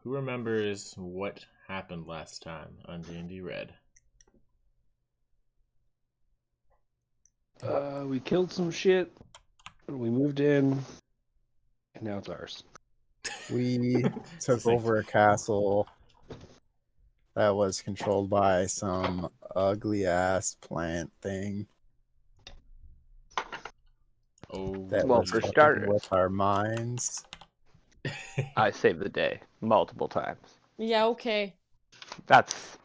Who remembers what happened last time on D&D Red? We killed some shit. We moved in, and now it's ours. We took over a castle that was controlled by some ugly ass plant thing Oh, that Well, was for fucking starters. with our minds. I saved the day multiple times. Yeah, okay. That's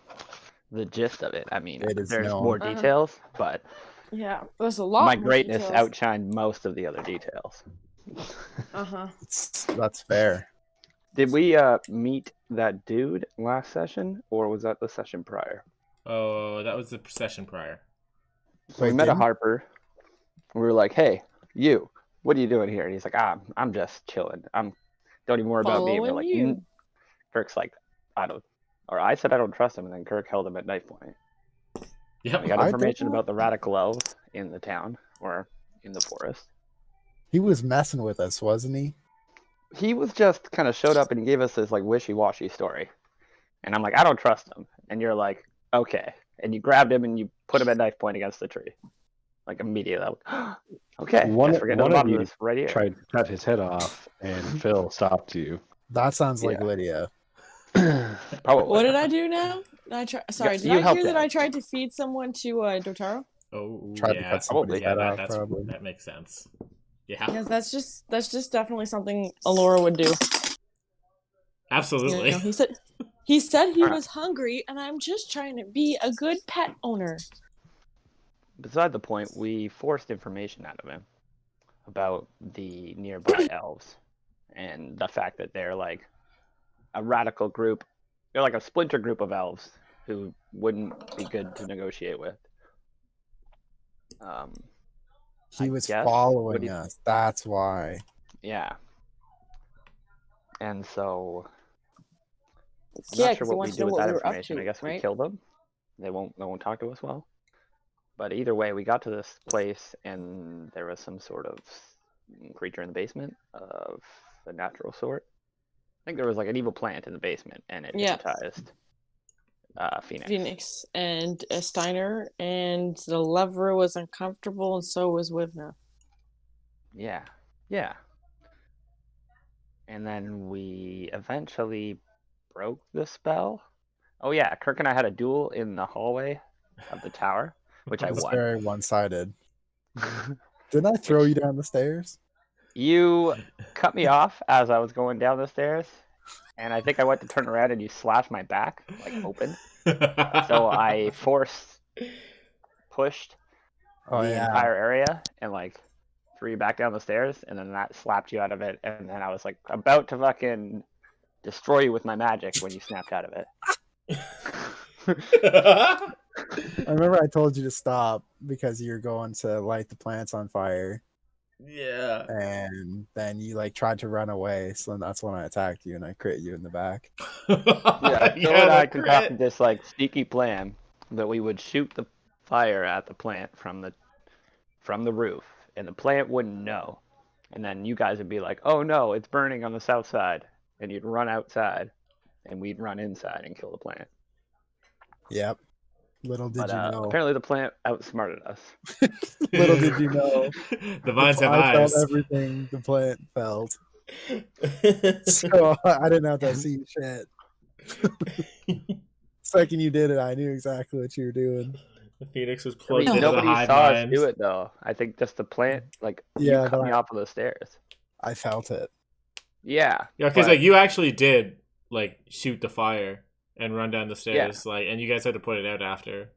the gist of it. I mean, It is there's known. more details, but Yeah, there's a lot my more greatness details. outshined most of the other details. Uh-huh. That's fair. Did we meet that dude last session, or was that the session prior? Oh, that was the session prior. So we Wait, met a didn't- Harper. We were like, "Hey, you, what are you doing here?" And he's like, I'm just chilling. Don't even worry about me." And we're Following like, you. Kirk's like, I said I don't trust him, and then Kirk held him at knife point. Yep. We got I information don't- about the radical elves in the town or in the forest. He was messing with us, wasn't he? He was just kind of showed up and he gave us this like wishy-washy story, and I'm like, I don't trust him. And you're like, okay. And you grabbed him and you put him at knife point against the tree, like immediately. Okay, One guess we're getting to the of bottom you of this right here. tried to cut his head off, and Phil stopped you. That sounds like Yeah. Lydia. Probably. What did I do now? Sorry, did you I helped hear that out. I tried to feed someone to Dotaro? Oh, Tried to yeah. cut somebody's Probably. head off, that's, probably. that makes sense. Yeah, Yes, that's just definitely something Alora would do. absolutely. You know, he said he was hungry, and I'm just trying to be a good pet owner. Beside the point, we forced information out of him about the nearby elves and the fact that they're like a radical group. They're like a splinter group of elves who wouldn't be good to negotiate with. He I was guess. following What do you- us. That's why. Yeah. And so I'm Yeah, not sure 'cause he what we wants to do know with what that we were up information. to, I guess we right? kill them. They won't talk to us well. But either way, we got to this place and there was some sort of creature in the basement of a natural sort. I think there was like an evil plant in the basement and it Yeah. hypnotized Phoenix. Phoenix and Steiner, and the lever was uncomfortable, and so was Wivna. Yeah. Yeah. And then we eventually broke the spell. Oh yeah, Kirk and I had a duel in the hallway of the tower, which I It was won. very one-sided. Didn't I throw you down the stairs? You cut me off as I was going down the stairs, and I think I went to turn around and you slashed my back, like open. So I pushed Oh the yeah. entire area and like threw you back down the stairs, and then that slapped you out of it, and then I was like about to fucking destroy you with my magic when you snapped out of it. I remember I told you to stop because you're going to light the plants on fire, Yeah. and then you like tried to run away. So that's when I attacked you and I crit you in the back. Yeah, Phil and I the concocted crit. this like sneaky plan that we would shoot the fire at the plant from the roof, and the plant wouldn't know. And then you guys would be like, "Oh no, it's burning on the south side," and you'd run outside, and we'd run inside and kill the plant. Yep. Little did But you know. apparently the plant outsmarted us. Little did you know. The vines have I eyes. felt everything the plant felt. So I didn't have to see shit. Second you did it, I knew exactly what you were doing. The Phoenix was I plugged mean, into the nobody hive saw us minds. do it though. I think just the plant, like Yeah, you cut but me off of the stairs. I felt it. Yeah. Yeah, because but- like you actually did like shoot the fire and run down the stairs, like, and you guys had to put it out after.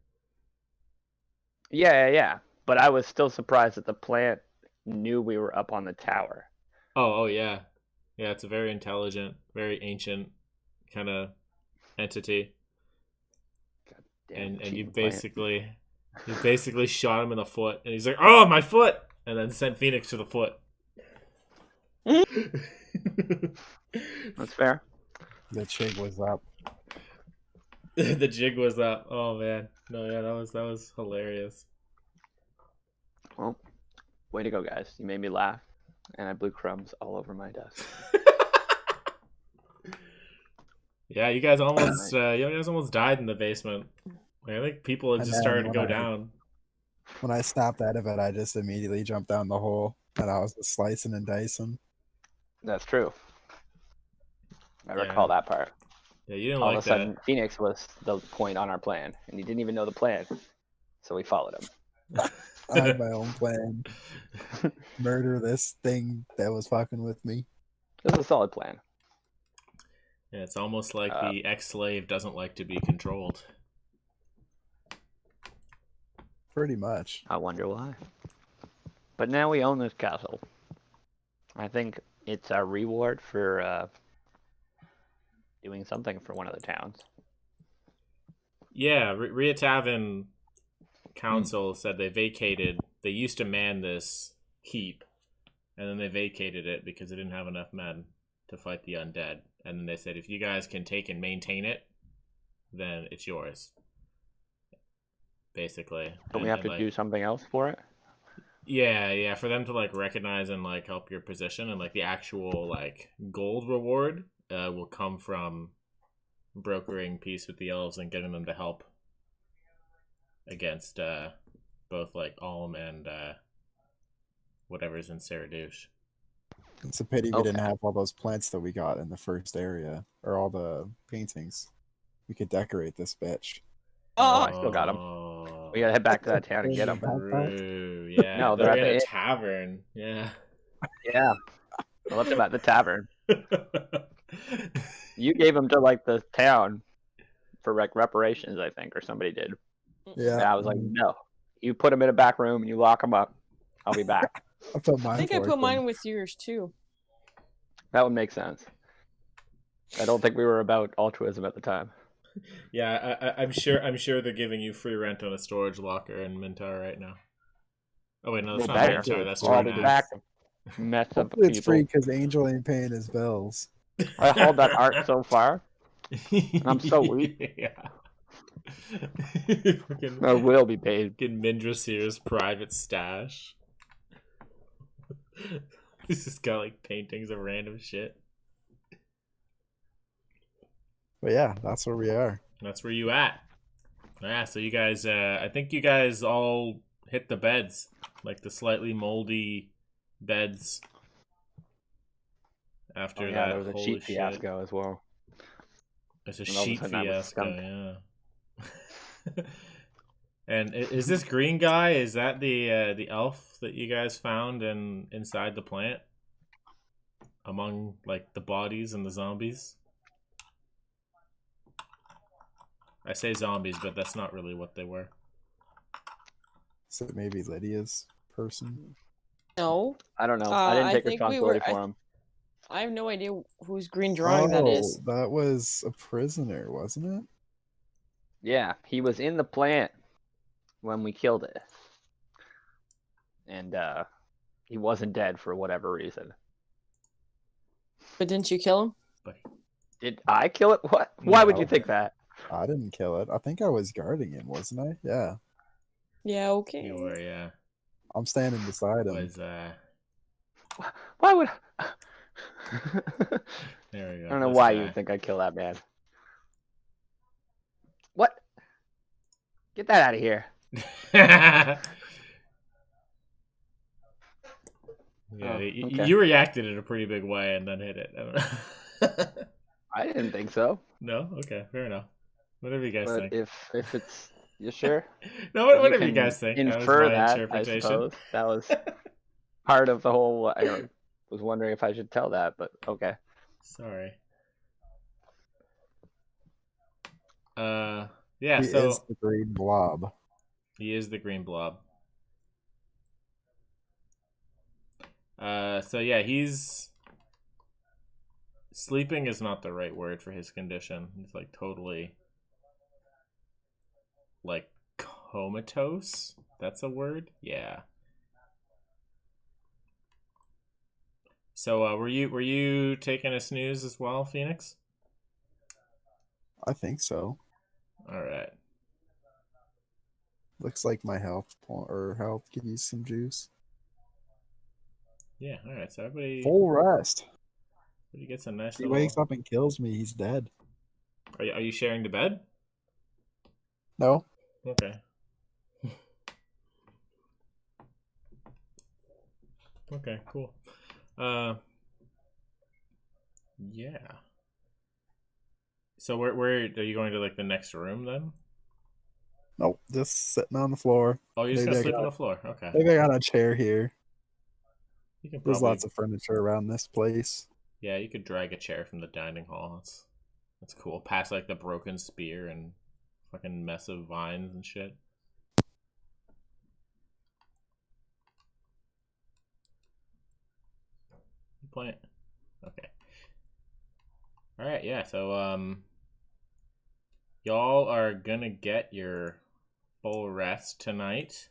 Yeah. But I was still surprised that the plant knew we were up on the tower. Oh yeah, yeah. It's a very intelligent, very ancient kind of entity, Damn, and you cheating plant. basically shot him in the foot, and he's like, "Oh, my foot!" and then sent Phoenix to the foot. That's fair. The chig was up. The jig was up. Oh man, no, yeah, that was hilarious. Well, way to go, guys. You made me laugh, and I blew crumbs all over my desk. Yeah, you guys almost died in the basement. Like, I think people have And just then started to go down. when I snapped out of it, I just immediately jumped down the hole, and I was just slicing and dicing. That's true. I Yeah. recall that part. Yeah, you didn't All like of a sudden, Phoenix was the point on our plan, and he didn't even know the plan, so we followed him. that. I had my own plan. Murder this thing that was fucking with me. It was a solid plan. Yeah, it's almost like the ex-slave doesn't like to be controlled. Pretty much. I wonder why. But now we own this castle. I think it's our reward for doing something for one of the towns. Yeah, Ria Tavern Council said they used to man this keep, and then they vacated it because they didn't have enough men to fight the undead. And then they said, if you guys can take and maintain it, then it's yours. Basically. But we have to do something else for it? Yeah, for them to like recognize and like help your position, and like the actual like gold reward will come from brokering peace with the elves and getting them to help against both like Alm and whatever's in Saradouche. It's a pity we didn't have all those plants that we got in the first area, or all the paintings. We could decorate this bitch. Oh, I still got them. We gotta head back to that town and get them. True. Yeah, No, they're they're in at a the tavern. Yeah. Yeah, I left them at the tavern. You gave them to like the town for like reparations, I think, or somebody did. Yeah. And I was like, no. You put them in a back room and you lock them up. I'll be back. I put I mine think I forth put then. mine with yours too. That would make sense. I don't think we were about altruism at the time. Yeah, I'm sure they're giving you free rent on a storage locker in Mintar right now. Oh wait, no, that's Well, not better. Mintar. That's I'll be Tornax. back. Mess of Hopefully it's free people. because Angel ain't paying his bills. I hauled that art so far. I'm so weak. Yeah. Fucking, I will be paid. fucking Mindrasir's private stash. This has got like paintings of random shit. But yeah, that's where we are. That's where you at. Yeah, so you guys, I think you guys all hit the beds, like the slightly moldy beds. After that, There was a holy sheep shit. fiasco as well. It's a And all of a sheep sudden I was fiasco, yeah. And is this green guy? Is that the elf that you guys found inside the plant, among like the bodies and the zombies? I say zombies, but that's not really what they were. So maybe Lydia's person. No, I don't know. I didn't take think we responsibility were. for him. I have no idea whose green drawing that is. That was a prisoner, wasn't it? Yeah, he was in the plant when we killed it. And he wasn't dead for whatever reason. But didn't you kill him? Did I kill it? What? Why would you No. think that? I didn't kill it. I think I was guarding him, wasn't I? Yeah. Yeah. Okay. You were, yeah. I'm standing beside him. Was Why would? there we go. I don't know this why guy. you think I'd kill that man. What? Get that out of here. Yeah, okay. you reacted in a pretty big way and then hit it. I don't know. I didn't think so. No? Okay, fair enough. Whatever you guys But think. if it's you sure? No, whatever you can guys think. That was Infer my that, I interpretation. suppose. That was part of the whole. I was wondering if I should tell that, but okay. Sorry. Yeah, He so is the green blob. he is the green blob. So yeah, he's sleeping is not the right word for his condition. He's like totally like comatose. That's a word? Yeah. So were you taking a snooze as well, Phoenix? I think so. All right. Looks like my health could use some juice. Yeah, all right. So everybody Full rest. gets a nice If he little wakes up and kills me, he's dead. Are you sharing the bed? No. Okay. Okay, cool. Yeah. So where are you going to, like, the next room then? Nope. Just sitting on the floor. Oh, you're just Maybe gonna I sleep got- on the floor. Okay. Maybe I got a chair here. You can There's probably lots of furniture around this place. Yeah, you could drag a chair from the dining hall. That's cool. Past like the broken spear and fucking mess of vines and shit. You playing? Okay. All right. Yeah. So y'all are gonna get your full rest tonight.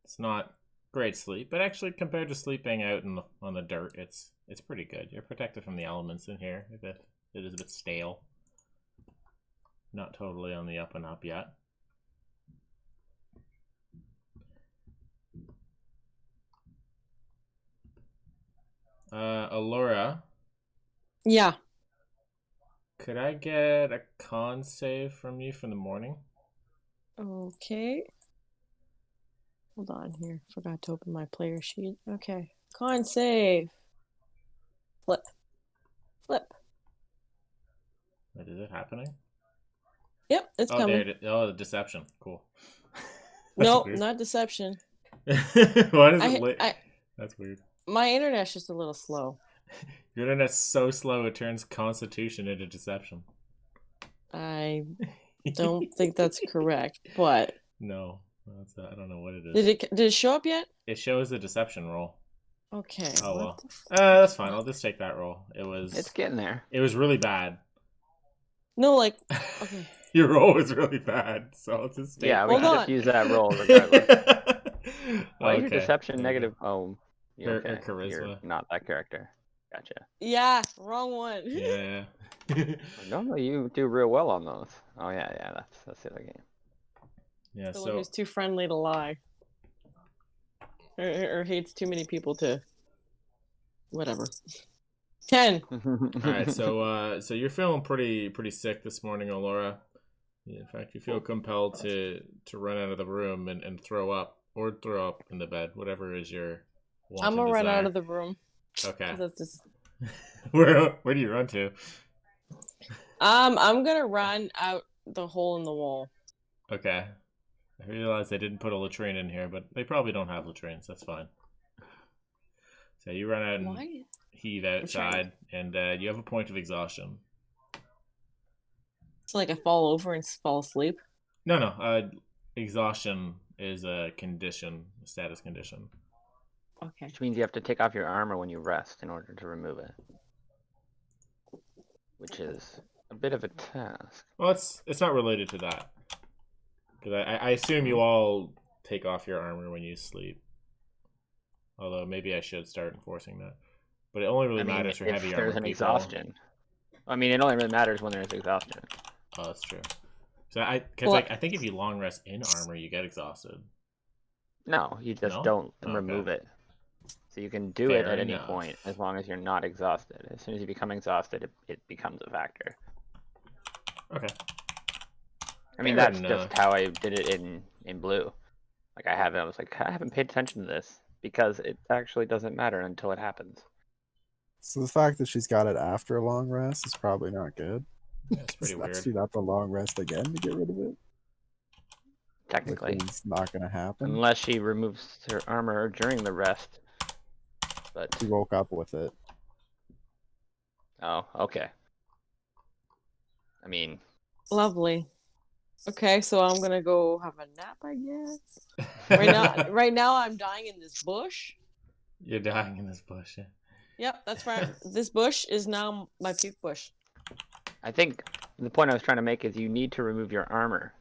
It's not great sleep, but actually compared to sleeping out on the dirt, it's pretty good. You're protected from the elements in here. It is a bit stale. Not totally on the up and up yet. Alora, Yeah. could I get a con save from you from the morning? Okay. Hold on here. Forgot to open my player sheet. Okay. Con save. Flip. Flip. Wait, is it happening? Yep, it's Oh, coming. there it is. Oh, the deception. Cool. Nope, weird. not deception. Why is it late? That's weird. My internet's just a little slow. Your internet's so slow it turns constitution into deception. I don't think that's correct, but No, I don't know what it is. did it show up yet? It shows the deception roll. Okay. Oh what well. the That's fine. I'll just take that roll. It's getting there. It was really bad. No, like, okay. Your roll was really bad, so I'll just take Yeah, we Hold can on. just use that roll regardless. Why is your Okay, deception there you negative? Oh, you're Her okay. charisma. You're not that character. Gotcha. Yeah, wrong one. Yeah. Normally you do real well on those. Oh yeah, that's the other game. Yeah, The one so who's too friendly to lie. Or hates too many people to whatever. 10. alright, so you're feeling pretty sick this morning, Alora. In fact, you feel compelled to run out of the room and throw up. Or throw up in the bed, whatever is your want I'm and gonna run out desire. of the room. Okay. That's just... Where do you run to? I'm gonna run out the hole in the wall. Okay. I realized they didn't put a latrine in here, but they probably don't have latrines. That's fine. So you run out and Why? heave outside, and you have a point of exhaustion. It's like I fall over and fall asleep. No. Exhaustion is a condition, a status condition. Okay. Which means you have to take off your armor when you rest in order to remove it. Which is a bit of a task. Well, it's not related to that. Because I assume you all take off your armor when you sleep. Although maybe I should start enforcing that. But it only really matters for if heavy armor there's an people. exhaustion. I mean, it only really matters when there's exhaustion. Oh, that's true. So I think if you long rest in armor, you get exhausted. No, you just No? don't Okay. remove it. So you can do it Fair at any enough. point as long as you're not exhausted. As soon as you become exhausted, it becomes a factor. Okay. I mean, Fair that's enough. just how I did it in blue. Like I was like, I haven't paid attention to this because it actually doesn't matter until it happens. So the fact that she's got it after a long rest is probably not good. Yeah, it's pretty weird. She'd have to long rest again to get rid of it. Technically, Like, it's not going to happen. unless she removes her armor during the rest. But She woke up with it. oh, okay. I mean, Lovely. Okay, so I'm gonna go have a nap, I guess. Right now I'm dying in this bush. You're dying in this bush. Yeah. Yep, that's right. This bush is now my puke bush. I think the point I was trying to make is you need to remove your armor.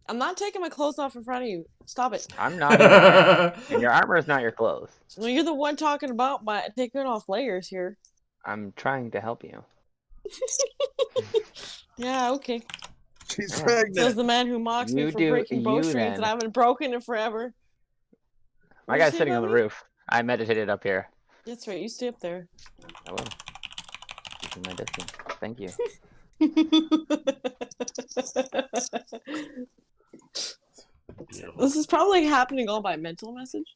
I'm not taking my clothes off in front of you. Stop it. I'm not either. And your armor is not your clothes. Well, you're the one talking about my taking off layers here. I'm trying to help you. Yeah, okay. She's Yeah. pregnant. Says the man who mocks me You for do breaking you bowstrings, then. and I haven't broken it forever. My What'd you guy's say sitting on about the me? roof. I meditated up here. That's right. You stay up there. I will. Keeping my distance. Thank you. Beautiful. This is probably happening all by mental message.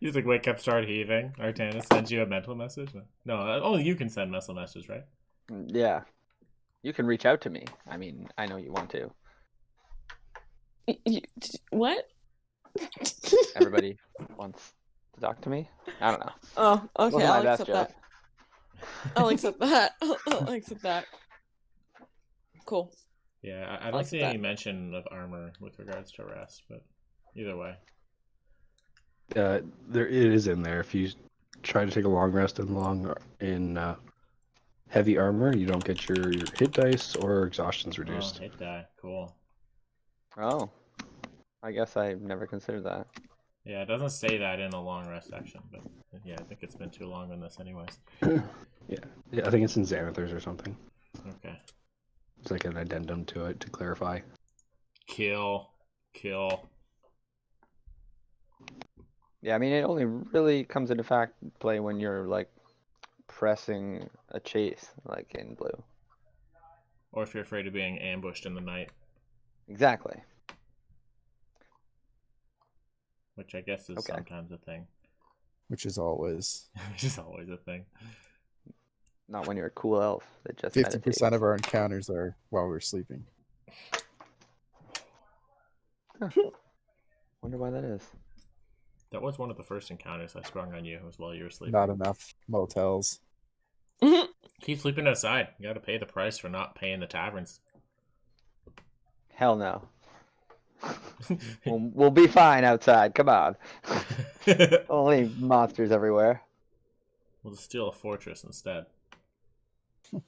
You like wake up, start heaving. Artana sends you a mental message. No, only you can send mental messages, right? Yeah. You can reach out to me. I mean, I know you want to. What? Everybody wants to talk to me. I don't know. Oh, okay. Wasn't my I'll best accept joke. that. I'll accept that. I'll accept that. Cool. Yeah, I I don't like see that. any mention of armor with regards to rest, but either way. There it is in there. If you try to take a long rest in heavy armor, you don't get your hit dice or exhaustion's Oh, reduced. hit die. Cool. Oh. I guess I never considered that. Yeah, it doesn't say that in a long rest section, but yeah, I think it's been too long on this anyways. Yeah, I think it's in Xanathars or something. Okay. It's like an addendum to it to clarify. Kill. Yeah, I mean, it only really comes into play when you're like pressing a chase, like in blue. Or if you're afraid of being ambushed in the night, Exactly. which I guess is Okay. sometimes a thing. Which is always Which is always a thing. Not when you're a cool elf that just 50% meditates. of our encounters are while we're sleeping. Wonder why that is. That was one of the first encounters I sprung on you, was while you were sleeping. Not enough motels. Keep sleeping outside. You gotta pay the price for not paying the taverns. Hell no. We'll be fine outside. Come on. Only monsters everywhere. We'll just steal a fortress instead.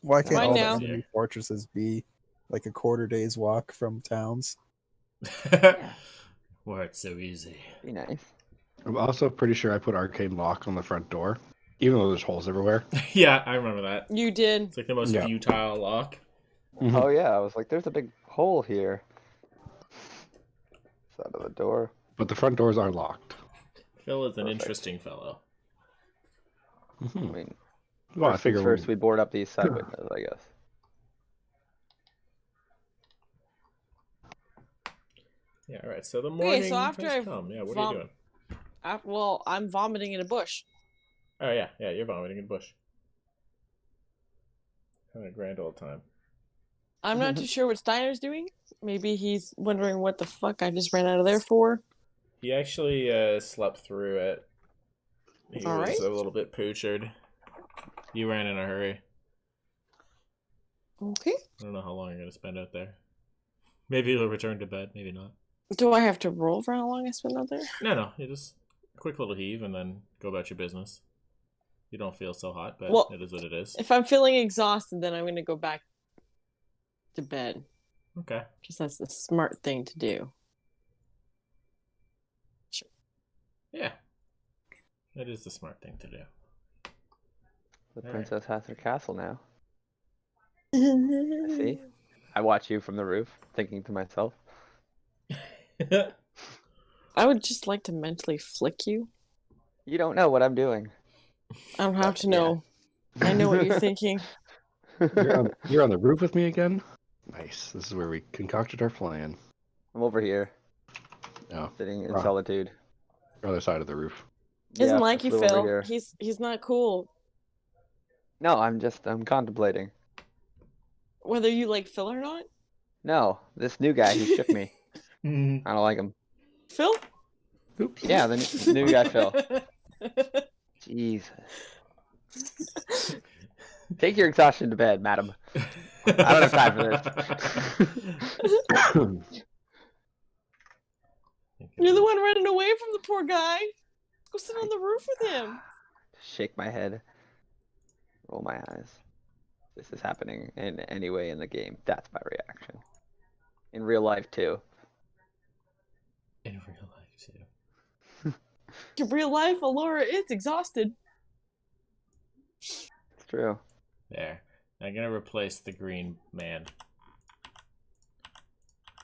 Why can't Why all now? the enemy fortresses be like a quarter day's walk from towns? Where it's so easy. Be nice. I'm also pretty sure I put arcane lock on the front door, even though there's holes everywhere. Yeah, I remember that. You did. It's like the most Yeah. futile lock. Mhm. Oh yeah, I was like, there's a big hole here. Side of the door. But the front doors are locked. Phil is an Perfect. interesting fellow. I Mhm. mean, Well, I first figure things first, we board up these side windows, I guess. Yeah, alright, so the morning so after has I've come. Yeah, what are you doing? Well, I'm vomiting in a bush. Oh, yeah, you're vomiting in the bush. Having a grand old time. I'm not too sure what Steiner's doing. Maybe he's wondering what the fuck I just ran out of there for. He actually slept through it. He All was right. a little bit poochered. You ran in a hurry. Okay. I don't know how long you're going to spend out there. Maybe he'll return to bed, maybe not. Do I have to roll for how long I spend out there? No, you just a quick little heave and then go about your business. You don't feel so hot, but Well, it is what it is. If I'm feeling exhausted, then I'm going to go back to bed. Okay. Because that's the smart thing to do. Yeah. That is the smart thing to do. The All right. princess has her castle now. See? I watch you from the roof, thinking to myself, I would just like to mentally flick you. you don't know what I'm doing. I don't have to Yeah. know. I know what you're thinking. You're on the roof with me again? Nice. This is where we concocted our plan. I'm over here, Oh, sitting in Right. solitude. other side of the roof. He doesn't Yeah, like I you, flew over Phil. here. He's not cool. No, I'm contemplating. Whether you like Phil or not. No, this new guy, he shook me. I don't like him. Phil? Oops. Yeah, the new guy, Phil. Jesus. Take your exhaustion to bed, madam. I don't have time for this. You're the one running away from the poor guy. Go sit on the roof with him. Shake my head. Roll my eyes. This is happening in any way in the game. That's my reaction. In real life, too. In real life, too. In real life, Alora is exhausted. It's true. There. I'm going to replace the green man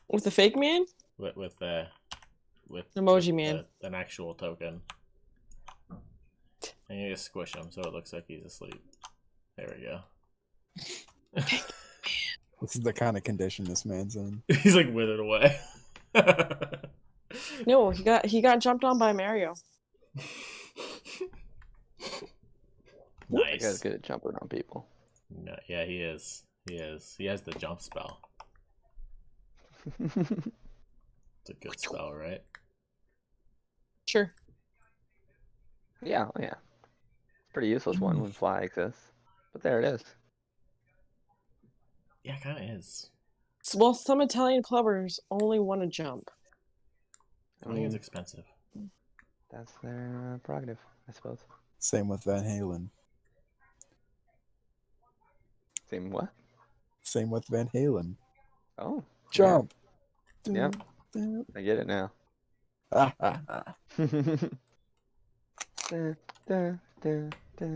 With the fake man? with Emoji man. an actual token. I'm going to squish him so it looks like he's asleep. There we go. This is the kind of condition this man's in. He's like withered away. No, he got jumped on by Mario. That guy's Nice. good at jumping on people. No, yeah, he is. He is. He has the jump spell. It's a good spell, right? Sure. Yeah. It's a pretty useless one when fly exists. But there it is. Yeah, it kind of is. Well, some Italian clubbers only want to jump. I think it's expensive. That's their prerogative, I suppose. Same with Van Halen. Same what? Same with Van Halen. Oh. Jump. Yeah. I get it now. Ah, ah, ah. Da, da, da, da.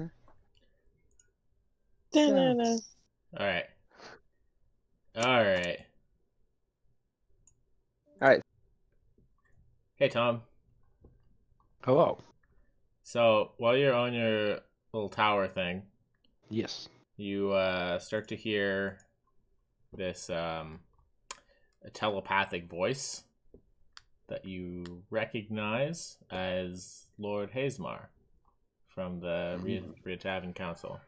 Da-na-na. All right. All right. All right. Hey, Tom. Hello. So while you're on your little tower thing, Yes. you start to hear this a telepathic voice that you recognize as Lord Hazemar from the Rhea Tavern Council.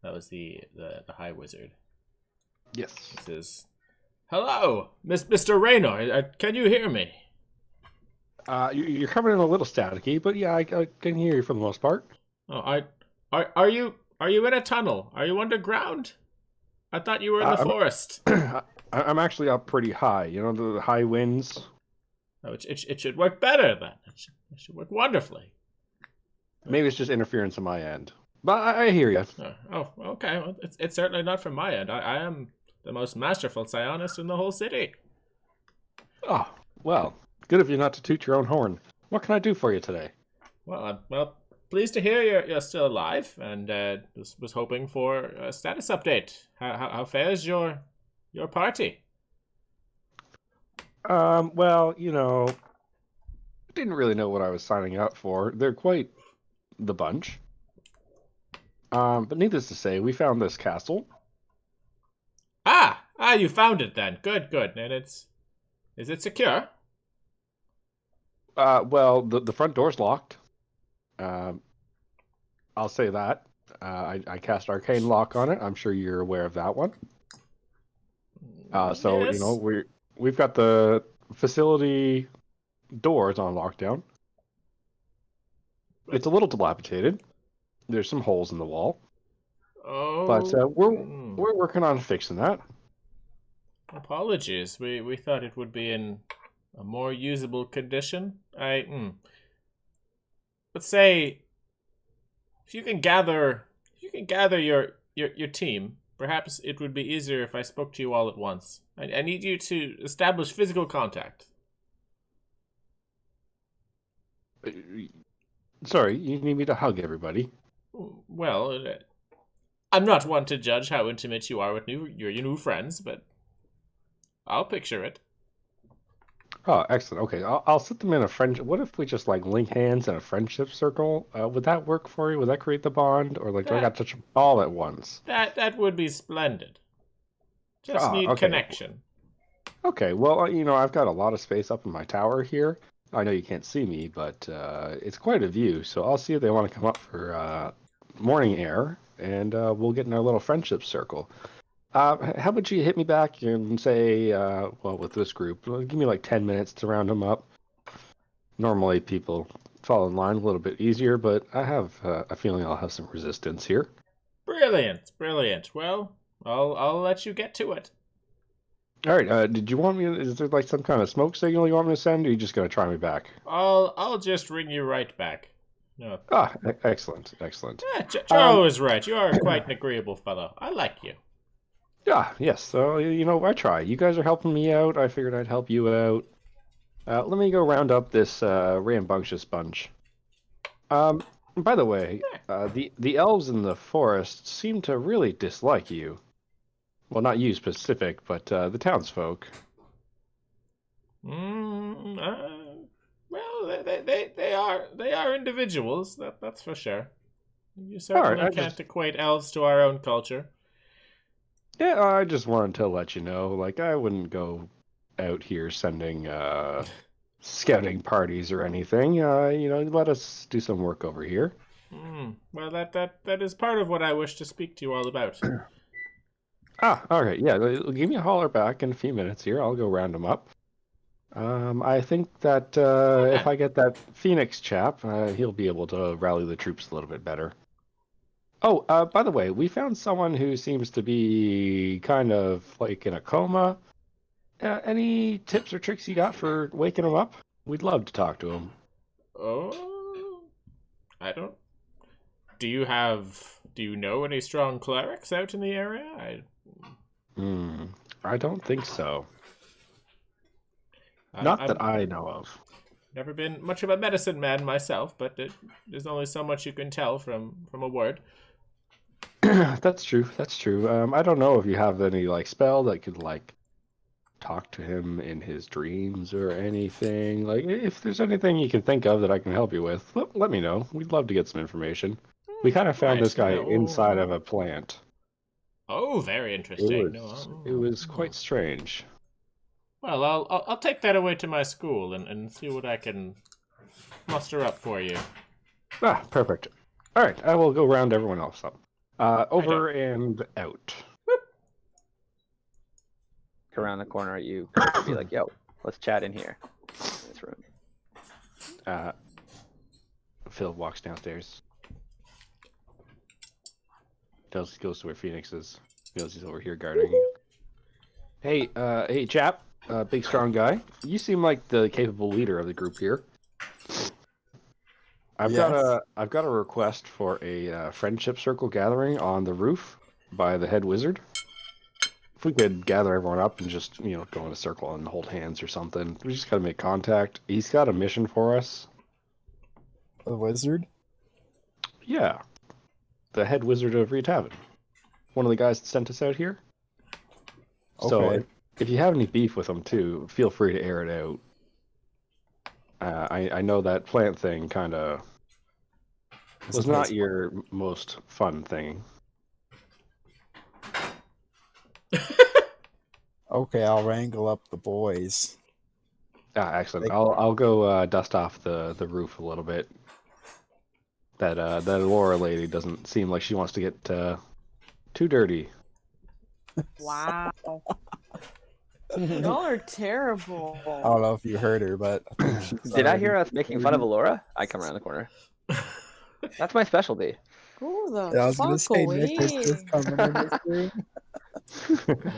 That was the High Wizard. Yes. This is, hello, Mr. Raynor. Can you hear me? You're coming in a little staticky, but yeah, I can hear you for the most part. Oh, are you in a tunnel? Are you underground? I thought you were in the forest. I'm actually up pretty high. You know, the high winds. Oh, it should work better then. It should work wonderfully. Maybe it's just interference on my end. But I hear you. Oh, okay. Well, it's certainly not from my end. I am the most masterful psionist in the whole city. Oh, well, good of you not to toot your own horn. What can I do for you today? Well, I'm pleased to hear you're still alive, and was hoping for a status update. How fares your party? Well, you know, didn't really know what I was signing up for. They're quite the bunch. But needless to say, we found this castle. You found it then. Good. And is it secure? Well, the front door's locked. I'll say that. I cast Arcane Lock on it. I'm sure you're aware of that one. So yes. you know we've got the facility doors on lockdown. It's a little dilapidated. There's some holes in the wall, Oh, but we're working on fixing that. Apologies. We thought it would be in a more usable condition. Let's say if you can gather your team, perhaps it would be easier if I spoke to you all at once. I need you to establish physical contact. Sorry, you need me to hug everybody. Well, I'm not one to judge how intimate you are with your new friends, but I'll picture it. Oh, excellent. Okay, I'll set them in a friendship. What if we just like link hands in a friendship circle? Would that work for you? Would that create the bond, or like do I got to touch them all at once? That would be splendid. Just need okay. connection. Okay, well, you know, I've got a lot of space up in my tower here. I know you can't see me, but it's quite a view. So I'll see if they want to come up for morning air, and we'll get in our little friendship circle. How about you hit me back and say, well, with this group, give me like 10 minutes to round them up. Normally people fall in line a little bit easier, but I have a feeling I'll have some resistance here. Brilliant. Well, I'll let you get to it. All right. Did you want me? Is there like some kind of smoke signal you want me to send, or are you just gonna try me back? I'll just ring you right back. No. Excellent. Yeah, Joe is right. You are quite an agreeable fellow. I like you. Yeah. Yes. So you know, I try. You guys are helping me out. I figured I'd help you out. Let me go round up this rambunctious bunch. By the way, the elves in the forest seem to really dislike you. Well, not you specific, but the townsfolk. Well, they are individuals. That's for sure. You certainly can't equate elves to our own culture. Yeah, I just wanted to let you know. Like, I wouldn't go out here sending scouting parties or anything. Let us do some work over here. Well, that is part of what I wish to speak to you all about. Ah, all right. Yeah, give me a holler back in a few minutes here. I'll go round them up. I think that if I get that Phoenix chap, he'll be able to rally the troops a little bit better. Oh, by the way, we found someone who seems to be kind of like in a coma. Any tips or tricks you got for waking him up? We'd love to talk to him. Oh, I don't. Do you know any strong clerics out in the area? I don't think so. Not that I know of. Never been much of a medicine man myself, but there's only so much you can tell from a word. That's true. That's true. I don't know if you have any like spell that could like talk to him in his dreams or anything. Like, if there's anything you can think of that I can help you with, let me know. We'd love to get some information. We kind of found Right, this guy no. inside of a plant. Oh, very It interesting. was quite strange. Well, I'll take that away to my school and see what I can muster up for you. Ah, perfect. All right, I will go round everyone else up. Over and out. Around the corner at you, be like, "Yo, let's chat in here, in this room." Phil walks downstairs. Goes to where Phoenix is. Feels he's over here guarding. Hey, chap, big strong guy. You seem like the capable leader of the group here. I've got a request for a friendship circle gathering on the roof by the head wizard. If we could gather everyone up and just go in a circle and hold hands or something. We just gotta make contact. He's got a mission for us. The wizard? Yeah, the head wizard of Reatavin. One of the guys that sent us out here. Okay. So if you have any beef with him too, feel free to air it out. I know that plant thing kind of was not your most fun thing. Okay, I'll wrangle up the boys. Excellent. I'll go dust off the roof a little bit. That Laura lady doesn't seem like she wants to get too dirty. Wow. Y'all are terrible. I don't know if you heard her, but I think she's Did I hear already- us making fun of Alora? I come around the corner. That's my specialty. Go the Yeah, I was gonna fuck say away. Nick is just coming in this room.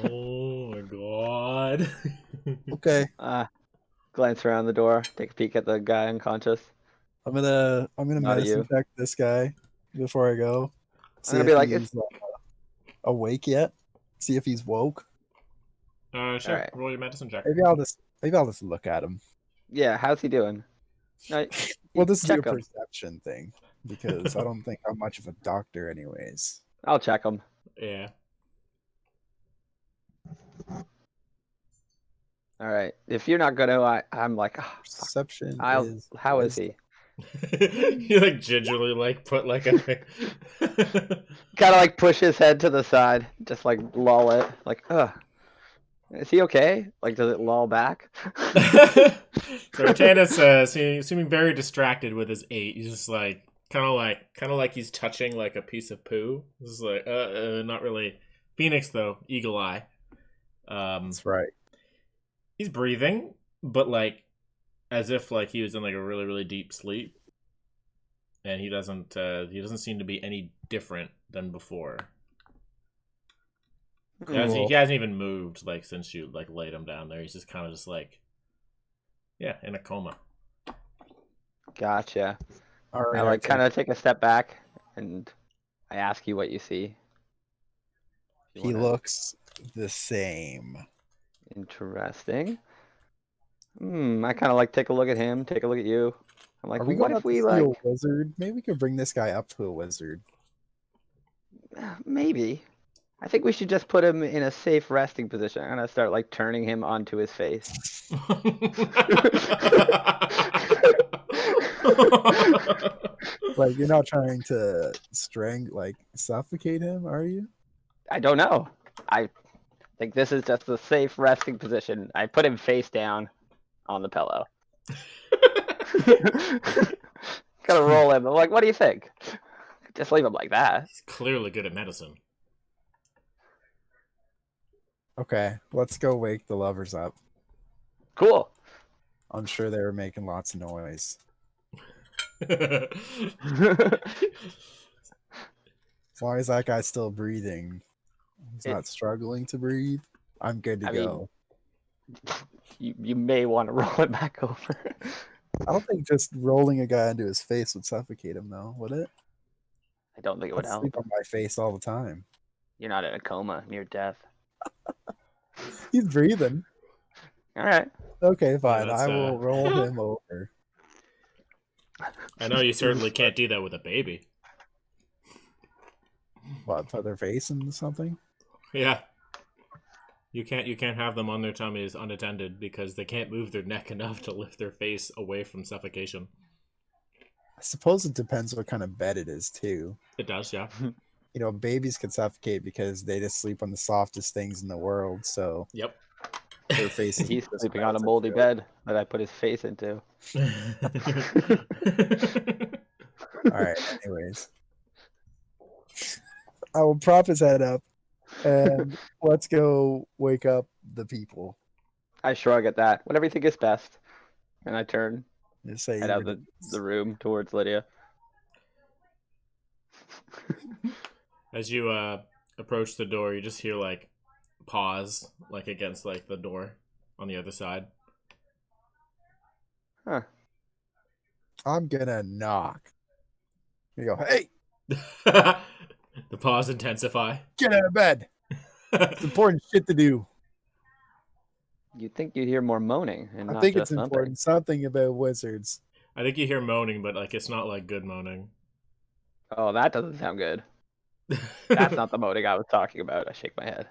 Oh my god. Okay, Glance around the door, take a peek at the guy unconscious. I'm gonna Not at medicine you. check this guy before I go. I'm gonna be if like, he's awake yet. See if he's woke. Sure. Alright. Roll your medicine check. Maybe I'll just look at him. Yeah, how's he doing? No, Well, this is a check him. perception thing because I don't think I'm much of a doctor, anyways. I'll check him. Yeah. All right. If you're not gonna, I'm like, oh, Perception is. how is he? You like gingerly like put like a Kind of like push his head to the side, just like lull it. Like, is he okay? Like, does it lull back? So Ratanus seeming very distracted with his 8. He's just like kind of like he's touching like a piece of poo. This is like not really. Phoenix though, eagle eye. That's right. He's breathing, but like as if like he was in like a really really deep sleep, and he doesn't seem to be any different than before. Cool. He hasn't even moved like since you like laid him down there. He's just kind of just like, yeah, in a coma. Gotcha. All right. I like kind of take a step back and I ask you what you see. You He wanna- looks the same. Interesting. I kind of like take a look at him, take a look at you. I'm like, Are we what going if up to we see like? a wizard? Maybe we could bring this guy up to a wizard. Maybe. I think we should just put him in a safe resting position. I'm gonna start like turning him onto his face. Like you're not trying to suffocate him, are you? I don't know. I think this is just a safe resting position. I put him face down on the pillow. Gotta roll him. I'm like, what do you think? Just leave him like that. He's clearly good at medicine. Okay, let's go wake the lovers up. Cool. I'm sure they were making lots of noise. Why is that guy still breathing? He's not struggling to breathe. I'm good to go. You may want to roll it back over. I don't think just rolling a guy into his face would suffocate him, though, would it? I don't think it would I help. sleep on my face all the time. You're not in a coma, near death. He's breathing. All right. Okay, fine. that's, I will roll him over. I know you certainly can't do that with a baby. What, put their face into something? Yeah. You can't have them on their tummies unattended because they can't move their neck enough to lift their face away from suffocation. I suppose it depends what kind of bed it is, too. It does, yeah. You know, babies can suffocate because they just sleep on the softest things in the world, so Yep. their face is He's just sleeping on a as it moldy should. bed that I put his face into. Alright, anyways. I will prop his head up and let's go wake up the people. I shrug at that. Whatever you think is best. And I turn, Just say head out even the room towards Lydia. As you approach the door, you just hear like pause, like against like the door on the other side. Huh. I'm gonna knock. You go, hey, The pause intensify. get out of bed. It's important shit to do. You'd think you'd hear more moaning and I not think just it's important. Something about wizards. I think you hear moaning, but like it's not like good moaning. Oh, that doesn't sound good. That's not the moaning I was talking about. I shake my head.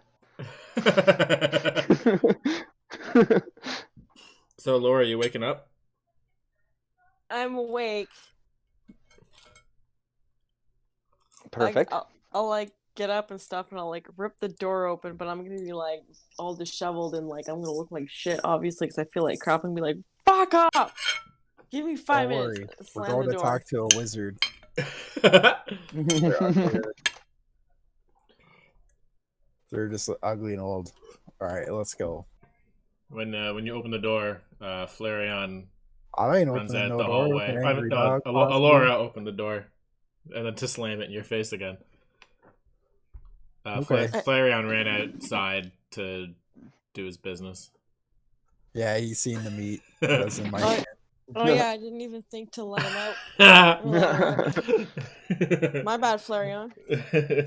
So, Laura, you waking up? I'm awake. Perfect. I'll like get up and stuff, and I'll like rip the door open, but I'm gonna be like all disheveled and like I'm gonna look like shit, obviously, because I feel like crap and be like, "Fuck up! Give me 5 Don't minutes." worry. We're Slam going the to door. talk to a wizard. They're uglier. They're just ugly and old. All right, let's go. When you open the door, Flareon I ain't runs opening out no the door with hallway. an angry dog. Alora opened the door, and then to slam it in your face again. Okay. Flareon ran outside to do his business. Yeah, he's seen the meat. That's in my hand. Oh yeah, I didn't even think to let him out. My bad, Flareon.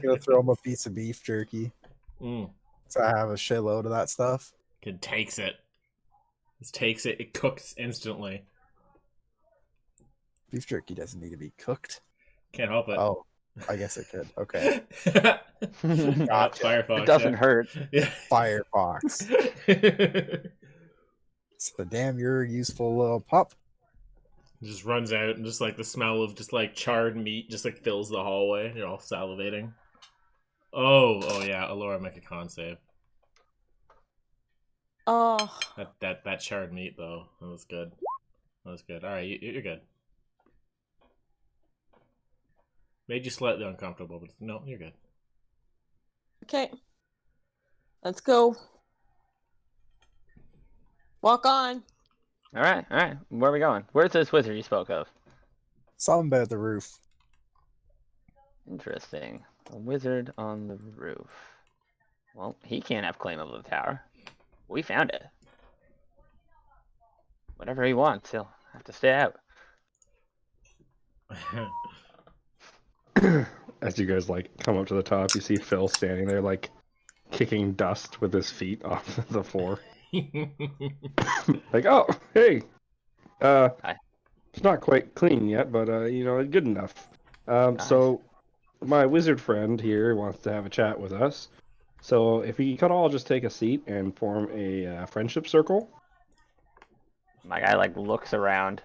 Gonna throw him a piece of beef jerky. Mm. So I have a shitload of that stuff. Kid takes it. Just takes it. It cooks instantly. Beef jerky doesn't need to be cooked. Can't help it. Oh, I guess it could. Okay. Gotcha. Firefox. It doesn't hurt. Yeah. Firefox. So damn, you're a useful little pup. Just runs out and just like the smell of just like charred meat just like fills the hallway. You're all salivating. Oh yeah, Alora, make a con save. Oh. That charred meat though, that was good. That was good. All right, you're good. Made you slightly uncomfortable, but no, you're good. Okay. Let's go. Walk on. All right. Where are we going? Where's this wizard you spoke of? Something about the roof. Interesting. A wizard on the roof. Well, he can't have claim of the tower. We found it. Whatever he wants, he'll have to stay out. As you guys like come up to the top, you see Phil standing there like kicking dust with his feet off the floor. Like, oh, hey. Hi. It's not quite clean yet, but you know, good enough. So my wizard friend here wants to have a chat with us. So if we could all just take a seat and form a friendship circle. My guy like looks around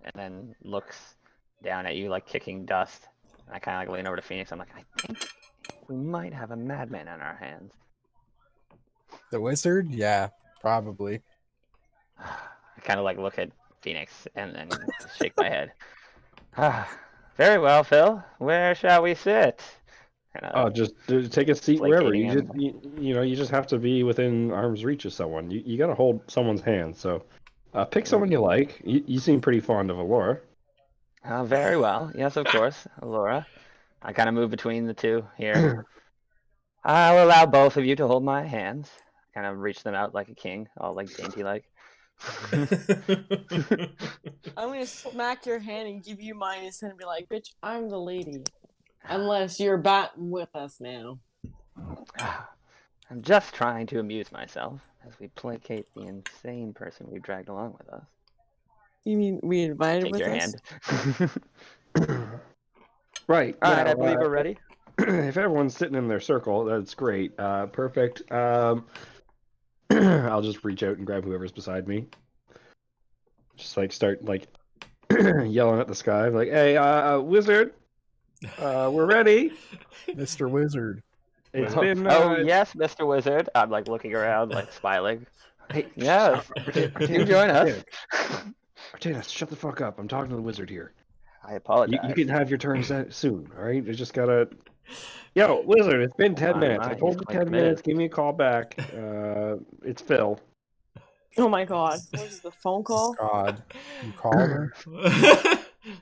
and then looks down at you like kicking dust. And I kind of like lean over to Phoenix. I'm like, I think we might have a madman on our hands. The wizard? Yeah, probably. I kind of like look at Phoenix and then shake my head. Very well, Phil. Where shall we sit? Oh, just take a seat wherever. Placating him. You just have to be within arm's reach of someone. You got to hold someone's hand. So, pick someone you like. You seem pretty fond of Alora. Very well. Yes, of course, Laura. I kind of move between the two here. I'll allow both of you to hold my hands. Kind of reach them out like a king, all like dainty-like. I'm gonna smack your hand and give you mine instead and be like, bitch, I'm the lady. Unless you're batting with us now. I'm just trying to amuse myself as we placate the insane person we've dragged along with us. You mean we invited Take with your us? hand. Right. All right, now, I believe we're ready. If everyone's sitting in their circle, that's great. Perfect. I'll just reach out and grab whoever's beside me. Just like start like yelling at the sky, like, "Hey, wizard, we're ready." Mr. Wizard. It's Oh, been. oh yes, Mr. Wizard. I'm like looking around, like smiling. Hey, Yes, Artanis, you join us. Artanis, shut the fuck up. I'm talking to the wizard here. I apologize. You can have your turn soon. All right, you just gotta. Yo, wizard, it's been 10 minutes. I He's told you quite 10 committed. minutes. Give me a call back. It's Phil. Oh my god. What is the phone call? God. You called her?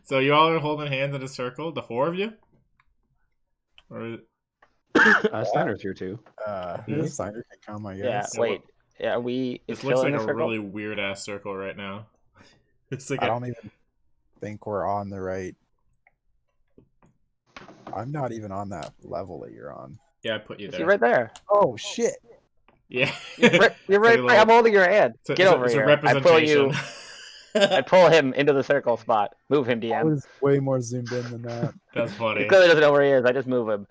So you all are holding hands in a circle, the four of you? Or Steiner's here too. His signer can come, I Yeah. guess. So Wait. Yeah. We. this Is looks Phil in like the a circle? really weird ass circle right now. It's like I don't even think we're on the right. I'm not even on that level that you're on. yeah, I put you Is there. he right there? Oh shit! Yeah. You're right. Pretty low. I'm holding your hand. It's a- Get it's a- over it's a here. I pull you. representation. I pull him into the circle spot. Move him, I DM. was way more zoomed in than that. That's He funny. clearly doesn't know where he is. I just move him.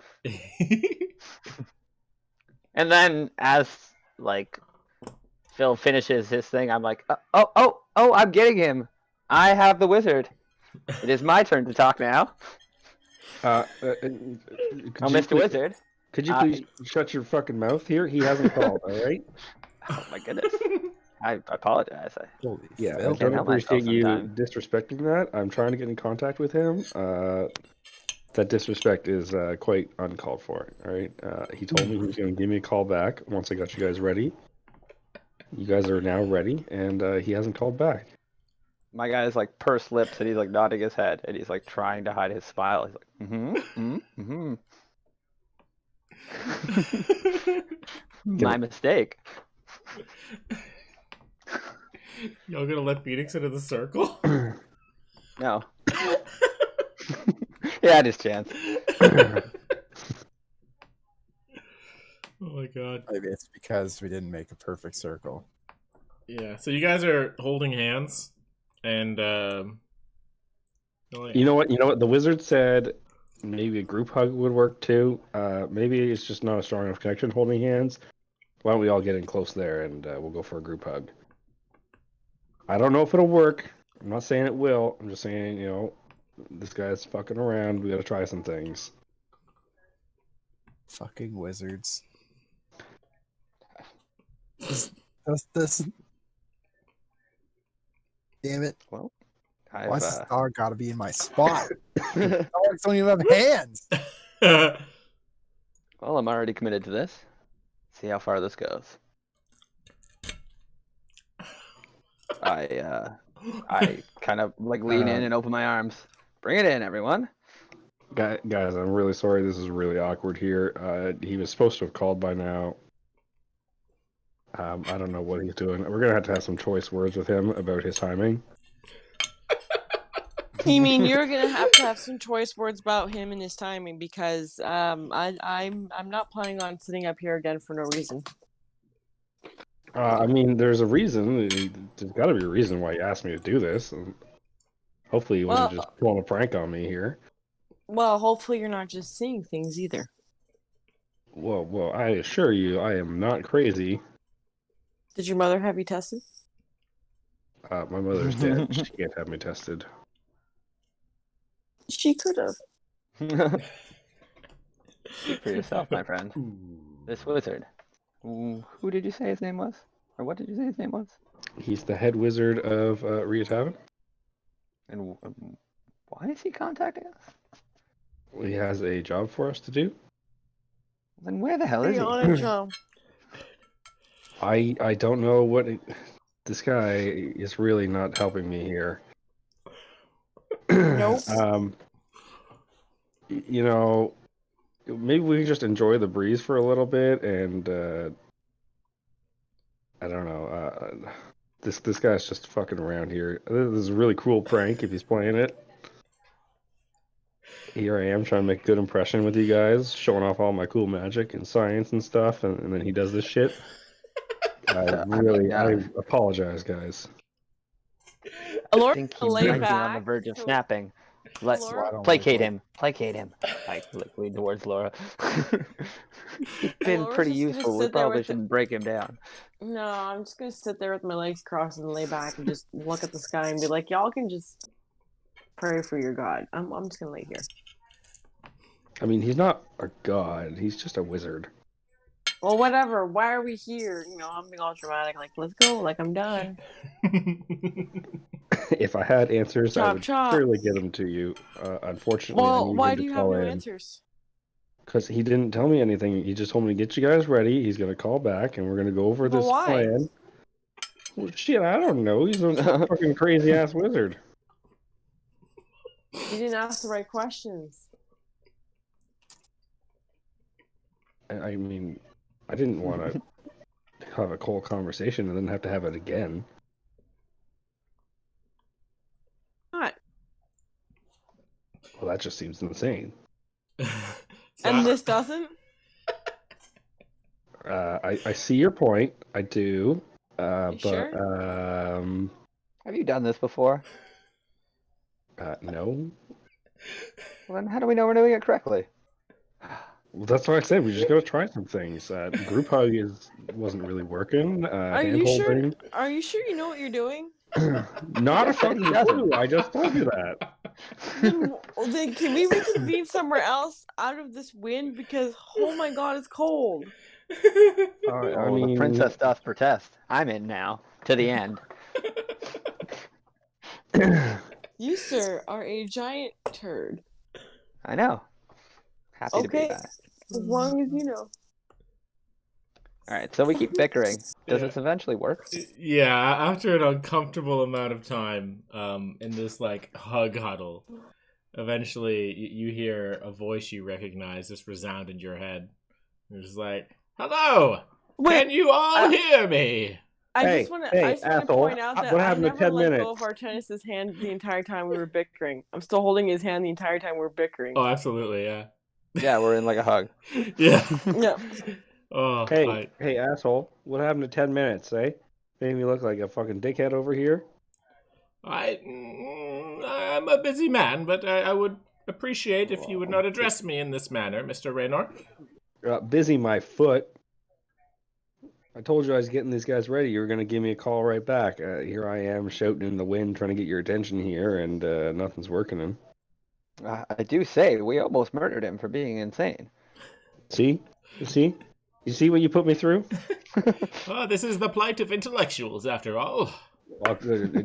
And then as like Phil finishes his thing, I'm like, oh, I'm getting him. I have the wizard. It is my turn to talk now. Mr. Wizard. Could you please shut your fucking mouth here? He hasn't called, all right? Oh my goodness. I apologize. Holy Yeah, Phil. I don't help myself appreciate you sometimes. disrespecting that. I'm trying to get in contact with him. That disrespect is quite uncalled for, all right? He told me he was going to give me a call back once I got you guys ready. You guys are now ready, and he hasn't called back. My guy is like pursed lips and he's like nodding his head and he's like trying to hide his smile. He's like, My mistake. Y'all gonna let Phoenix into the circle? No. He had his chance. Oh my god. Maybe it's because we didn't make a perfect circle. Yeah, so you guys are holding hands, and You know what? The wizard said maybe a group hug would work too. Maybe it's just not a strong enough connection holding hands. Why don't we all get in close there and we'll go for a group hug? I don't know if it'll work. I'm not saying it will. I'm just saying, this guy's fucking around. We gotta try some things. Fucking wizards. Does this? Damn it! Well, Why's this dog got to be in my spot? Dogs don't even have hands. Well, I'm already committed to this. See how far this goes. I kind of like lean in and open my arms. Bring it in, everyone. Guys, I'm really sorry. This is really awkward here. He was supposed to have called by now. I don't know what he's doing. We're gonna have to have some choice words with him about his timing. You mean you're gonna have to have some choice words about him and his timing because I'm not planning on sitting up here again for no reason. I mean, there's a reason. There's got to be a reason why you asked me to do this. Hopefully, you wasn't just pulling a prank on me here. Well, hopefully you're not just seeing things either. Well, I assure you, I am not crazy. Did your mother have you tested? My mother's dead. She can't have me tested. She could have. Speak for yourself, my friend. This wizard. Who did you say his name was? Or what did you say his name was? He's the head wizard of Ria Tavern. And why is he contacting us? He has a job for us to do. Then where the hell is Be he? on it, Joe. I don't know what this guy is really not helping me here. Nope. You know, maybe we can just enjoy the breeze for a little bit, and I don't know. This guy's just fucking around here. This is a really cool prank if he's playing it. Here I am trying to make a good impression with you guys, showing off all my cool magic and science and stuff, and then he does this shit. I apologize, guys. I Alora think he lay might be on the back. verge of So- snapping. Let's Laura? placate him. I lean towards Laura. He's been Laura's pretty just gonna useful. We sit there probably with shouldn't break him down. No, I'm just gonna sit there with my legs crossed and lay back and just look at the sky and be like, y'all can just pray for your god. I'm just gonna lay here. I mean, he's not a god. He's just a wizard. Well, whatever. Why are we here? You know, I'm being all dramatic. Like, let's go. Like, I'm done. If I had answers, I Chop, would chop. surely give them to you. Unfortunately, I Well, need why him do to you have call no in. answers? Because he didn't tell me anything. He just told me to get you guys ready. He's going to call back, and we're going to go over But this why? plan. Well, shit, I don't know. He's a fucking crazy-ass wizard. You didn't ask the right questions. I mean, I didn't want to have a cold conversation and then have to have it again. Not. Well, that just seems insane. And this doesn't? I see your point. I do. You but sure? Have you done this before? No. Well, then how do we know we're doing it correctly? Well, that's what I said. We just got to try some things. Group hug wasn't really working. Are you sure? Hand-holding. Are you sure you know what you're doing? Not a fucking clue. I just told you that. Then can we reconvene somewhere else out of this wind? Because, oh my god, it's cold. I mean, the princess doth protest. I'm in now. To the end. You, sir, are a giant turd. I know. Happy to be Okay. back. As long as you know. Alright, so we keep bickering. Does this eventually work? Yeah, after an uncomfortable amount of time, in this like hug huddle, eventually you hear a voice you recognize just resound in your head. It's like, "Hello, can you all hear me?" I just want to asshole. point out that What I happened to never 10 let minutes? go of Artenis's hand the entire time we were bickering. I'm still holding his hand the entire time we were bickering. Oh, absolutely, yeah, Yeah, we're in like a hug. yeah. Yeah. Oh, Hey, asshole. What happened to 10 minutes, eh? Made me look like a fucking dickhead over here. I'm a busy man, but I would appreciate if you would not address me in this manner, Mr. Raynor. Busy my foot. I told you I was getting these guys ready. You were going to give me a call right back. Here I am shouting in the wind trying to get your attention here, and nothing's working. I do say, we almost murdered him for being insane. See? You see what you put me through? Oh, this is the plight of intellectuals, after all.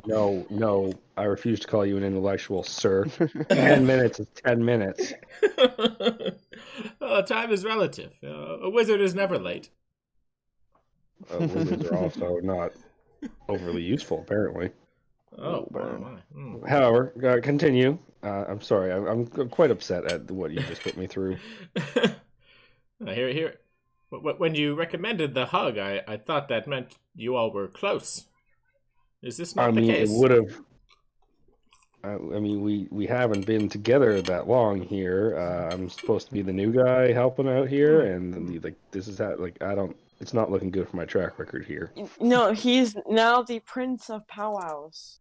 No, I refuse to call you an intellectual, sir. 10 minutes is 10 minutes. Well, time is relative. A wizard is never late. Wizards are also not overly useful, apparently. Oh, burn. my. However, continue. I'm sorry. I'm quite upset at what you just put me through. Here. When you recommended the hug, I thought that meant you all were close. Is this not the case? It would have. We haven't been together that long here. I'm supposed to be the new guy helping out here, and this is how it's not looking good for my track record here. No, he's now the Prince of Powwows.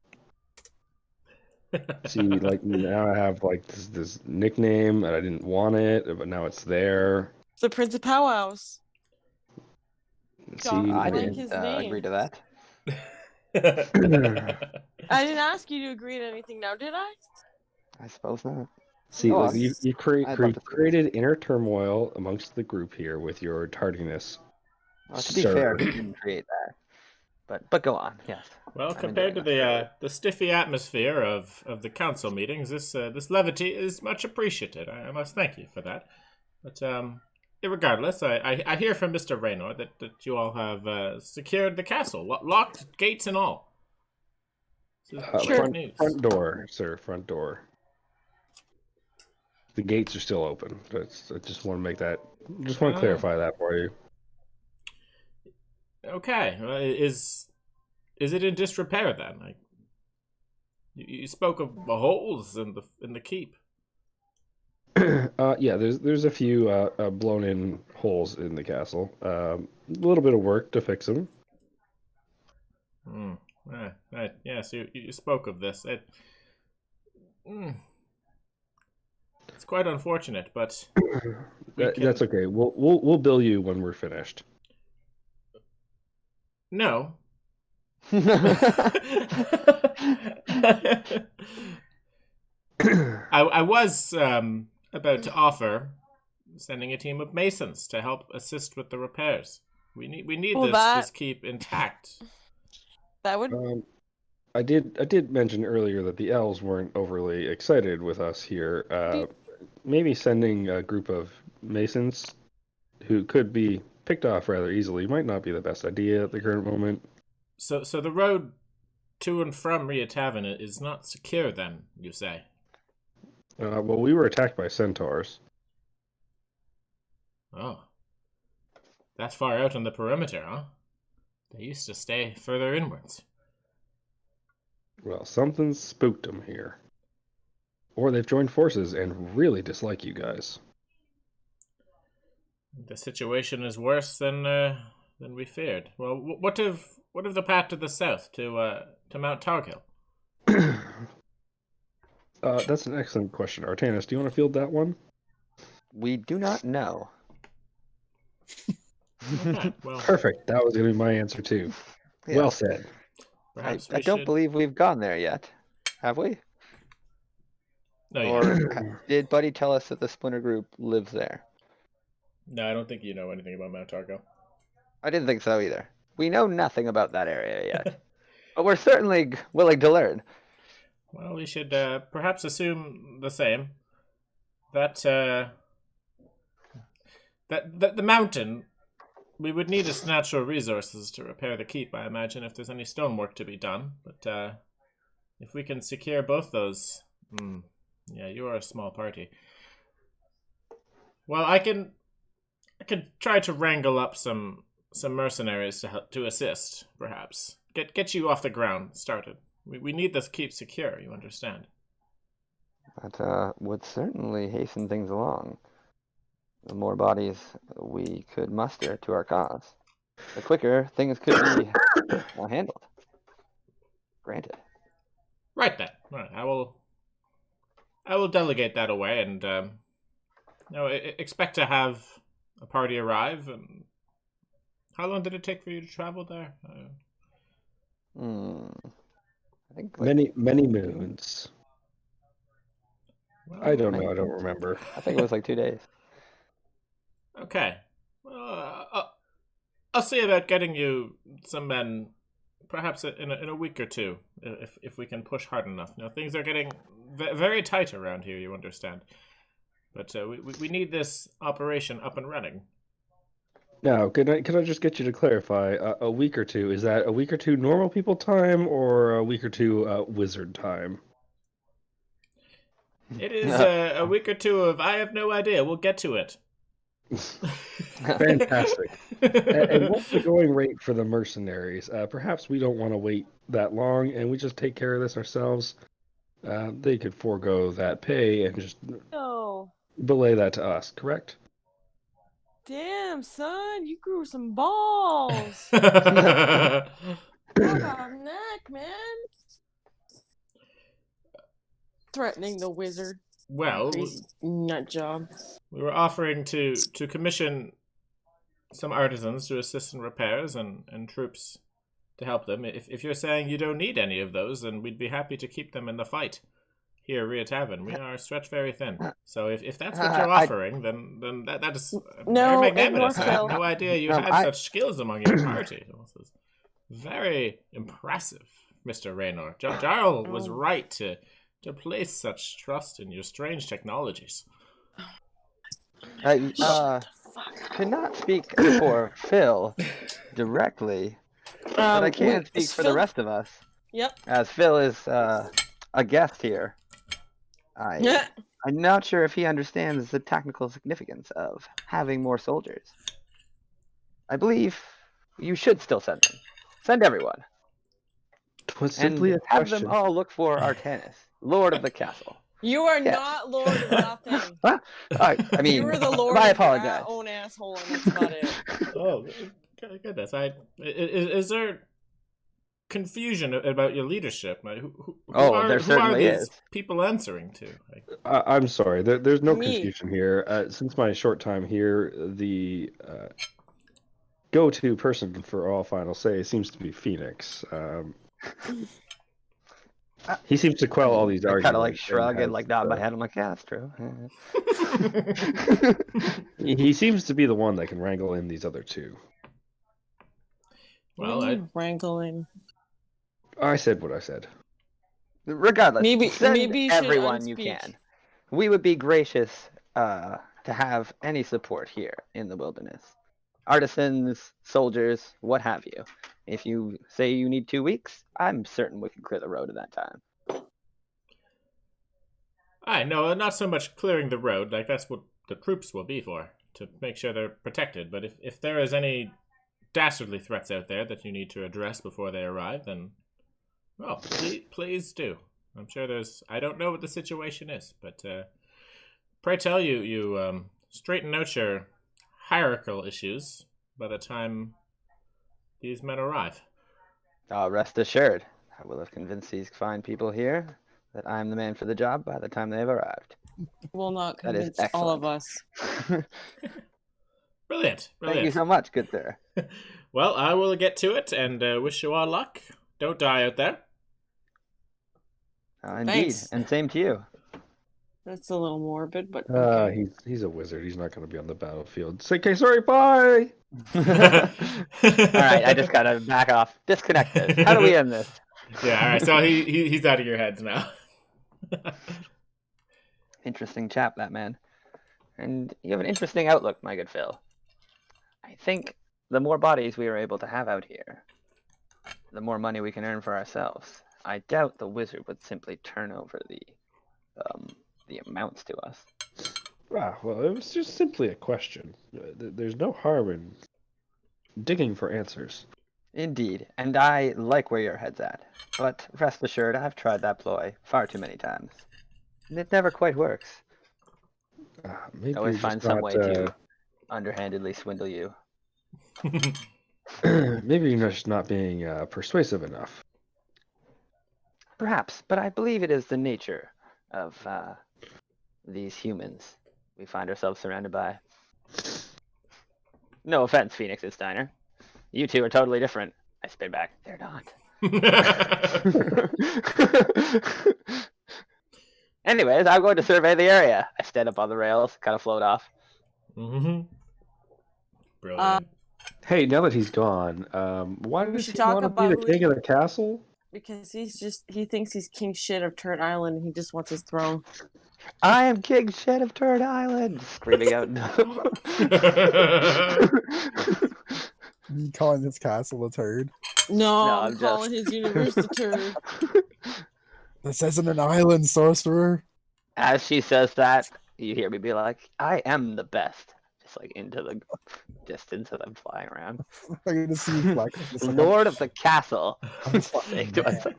See, now I have this nickname, and I didn't want it, but now it's there. The Prince of Powwows. See, I like didn't his name. agree to that. I didn't ask you to agree to anything now, did I? I suppose not. See, Go like on. I'd love to see created inner turmoil amongst the group here with your tardiness. Well, to be Sir. fair, he didn't create that. But go on. Yes. Well, I'm compared to enjoying the stiffy atmosphere of the council meetings, this levity is much appreciated. I must thank you for that. But irregardless, I hear from Mr. Raynor that you all have secured the castle, locked gates and all. This is great news. Front door, sir. Front door. The gates are still open. I just want to make that. Just want to clarify that for you. Okay, is it in disrepair then? Like, you spoke of the holes in the keep. Yeah, there's a few blown in holes in the castle. A little bit of work to fix them. Right. Yes, you spoke of this. It's quite unfortunate, but That's okay. We'll bill you when we're finished. No. I was about to offer sending a team of masons to help assist with the repairs. We need this keep intact. That would I did mention earlier that the elves weren't overly excited with us here. Maybe sending a group of masons who could be picked off rather easily might not be the best idea at the current moment. So the road to and from Rhea Tavern is not secure then, you say? Well, we were attacked by centaurs. Oh. That's far out on the perimeter, huh? They used to stay further inwards. Well, something spooked them here. Or they've joined forces and really dislike you guys. The situation is worse than we feared. Well, what of the path to the south to Mount Targil? That's an excellent question. Artanis, do you want to field that one? We do not know. Okay, well, Perfect. That was going to be my answer too. Yes. Well said. perhaps I don't believe we've gone there yet. Have we? No, Or did Buddy tell us that the Splinter Group lives there? No, I don't think you know anything about Mount Targil. I didn't think so either. We know nothing about that area yet. But we're certainly willing to learn. Well, we should perhaps assume the same. That the mountain, we would need its natural resources to repair the keep, I imagine, if there's any stonework to be done. But if we can secure both those, yeah, you are a small party. Well, I could try to wrangle up some mercenaries to assist, perhaps. Get you off the ground started. We need this keep secure, you understand. That would certainly hasten things along. The more bodies we could muster to our cause, the quicker things could be handled. Granted. Right then. Right, I will delegate that away, and expect to have a party arrive. And how long did it take for you to travel there? I think Many moons. Well, I don't know. I don't remember. I think it was like 2 days. Okay. I'll see about getting you some men, perhaps in a week or two, if we can push hard enough. Now things are getting very tight around here, you understand. But we need this operation up and running. Now, can I just get you to clarify a week or two? Is that a week or two normal people time or a week or two wizard time? It is a week or two of I have no idea. We'll get to it. Fantastic. And what's the going rate for the mercenaries? Perhaps we don't want to wait that long and we just take care of this ourselves. They could forego that pay and just belay that to us, correct? Damn, son, you grew some balls. Fuck off neck, man. Threatening the wizard. Well, nut job. We were offering to commission some artisans to assist in repairs and troops to help them. If you're saying you don't need any of those, then we'd be happy to keep them in the fight. here, Rhea Tavern, we are stretched very thin. So if that's what Uh, you're I- offering, then that is No, very ignore magnanimous. I had Phil. no idea you No, had I- such skills among your party. This is very impressive, Mr. Raynor. Jarl was Oh. right to place such trust in your strange technologies. I Fuck. cannot speak for Phil directly, but I can speak is for the Phil- rest of us. Yep. As Phil is a guest here, I'm not sure if he understands the technical significance of having more soldiers. I believe you should still send them. Send everyone. It was simply And a have question. them all look for Artanis, Lord of the Castle. You are Yes. not Lord of nothing. I mean, You are the Lord I of your apologize. own asshole, and that's about it. Oh, goodness! Is there confusion about your leadership? Like, who There certainly these is. people answering to? Like, I'm sorry. There's no Me. confusion here. Since my short time here, the go-to person for all final say seems to be Phoenix. He seems to quell all these I arguments. kind of like shrug and has, like nod my head. I'm like, yeah, that's true. he seems to be the one that can wrangle in these other two. well, wrangling. I said what I said. Regardless, Maybe send you should everyone you unspeak. can. We would be gracious to have any support here in the wilderness. Artisans, soldiers, what have you. If you say you need 2 weeks, I'm certain we can clear the road in that time. I know, not so much clearing the road. Like that's what the troops will be for, to make sure they're protected. But if there is any dastardly threats out there that you need to address before they arrive, then well, please do. I'm sure there's. I don't know what the situation is, but pray tell you straighten out your hierarchical issues by the time these men arrive. Rest assured, I will have convinced these fine people here that I'm the man for the job by the time they've arrived. Will not That is convince all of excellent. us. Brilliant. Thank you so much, good sir. Well, I will get to it and wish you all luck. Don't die out there. Indeed, Thanks. and same to you. That's a little morbid, but okay. He's a wizard. He's not going to be on the battlefield. Say, okay, sorry, bye. All right, I just gotta back off. Disconnect this. How do we end this? Yeah, all right. So he's out of your heads now. Interesting chap, that man. And you have an interesting outlook, my good Phil. I think the more bodies we are able to have out here, the more money we can earn for ourselves. I doubt the wizard would simply turn over the amounts to us. Well, it was just simply a question. There's no harm in digging for answers. Indeed, and I like where your head's at. But rest assured, I've tried that ploy far too many times. And it never quite works. Maybe I always you're find just some not, way to underhandedly swindle you. maybe you're just not being persuasive enough. Perhaps, but I believe it is the nature of these humans we find ourselves surrounded by. No offense, Phoenix and Steiner. You two are totally different. I spit back. They're not. Anyways, I'm going to survey the area. I stand up on the rails, kind of float off. Mm-hmm. Brilliant. Hey, now that he's gone, why We does should he talk want to be about the who king of the castle? Because he thinks he's king shit of Turret Island and he just wants his throne. I am King Shed of Turd Island, screaming out. You calling this castle a turd? No, No, I'm I'm calling just- his universe the turd. This isn't an island, sorcerer. As she says that, you hear me be like, I am the best. Just like into the distance as I'm flying around. I'm gonna see you flex. Just like, Lord of the castle. I'm Saying fucking to mad. myself,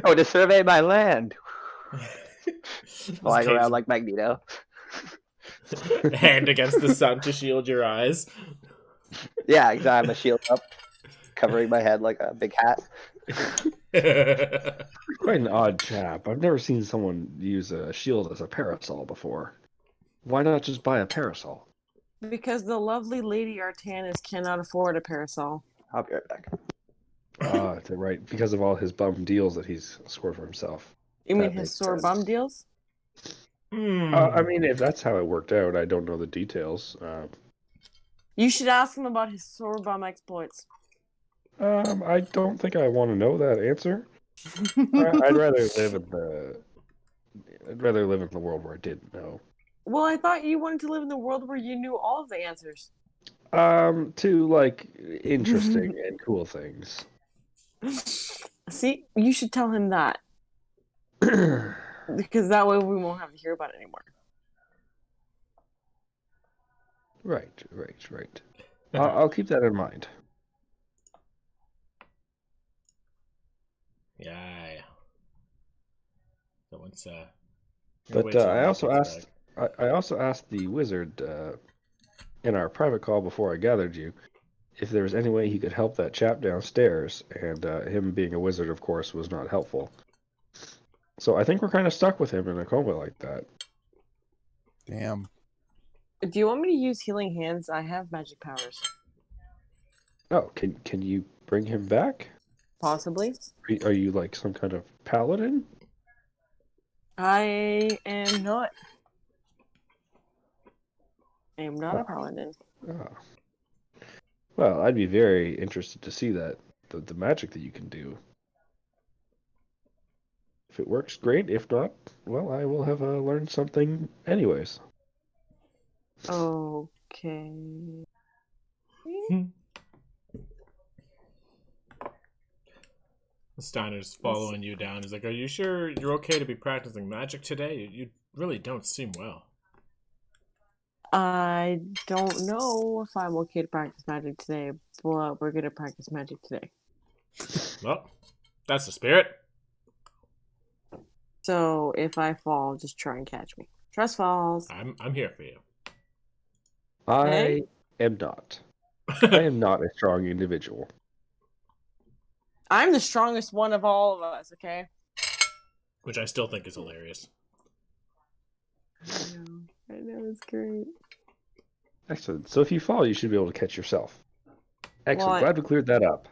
oh, to survey my land. Flying around like Magneto. Hand against the sun to shield your eyes. Yeah, exactly. I have my shield up, covering my head like a big hat. Quite an odd chap. I've never seen someone use a shield as a parasol before. Why not just buy a parasol? Because the lovely Lady Artanis cannot afford a parasol. I'll be right back. Right, because of all his bum deals that he's scored for himself. You mean That his makes sore sense. bum deals? I mean, if that's how it worked out, I don't know the details. You should ask him about his sore bum exploits. I don't think I want to know that answer. I'd rather live in the world where I didn't know. Well, I thought you wanted to live in the world where you knew all of the answers. To like interesting and cool things. See, you should tell him that. Because that way we won't have to hear about it anymore. Right. I'll keep that in mind. Yeah. So once But I also asked the wizard in our private call before I gathered you if there was any way he could help that chap downstairs, and him being a wizard, of course, was not helpful. So I think we're kind of stuck with him in a coma like that. Damn. Do you want me to use healing hands? I have magic powers. Oh, can you bring him back? Possibly. Are you like some kind of paladin? I am not. I am not a paladin. Oh. Well, I'd be very interested to see that the magic that you can do. If it works, great. If not, well, I will have learned something anyways. Okay. Steiner's following you down. He's like, "Are you sure you're okay to be practicing magic today? You really don't seem well." I don't know if I'm okay to practice magic today, but we're gonna practice magic today. Well, that's the spirit. So if I fall, just try and catch me. Trust falls. I'm here for you. I am not. I am not a strong individual. I'm the strongest one of all of us, okay? Which I still think is hilarious. I know, it's great. Excellent. So if you fall, you should be able to catch yourself. Excellent. Well, Glad we cleared that up.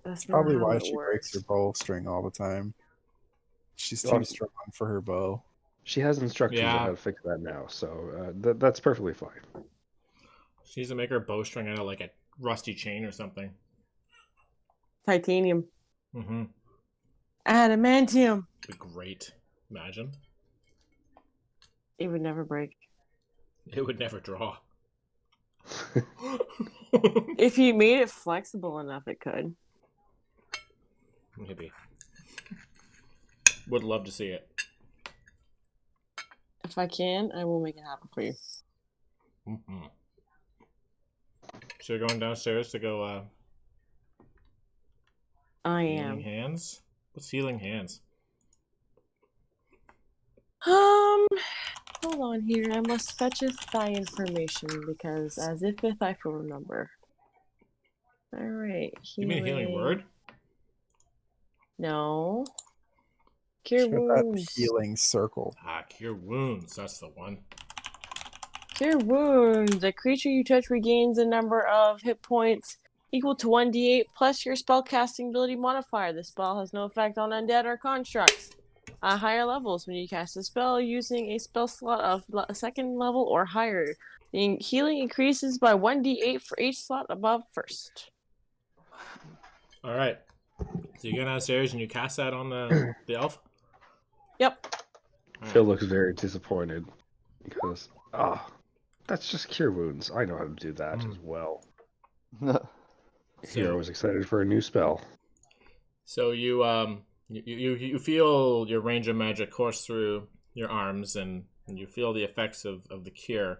That's Probably not how why it she breaks works. her bowstring all the time. She's too Well, strong for her bow. She has instructions on Yeah. how to fix that now, so that's perfectly fine. She needs to make her bowstring out of like a rusty chain or something. Titanium. Mm-hmm. Adamantium. Be great. Imagine. It would never break. It would never draw. If you made it flexible enough, it could. Maybe. Would love to see it. If I can, I will make it happen for you. Mm-hmm. So you're going downstairs to go I healing am. hands? What's healing hands? Hold on here. I must fetcheth thy information, because as if I remember. Alright. You mean healing word? No. Cure Should have that wounds. healing circle. Ah, cure wounds. That's the one. Cure wounds. A creature you touch regains a number of hit points equal to 1d8 plus your spellcasting ability modifier. The spell has no effect on undead or constructs. At higher levels, when you cast a spell using a spell slot of second level or higher, the healing increases by 1d8 for each slot above first. All right. So you go downstairs and you cast that on the elf? Yep. Phil looks very disappointed because, that's just cure wounds. I know how to do that as well. Hero was excited for a new spell. So you feel your range of magic course through your arms, and you feel the effects of the cure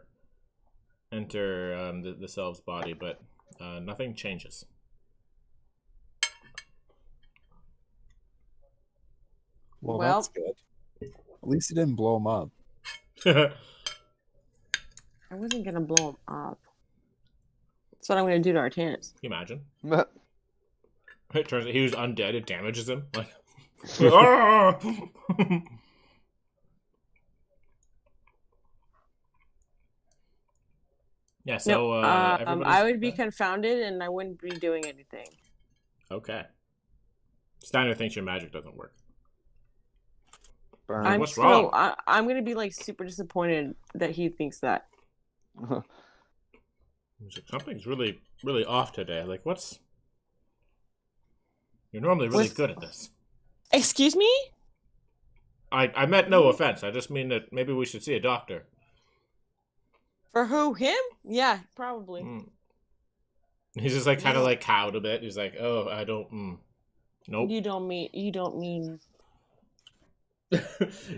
enter this elf's body, but nothing changes. Well, Well- that's good. At least it didn't blow him up. I wasn't gonna blow him up. That's what I'm gonna do to Artanis. Can you imagine? It turns out he was undead. It damages him. Like, ah! Yeah. So No, I everybody's would be confounded and I wouldn't be doing anything. okay. Steiner thinks your magic doesn't work. Burn. I'm What's just gonna, wrong? I'm gonna be like super disappointed that he thinks that. He's like, something's really, really off today. Like, what's? You're normally really What's- good at this. Excuse me? I meant no offense. I just mean that maybe we should see a doctor. For who? Him? Yeah, probably. He's just like kind of No. like cowed a bit. He's like, oh, I don't. Nope. You don't mean.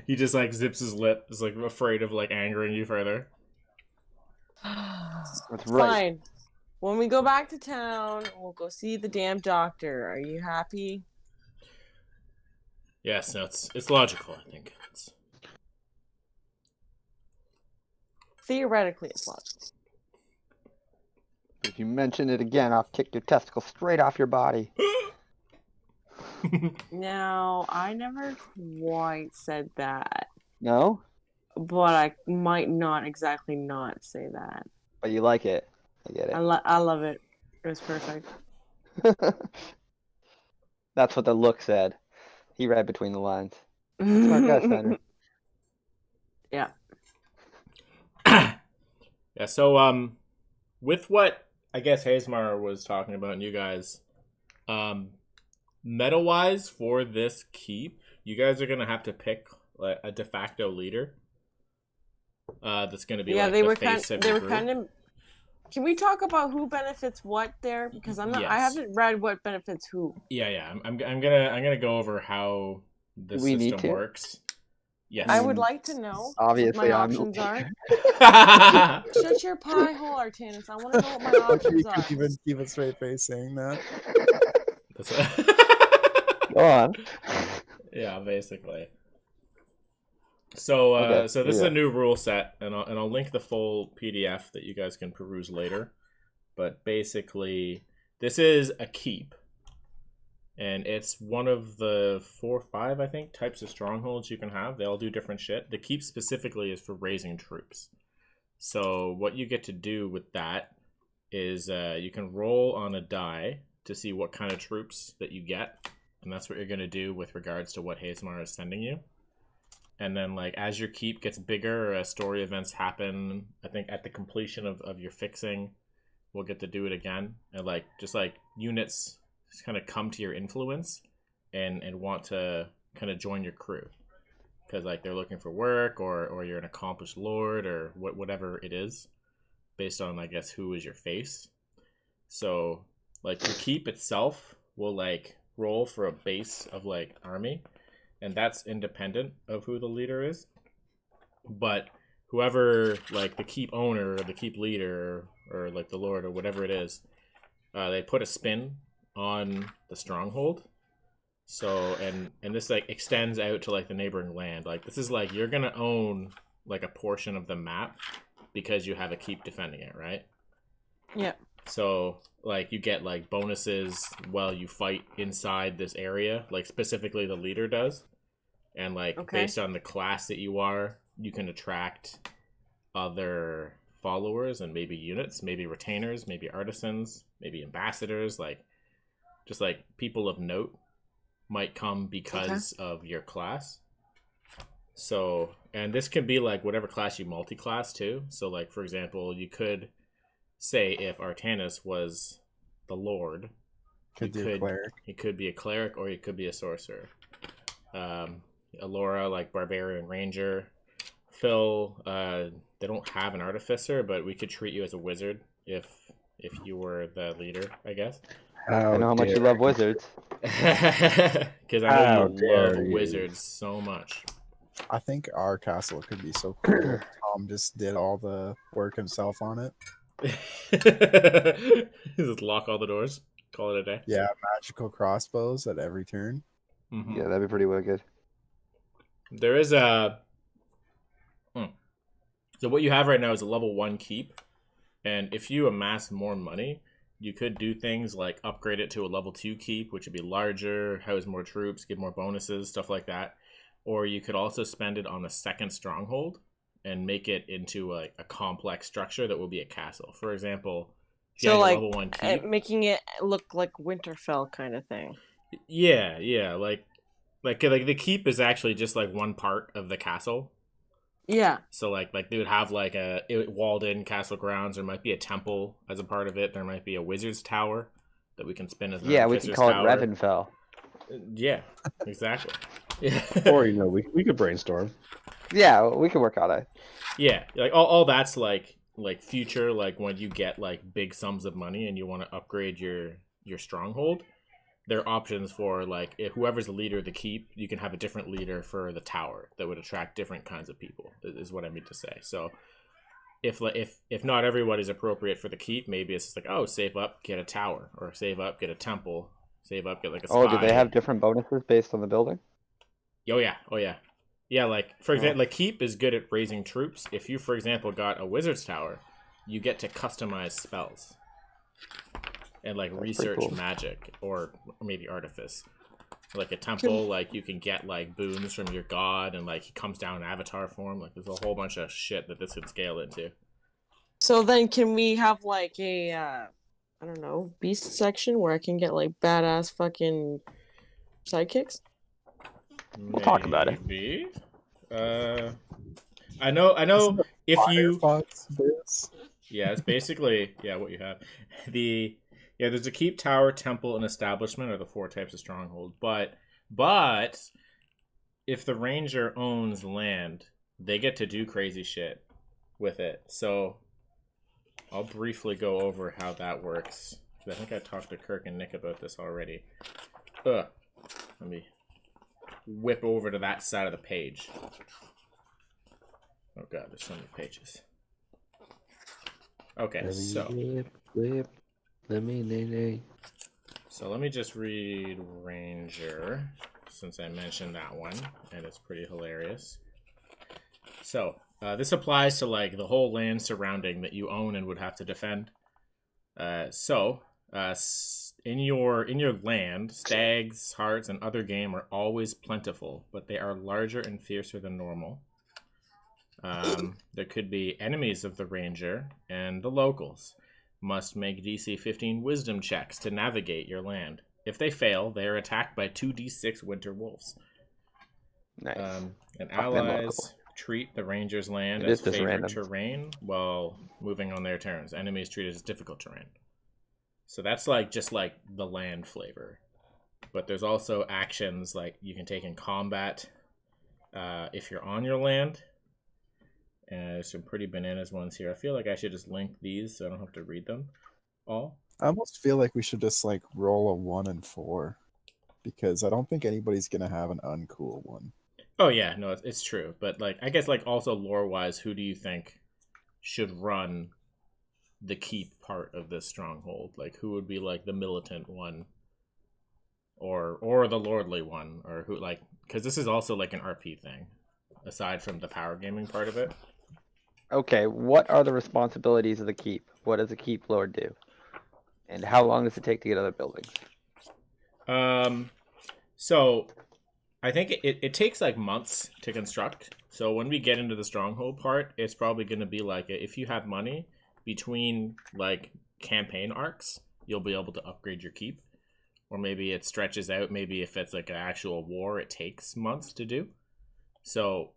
He just like zips his lip. Is like afraid of like angering you further. That's right. Fine. When we go back to town, we'll go see the damn doctor. Are you happy? Yes, no, it's logical. I think. Theoretically, it's logical. If you mention it again, I'll kick your testicle straight off your body. Now, I never quite said that, No? but I might not exactly not say that. But you like it. I get it. I love it. It was perfect. That's what the look said. He read between the lines. Smart guy, Steiner. Yeah. Yeah. So with what I guess Hazemar was talking about, and you guys, meta wise for this keep, you guys are gonna have to pick like a de facto leader. That's gonna be like they the were face of they your were group. kind of. Can we talk about who benefits what there? Because I Yes. haven't read what benefits who. Yeah. I'm gonna go over how the Do we need system to? works. Yes. I would like to know Obviously, what my I'm the options are. That's Shut your pie hole, Artanis. I want to know what my You options are. could even keep a straight face saying that. what... Go on. Yeah, basically. So, Okay, so this is yeah. a new rule set, and I'll link the full PDF that you guys can peruse later. But basically, this is a keep, and it's one of the 4 or 5, I think, types of strongholds you can have. They all do different shit. The keep specifically is for raising troops. So what you get to do with that is you can roll on a die to see what kind of troops that you get, and that's what you're going to do with regards to what Hazemar is sending you. And then, like, as your keep gets bigger, or as story events happen, I think at the completion of your fixing, we'll get to do it again. And, like, just, like, units just kind of come to your influence and want to kind of join your crew. Because, like, they're looking for work, or you're an accomplished lord, or whatever it is, based on, I guess, who is your face. So, like, your keep itself will, like, roll for a base of, like, army. And that's independent of who the leader is. But whoever, like, the keep owner, or the keep leader, or like the lord, or whatever it is, they put a spin on the stronghold. So, and this, like, extends out to, like, the neighboring land. Like, this is, like, you're gonna own, like, a portion of the map because you have a keep defending it, right? Yeah. So, like, you get, like, bonuses while you fight inside this area. Like, specifically the leader does. And, like, Okay. based on the class that you are, you can attract other followers and maybe units, maybe retainers, maybe artisans, maybe ambassadors. Like, just, like, people of note might come because of your class. So, and this can be, like, whatever class you multi-class too. So, like, for example, you could say if Artanis was the lord, Could be a cleric. he could be a cleric, or he could be a sorcerer. Alora, like, barbarian ranger. Phil, they don't have an artificer, but we could treat you as a wizard if you were the leader, I guess. I know how much you dare love wizards. Because I How know you love dare you. wizards so much. I think our castle could be so cool. if Tom just did all the work himself on it. Just lock all the doors. Call it a day. Yeah, magical crossbows at every turn. Mhm. Yeah, that'd be pretty wicked. There is a... So what you have right now is a level 1 keep. And if you amass more money, you could do things like upgrade it to a level 2 keep, which would be larger, house more troops, give more bonuses, stuff like that. Or you could also spend it on a second stronghold and make it into a complex structure that will be a castle. For example, if you So, had a like, level 1 keep... making it look like Winterfell kind of thing. Yeah, like the keep is actually just like one part of the castle. Yeah. So like they would have like a walled in castle grounds. There might be a temple as a part of it. There might be a wizard's tower that we can spin as an Yeah, we could artificer's call it tower. Revenfell. Yeah, exactly. Yeah. Or we could brainstorm. Yeah, we can work on it. Yeah, like all that's like future, like when you get like big sums of money and you want to upgrade your stronghold, there are options for like if whoever's the leader of the keep, you can have a different leader for the tower that would attract different kinds of people. Is what I mean to say. So if not everyone is appropriate for the keep, maybe it's just like, oh, save up, get a tower, or save up, get a temple, save up, get like a spy. Oh, do they have different bonuses based on the building? Oh yeah. Yeah, like for Oh. example, like keep is good at raising troops. If you, for example, got a wizard's tower, you get to customize spells and like That's research pretty cool. magic or maybe artifice. Like a temple, like you can get like boons from your god, and like he comes down in avatar form. Like there's a whole bunch of shit that this could scale into. So then, can we have like a, I don't know, beast section where I can get like badass fucking sidekicks? We'll talk about it. Maybe. I know. If you, Firefox this. yeah, it's basically what you have. There's a keep, tower, temple, and establishment are the 4 types of stronghold. But if the ranger owns land, they get to do crazy shit with it. So I'll briefly go over how that works. I think I talked to Kirk and Nick about this already. Let me whip over to that side of the page. Oh god, there's so many pages. Okay, so let me just read Ranger, since I mentioned that one, and it's pretty hilarious. So, this applies to like the whole land surrounding that you own and would have to defend. In your land, stags, harts, and other game are always plentiful, but they are larger and fiercer than normal. There could be enemies of the ranger, and the locals must make DC 15 wisdom checks to navigate your land. If they fail, they are attacked by 2d6 winter wolves. Nice. And allies treat the ranger's land It as is just favorite random. terrain while moving on their turns. Enemies treat it as difficult terrain. So that's like just like the land flavor. But there's also actions like you can take in combat if you're on your land. And there's some pretty bananas ones here. I feel like I should just link these so I don't have to read them all. I almost feel like we should just like roll a 1 and 4, because I don't think anybody's gonna have an uncool one. Oh yeah, no, it's true. But like, I guess like also lore wise, who do you think should run the keep part of this stronghold? Like, who would be like the militant one, or the lordly one, or who like? Because this is also like an RP thing, aside from the power gaming part of it. Okay, what are the responsibilities of the keep? What does the keep lord do? And how long does it take to get other buildings? So I think it takes like months to construct. So when we get into the stronghold part, it's probably going to be like if you have money between like campaign arcs, you'll be able to upgrade your keep. Or maybe it stretches out. Maybe if it's like an actual war, it takes months to do. So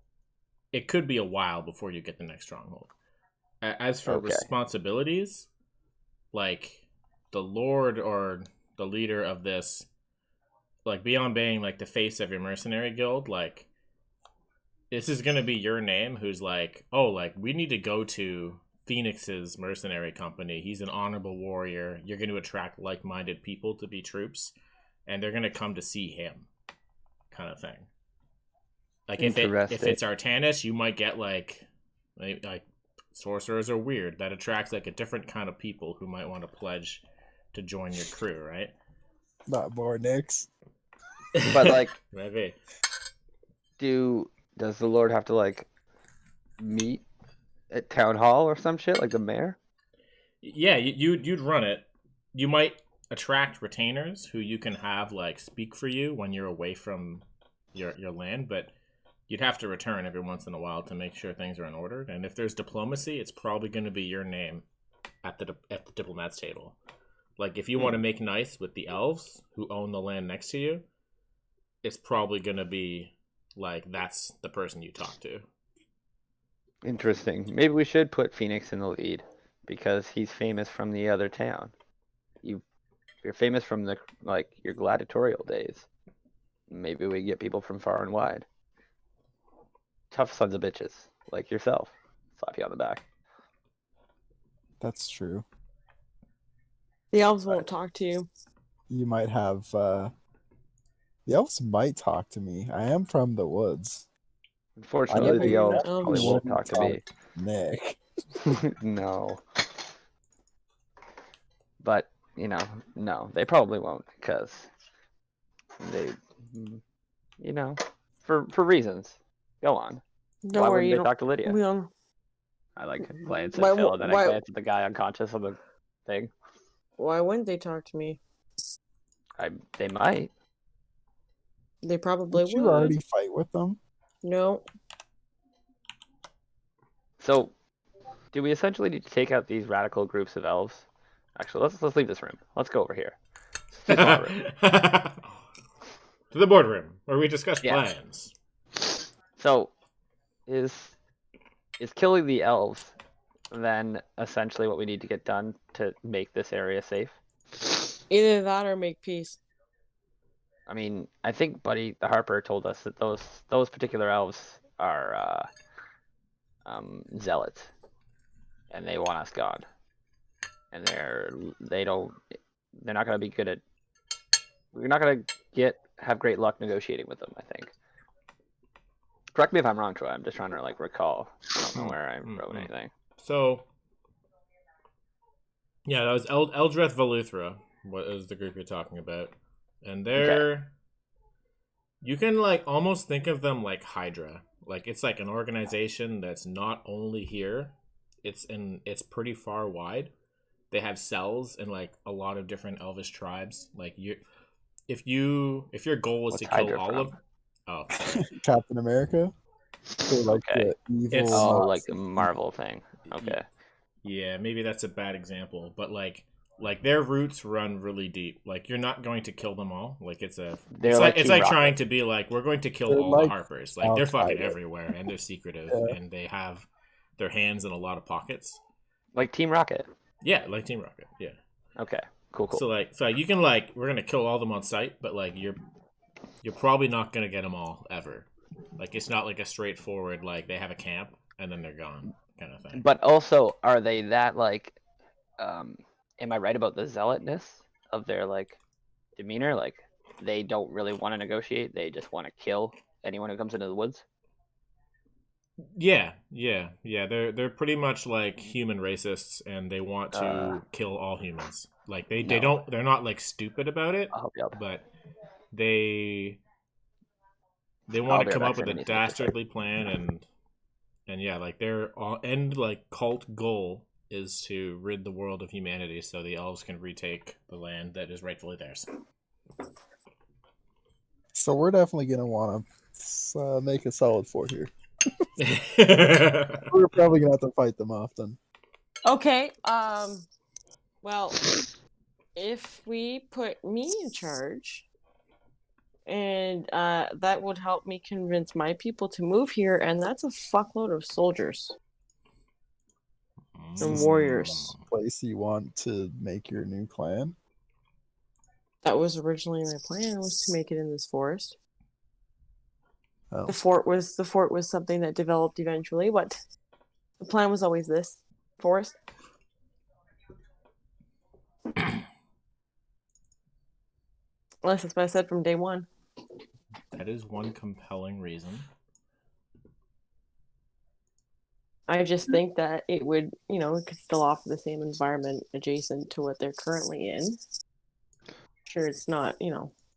it could be a while before you get the next stronghold. As for responsibilities, like the lord or the leader of this, like beyond being like the face of your mercenary guild, like this is gonna be your name. Who's like, oh, like we need to go to Phoenix's mercenary company. He's an honorable warrior. You're going to attract like-minded people to be troops, and they're going to come to see him, kind of thing. Like if it's Artanis, you might get like sorcerers are weird. That attracts like a different kind of people who might want to pledge to join your crew, right? Not more Nicks. But like, maybe. Does the Lord have to like meet at town hall or some shit like the mayor? Yeah, you'd run it. You might attract retainers who you can have like speak for you when you're away from your land, but you'd have to return every once in a while to make sure things are in order. And if there's diplomacy, it's probably going to be your name at the diplomat's table. Like, if you want to make nice with the elves who own the land next to you, it's probably going to be, like, that's the person you talk to. Interesting. Maybe we should put Phoenix in the lead because he's famous from the other town. You're famous from your gladiatorial days. Maybe we get people from far and wide. Tough sons of bitches like yourself. Slap you on the back. That's true. The elves won't talk to you. You might have. The elves might talk to me. I am from the woods. Unfortunately, but the you're elves not probably elvish. won't talk to me. Nick. No. But, no, they probably won't because they, for reasons. Go on. Don't Why worry, wouldn't you they don't. talk to Lydia? We don't. I glance Why at Phil wo- and then why- I glance at the guy unconscious on the thing. Why wouldn't they talk to me? They might. They probably Did you would. already fight with them? No. So, do we essentially need to take out these radical groups of elves? Actually, let's leave this room. Let's go over here. It's too small a room. To the boardroom, where we discuss Yeah. plans. So, is killing the elves then essentially what we need to get done to make this area safe? Either that or make peace. I mean, I think Buddy the Harper told us that those particular elves are zealots, and they want us gone, and they're not gonna be good at. We're not gonna have great luck negotiating with them. I think. Correct me if I'm wrong, Troy. I'm just trying to recall. I don't know where I wrote anything. So, yeah, that was Eldreth Valuthra. What is the group you're talking about? And they're you can almost think of them like Hydra. Like, it's like an organization that's not only here, it's pretty far wide. They have cells in a lot of different Elvish tribes. Like, if your goal was to kill Hydra all from? of oh sorry. Captain America? So Okay. the evil It's- Oh, Nazi like the Marvel thing. Okay. Yeah, maybe that's a bad example, but like their roots run really deep. Like, you're not going to kill them all. Like, it's They're it's like it's Team like trying Rocket. to be like, we're going to kill They're all like the Harpers. Like, they're fucking Al-Qaeda. everywhere, and they're secretive, Yeah. and they have their hands in a lot of pockets. Like Team Rocket. Yeah, like Team Rocket. Yeah. Okay. Cool. So you can we're gonna kill all of them on sight, but you're probably not gonna get them all ever. Like, it's not like a straightforward they have a camp and then they're gone kind of thing. But also, are they that am I right about the zealotness of their demeanor? Like, they don't really want to negotiate, they just want to kill anyone who comes into the woods? Yeah. They're pretty much like human racists, and they want to kill all humans. Like, they're not stupid about it, I'll help you out. but they I'll want be to come right up back, with a Jimmy. dastardly plan, and yeah, their end cult goal is to rid the world of humanity so the elves can retake the land that is rightfully theirs. So we're definitely gonna want to make a solid fort here. We're probably gonna have to fight them often. Okay. Well, if we put me in charge, and that would help me convince my people to move here, and that's a fuckload of soldiers and warriors. Place you want to make your new clan? That was originally my plan, was to make it in this forest. Oh. The fort was something that developed eventually, but the plan was always this forest. Unless that's what I said from day one. That is one compelling reason. I just think that it would, it could still offer the same environment adjacent to what they're currently in. Sure, it's not,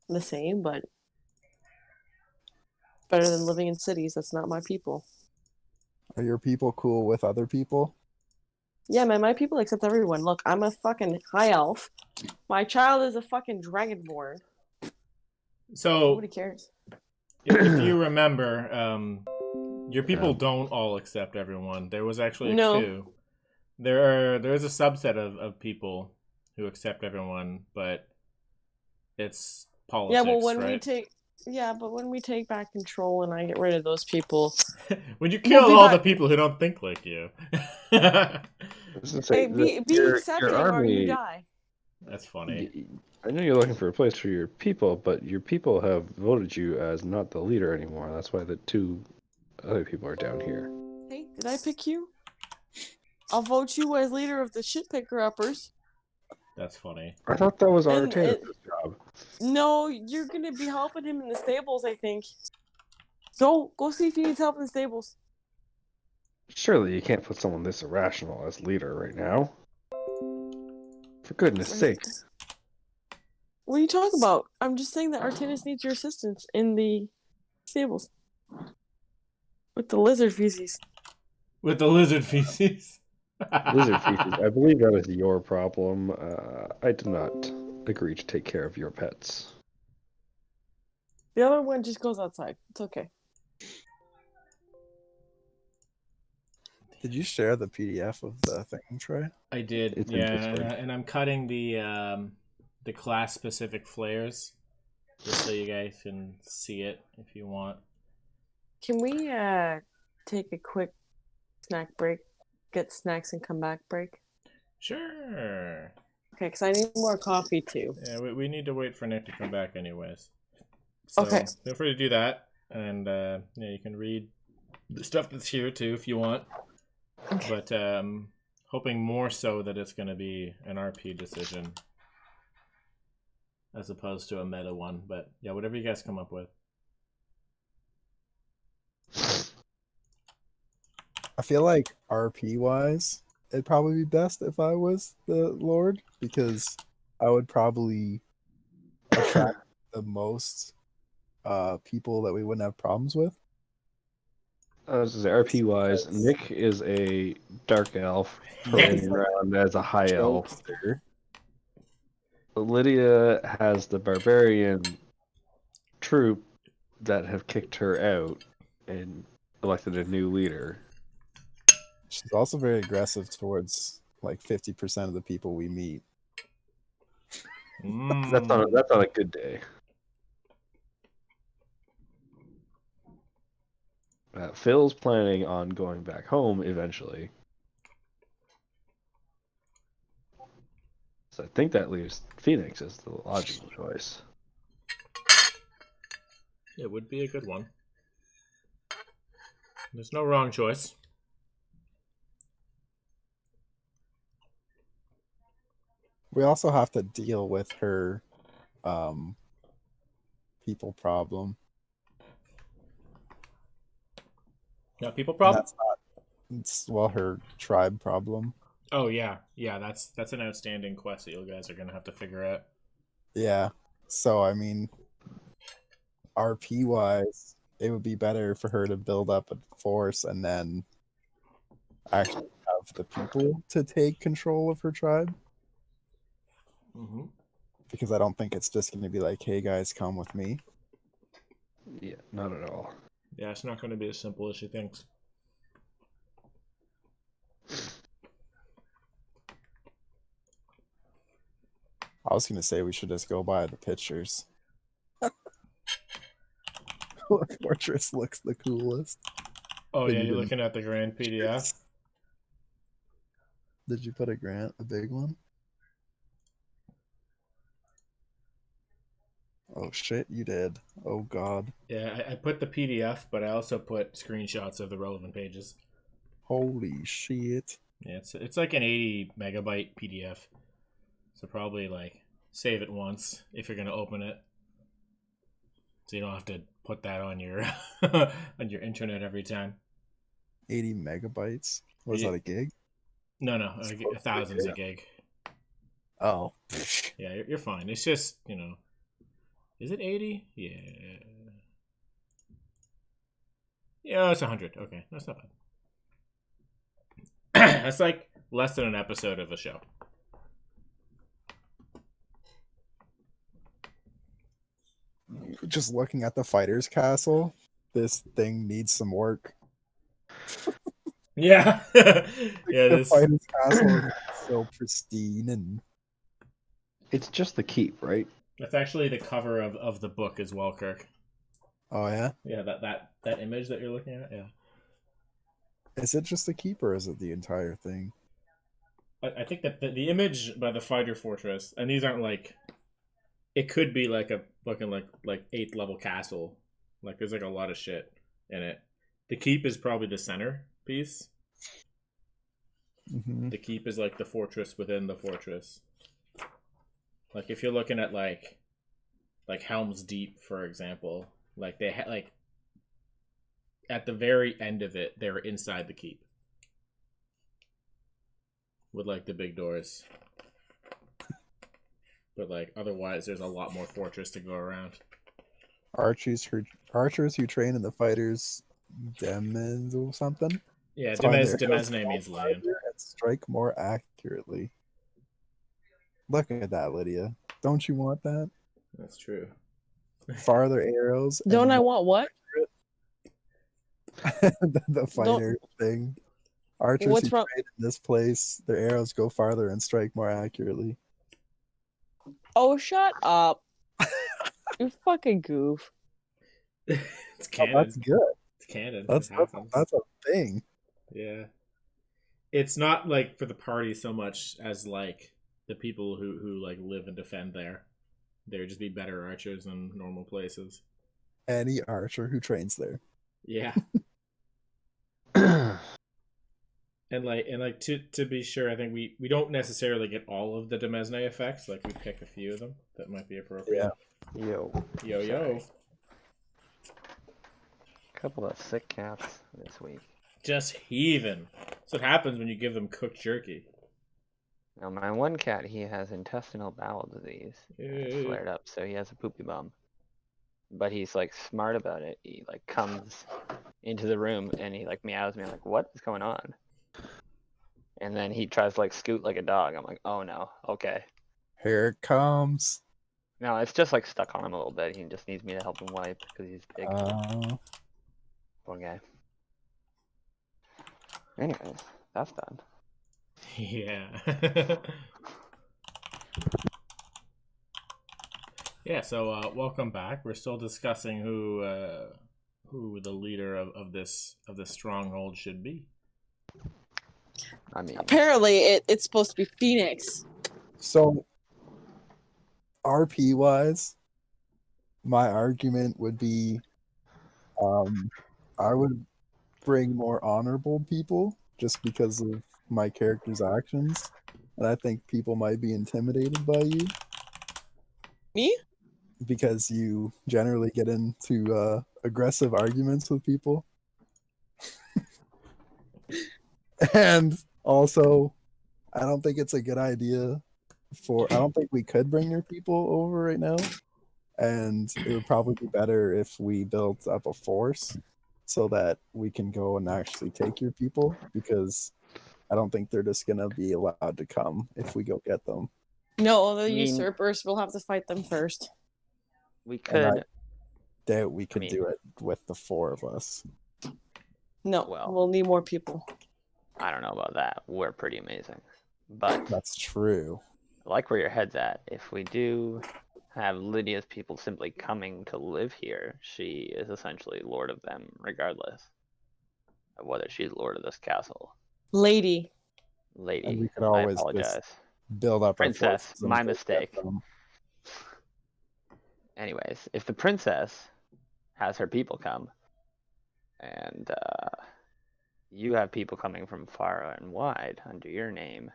the same, but better than living in cities. That's not my people. Are your people cool with other people? Yeah, man, my people accept everyone. Look, I'm a fucking high elf. My child is a fucking dragonborn. So Nobody cares. if you remember, your people don't all accept everyone. There was actually a coup. There is a subset of people who accept everyone, but it's Yeah, politics, well, when right? when we take back control and I get rid of those people, When you We'll kill be all back- the people who don't think like you. I was gonna say, hey, be accepting your or you army. die. That's funny. I know you're looking for a place for your people, but your people have voted you as not the leader anymore. That's why the 2 other people are down here. Hey, did I pick you? I'll vote you as leader of the shit picker uppers. That's funny. I thought that was And- Artana's job. No, you're gonna be helping him in the stables, I think. Go see if he needs help in the stables. Surely you can't put someone this irrational as leader right now. For goodness sake. What are you talking about? I'm just saying that Artanis needs your assistance in the stables. With the lizard feces. With the lizard feces. Lizard feces. I believe that is your problem. I do not agree to take care of your pets. The other one just goes outside. It's okay. Did you share the PDF of the thing, Troy? I did, It's in yeah, Discord. and I'm cutting the class specific flares just so you guys can see it if you want. Can we take a quick snack break? Get snacks and come back break? Sure. Okay, because I need more coffee too. Yeah, we need to wait for Nick to come back anyways. So Okay. feel free to do that, and yeah, you can read the stuff that's here too if you want. Okay. But hoping more so that it's going to be an RP decision as opposed to a meta one. But yeah, whatever you guys come up with. I feel like RP wise, it'd probably be best if I was the Lord because I would probably attract the most people that we wouldn't have problems with. I was gonna say, RP wise, Nick is a dark elf parading around as a high elf. Jokester. Lydia has the barbarian troop that have kicked her out and elected a new leader. She's also very aggressive towards like 50% of the people we meet. That's on a good day. Phil's planning on going back home eventually. So I think that leaves Phoenix as the logical choice. It would be a good one. There's no wrong choice. We also have to deal with her people problem. Yeah, people And problem? that's not it's her tribe problem. Oh yeah. Yeah, that's an outstanding quest that you guys are gonna have to figure out. Yeah. So I mean RP wise, it would be better for her to build up a force and then actually have the people to take control of her tribe. Mm-hmm. Because I don't think it's just going to be like, hey guys, come with me. Yeah, not at all. Yeah, it's not gonna be as simple as she thinks. I was going to say we should just go by the pictures. What fortress looks the coolest? Oh But yeah, you you're didn't- looking at the grand PDF. Did you put a big one? Oh shit, you did. Oh god. Yeah, I put the PDF, but I also put screenshots of the relevant pages. Holy shit. Yeah, it's like an 80 megabyte PDF. So probably like save it once if you're gonna open it. So you don't have to put that on your on your internet every time. 80 megabytes? Was Yeah. that a gig? No, Supposed to be, thousands yeah. a gig. Oh. Yeah, you're fine. It's just, is it 80? Yeah. Yeah, it's 100. Okay, that's not bad. That's like less than an episode of a show. Just looking at the fighter's castle, this thing needs some work. Yeah. Yeah, The this fighter's castle is so pristine and It's just the keep, right? That's actually the cover of the book as well, Kirk. Oh yeah, Yeah, that image that you're looking at. Yeah, is it just the keep or is it the entire thing? I think that the image by the fighter fortress, and these aren't like. It could be like a fucking like 8th level castle. Like there's like a lot of shit in it. The keep is probably the center piece. Hmm. The keep is like the fortress within the fortress. Like if you're looking at like Helm's Deep, for example, like they had like at the very end of it, they were inside the keep with like the big doors. But like otherwise, there's a lot more fortress to go around. Archers who train in the fighters' demons or something. Yeah, Find their arrows Demesne go means land. farther and strike more accurately. Look at that, Lydia. Don't you want that? That's true. Farther arrows and Don't I more want what? the fighter thing. Archers What's who wrong? train in this place, their arrows go farther and strike more accurately. Oh, shut up! You fucking goof. It's Oh, canon. that's good. It's canon. That's It happens. that's a thing. Yeah. It's not like for the party so much as like the people who like live and defend there. They would just be better archers than normal places. Any archer who trains there. Yeah. And like to be sure, I think we don't necessarily get all of the Demesne effects. Like we pick a few of them that might be appropriate. Yo. Yo. Couple of sick cats this week. Just heathen. That's what happens when you give them cooked jerky. Now, my one cat, he has intestinal bowel disease. And it's flared up, so he has a poopy bum. But he's like smart about it. He like comes into the room and he like meows me. I'm like, what is going on? And then he tries to like scoot like a dog. I'm like, oh no, okay. Here it comes. No, it's just like stuck on him a little bit. He just needs me to help him wipe because he's big. Poor guy. Anyways, that's done. Yeah. Yeah, so welcome back. We're still discussing who the leader of this stronghold should be. I mean, Apparently, it's supposed to be Phoenix. So, RP wise, my argument would be, I would bring more honorable people just because of my character's actions, and I think people might be intimidated by you Me? because you generally get into aggressive arguments with people. And also, I don't think it's a good idea I don't think we could bring your people over right now. And it would probably be better if we built up a force so that we can go and actually take your people, because I don't think they're just going to be allowed to come if we go get them. No, the I mean- usurpers will have to fight them first. we And I could. doubt we could mean- do it with the 4 of us. No, Well. we'll need more people. I don't know about that. We're pretty amazing. But That's true. I like where your head's at. If we do have Lydia's people simply coming to live here, she is essentially lord of them, regardless of whether she's lord of this castle. Lady. Lady, And we could I always just apologize. Build up Princess, our forces and my go get mistake. them. Anyways, if the princess has her people come, and you have people coming from far and wide under your name,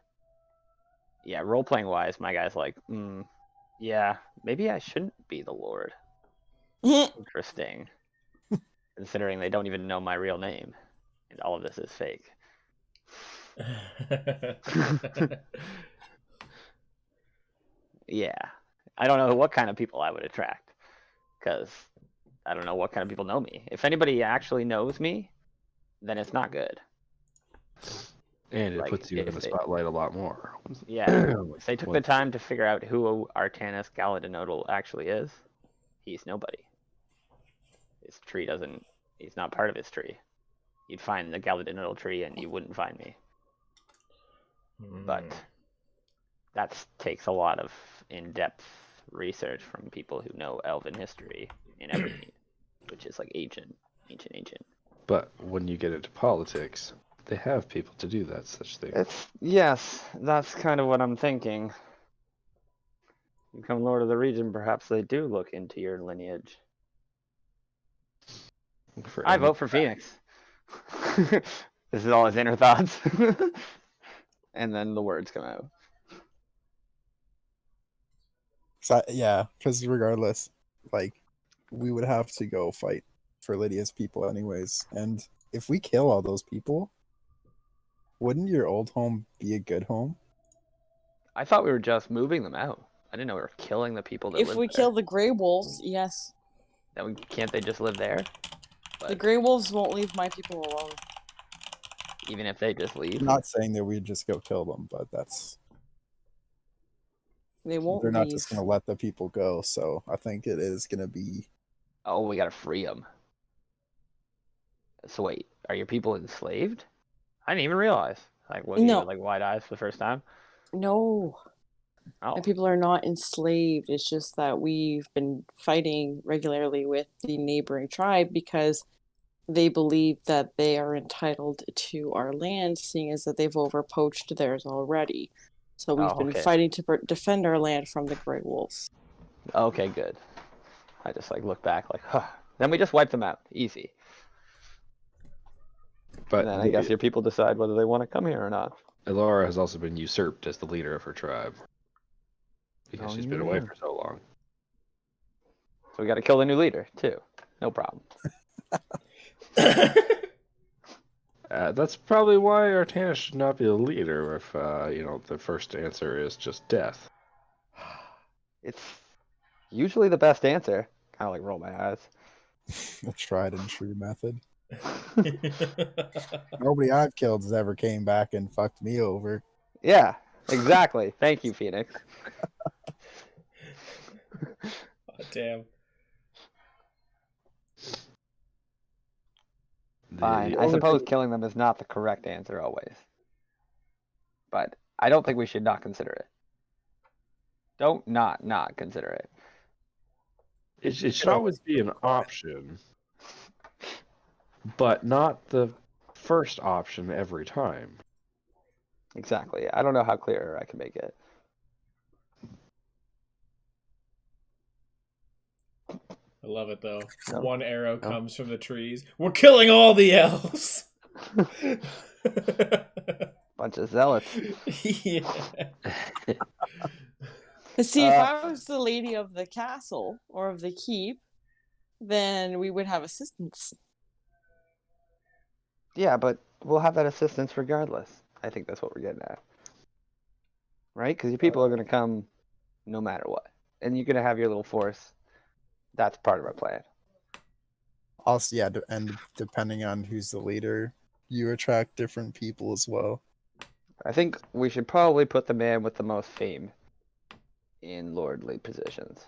yeah, role-playing wise, my guy's like, yeah, maybe I shouldn't be the lord. Interesting. Considering they don't even know my real name. And all of this is fake. Yeah. I don't know what kind of people I would attract. Because I don't know what kind of people know me. If anybody actually knows me, then it's not good. And it Like, puts you in if the they- spotlight a lot more. Yeah. If they took the time to figure out who Artanis Galadinodal actually is, he's nobody. His tree doesn't... He's not part of his tree. You'd find the Galadinodal tree and you wouldn't find me. But that takes a lot of in-depth research from people who know Elven history and everything, which is like ancient. But when you get into politics, they have people to do that such thing. Yes, that's kind of what I'm thinking. You become Lord of the Region, perhaps they do look into your lineage. I vote for Phoenix. This is all his inner thoughts. And then the words come out. Yeah, because regardless, like, we would have to go fight for Lydia's people anyways. And if we kill all those people, wouldn't your old home be a good home? I thought we were just moving them out. I didn't know we were killing the people that If live we there. kill the Grey Wolves, yes. Then can't they just live there? The But Grey Wolves won't leave my people alone. even if they just leave? I'm not saying that we'd just go kill them, but They won't they're leave. not just going to let the people go. So I think it is going to be. Oh, we gotta free them. So wait, are your people enslaved? I didn't even realize. Like, what, No. you like wide eyes for the first time? No. Oh, My people are not enslaved. It's just that we've been fighting regularly with the neighboring tribe because they believe that they are entitled to our land, seeing as that they've overpoached theirs already. So we've been okay. fighting to defend our land from the Grey Wolves. Okay, good. I just like look back like, huh. Then we just wipe them out. Easy. But And then I guess your people decide whether they want to come here or not. Elora has also been usurped as the leader of her tribe because Oh, she's been away yeah. for so long. So we got to kill the new leader too. No problem. That's probably why Artana should not be the leader if, the first answer is just death. It's usually the best answer. Kind of like roll my eyes. A tried and true method. Nobody I've killed has ever came back and fucked me over. Yeah, exactly. Thank you, Phoenix. Oh, damn. Fine. I suppose killing them is not the correct answer always. But I don't think we should not consider it. Don't not consider it. It should always be an option, but not the first option every time. Exactly. I don't know how clear I can make it. I love it though. No. One arrow No. comes from the trees. We're killing all the elves. Bunch of zealots. Yeah. But see, if I was the lady of the castle or of the keep, then we would have assistance. Yeah, but we'll have that assistance regardless. I think that's what we're getting at. Right? Because your people are going to come no matter what. And you're going to have your little force. That's part of our plan. Also, yeah, and depending on who's the leader, you attract different people as well. I think we should probably put the man with the most fame in lordly positions.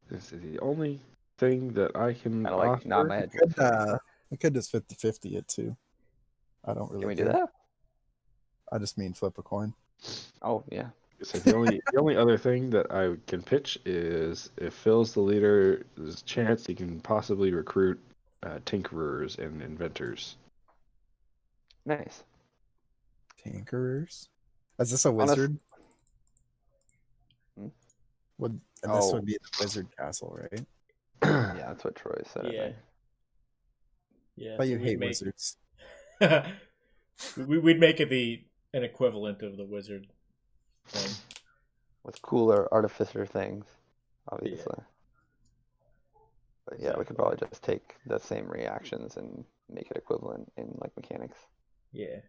This is the only thing that I can Kind of like offer. nod my head. We could just 50-50 it too. I don't really Can we do care. that? I just mean flip a coin. Oh, yeah. So the only other thing that I can pitch is if Phil's the leader, there's a chance he can possibly recruit tinkerers and inventors. Nice. Tinkerers? Is this a wizard? Hmm? This would be the wizard castle, right? Yeah, that's what Troy said. I Yeah. think. Yeah. But so you we'd hate make- wizards. We'd make it an equivalent of the wizard thing. With cooler artificer things, obviously. But yeah, we could probably just take the same reactions and make it equivalent in like mechanics. Yeah.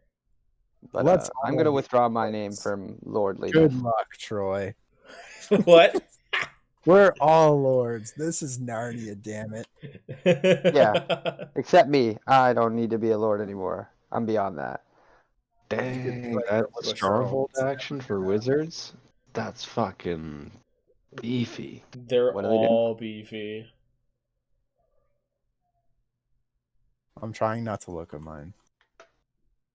But Let's I'm all gonna be withdraw my name lords. from lordly. Good luck, Troy. What? We're all lords. This is Narnia, damn it. Yeah. Except me. I don't need to be a lord anymore. I'm beyond that. Dang, like that a stronghold Thrones. action for wizards? That's fucking beefy. They're What do they do? all beefy. I'm trying not to look at mine.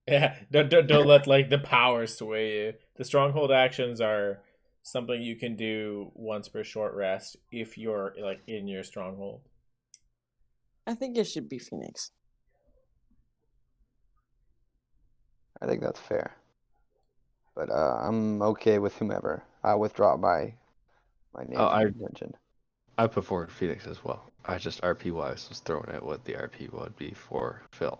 Yeah, don't let like the power sway you. The stronghold actions are something you can do once per short rest if you're like in your stronghold. I think it should be Phoenix. I think that's fair. But I'm okay with whomever. I withdraw my name Oh, from contention. I put forward Phoenix as well. I just RP wise was throwing at what the RP would be for Phil.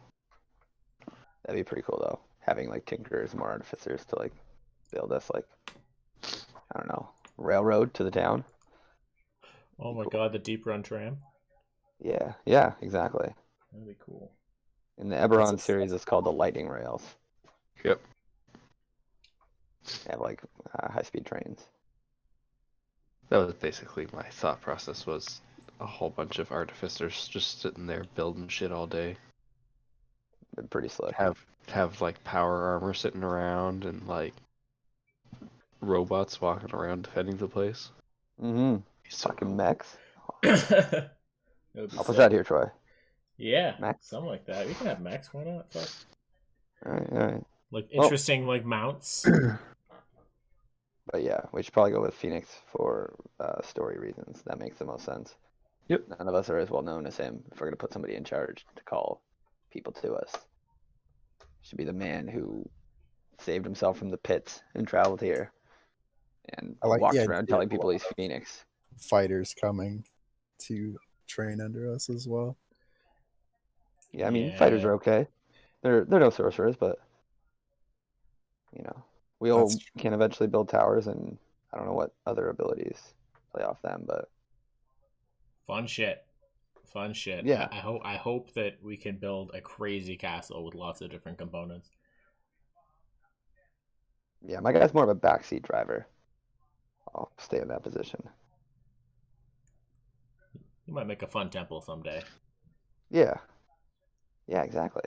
That'd be pretty cool though. Having like tinkerers and more artificers to like build us like, I don't know, railroad to the town. Oh Be my cool. god, the deep run tram. Yeah, exactly. That'd be cool. In the Eberron series, it's called the Lightning Rails. Yep. They have like high-speed trains. That was basically my thought process, was a whole bunch of artificers just sitting there building shit all day. Been pretty slick. Have like power armor sitting around and like robots walking around defending the place. Mm-hmm. So Fucking cool. mechs. That would be I'll put sick. that here, Troy. Yeah, Max? something like that. We can have Max. Why not? Fuck. All right. Like interesting, like mounts. But yeah, we should probably go with Phoenix for story reasons. That makes the most sense. Yep. None of us are as well known as him. If we're gonna put somebody in charge to call people to us, should be the man who saved himself from the pits and traveled here, and I like the walks idea around telling of people he's Phoenix. Fighters coming to train under us as well. Yeah, I mean fighters are okay. They're no sorcerers, but you know we all That's can eventually build towers, and I don't know what other abilities play off them, but Fun shit. Yeah. I hope that we can build a crazy castle with lots of different components. yeah, my guy's more of a backseat driver. I'll stay in that position. You might make a fun temple someday. Yeah, exactly.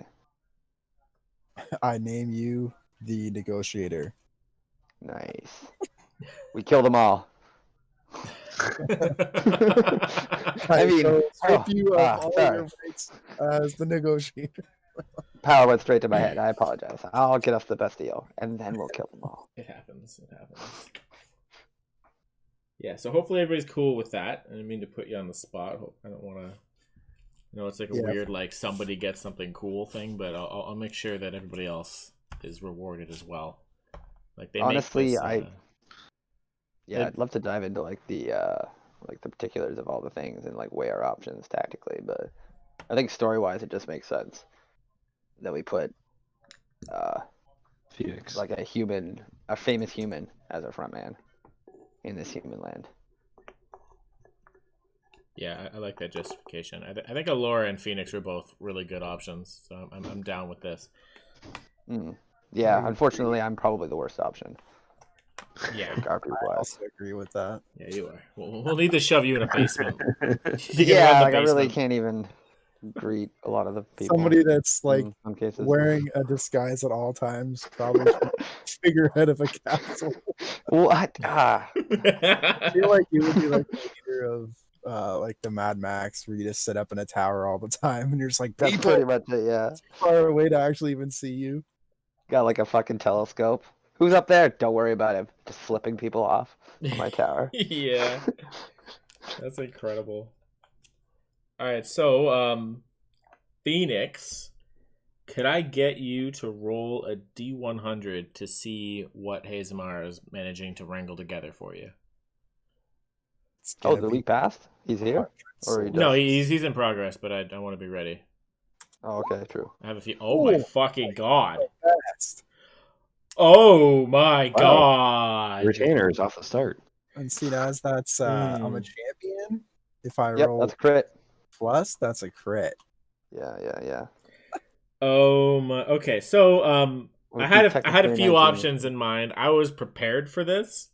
I name you the negotiator. Nice. We killed them all. I mean, so strip oh, you of all sorry. your rights as the negotiator. Power went straight to my head. I apologize. I'll get us the best deal, and then we'll kill them all. It happens. Yeah, so hopefully everybody's cool with that. I didn't mean to put you on the spot. I don't want to. It's like a weird, like somebody gets something cool thing, but I'll make sure that everybody else is rewarded as well. Like they Honestly, make this, I'd love to dive into like the particulars of all the things and like weigh our options tactically, but I think story-wise it just makes sense that we put Phoenix. like a famous human as our front man in this human land. Yeah, I like that justification. I think Allura and Phoenix are both really good options, so I'm down with this. Yeah, unfortunately, I'm probably the worst option. Yeah, I also agree with that. yeah, you are. We'll need to shove you in a basement. Yeah, like I really can't even greet a lot of the people. Somebody that's like in some cases. wearing a disguise at all times, probably figurehead of a castle. What? I feel like you would be like the leader of like the Mad Max, where you just sit up in a tower all the time, and you're just like, That's people pretty much it. Yeah. far away to actually even see you. Got like a fucking telescope. Who's up there? Don't worry about him. Just flipping people off on my tower. Yeah, that's incredible. All right, so Phoenix, could I get you to roll a D100 to see what Hazamar is managing to wrangle together for you? Oh, the week passed? He's here? Or he No, just... he's in progress, but I want to be ready. Oh, okay, true. I have a few. Oh my fucking god! Fast. Oh my Wow. god! Retainers off the start. And see, as that's I'm a champion. If I Yep, roll that's crit. plus, that's a crit. Yeah. Oh my. Okay, so I had a few 19. options in mind. I was prepared for this,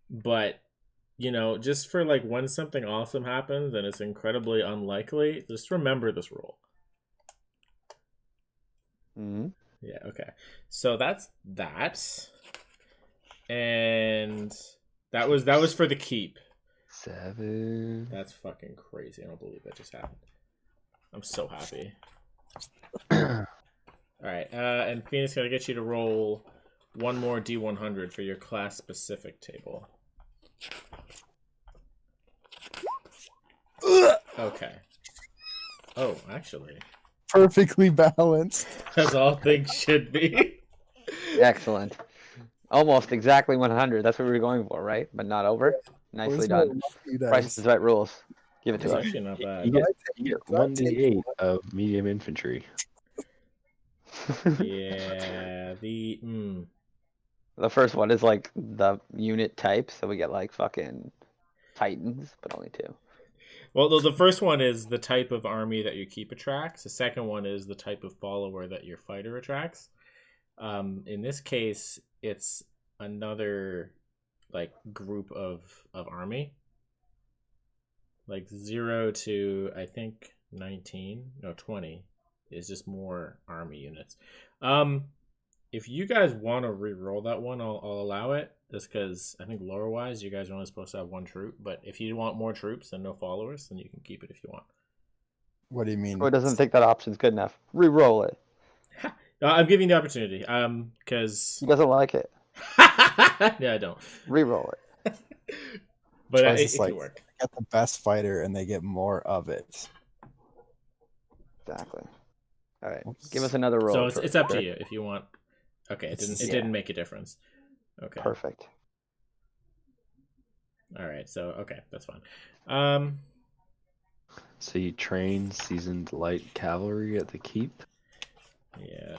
but just for like when something awesome happens and it's incredibly unlikely, just remember this rule. Mm-hmm. Yeah. Okay. So that's that, and that was for the keep. 7. That's fucking crazy. I don't believe that just happened. I'm so happy. All right, and Phoenix, gotta get you to roll one more D100 for your class-specific table. Okay. Oh, actually, Perfectly balanced. as all things should be. Excellent. Almost exactly 100. That's what we were going for, right? But not over. Nicely Where's my done. lucky Price dice? is right rules. Give it It's to us. actually not You bad. get, Can I 1d8 of medium infantry. Yeah, The first one is like the unit type, so we get like fucking Titans, but only 2. Well, the first one is the type of army that your keep attracts. The second one is the type of follower that your fighter attracts. In this case, it's another like group of army, like 0 to I think 19, no 20 is just more army units. If you guys want to re-roll that one, I'll allow it. Just because I think lore-wise, you guys are only supposed to have 1 troop. But if you want more troops and no followers, then you can keep it if you want. What do you mean? Who doesn't think that option's good enough? Re-roll it. I'm giving you the opportunity. Because He doesn't like it. yeah, I don't. Re-roll it. But Choice it is could like, work. Get the best fighter and they get more of it. Exactly. All right. Oops. Give us another roll. So it's up to you if you want. Okay, it It's- didn't make a difference. Okay. Perfect. All right. So okay, that's fine. So you train seasoned light cavalry at the keep. Yeah.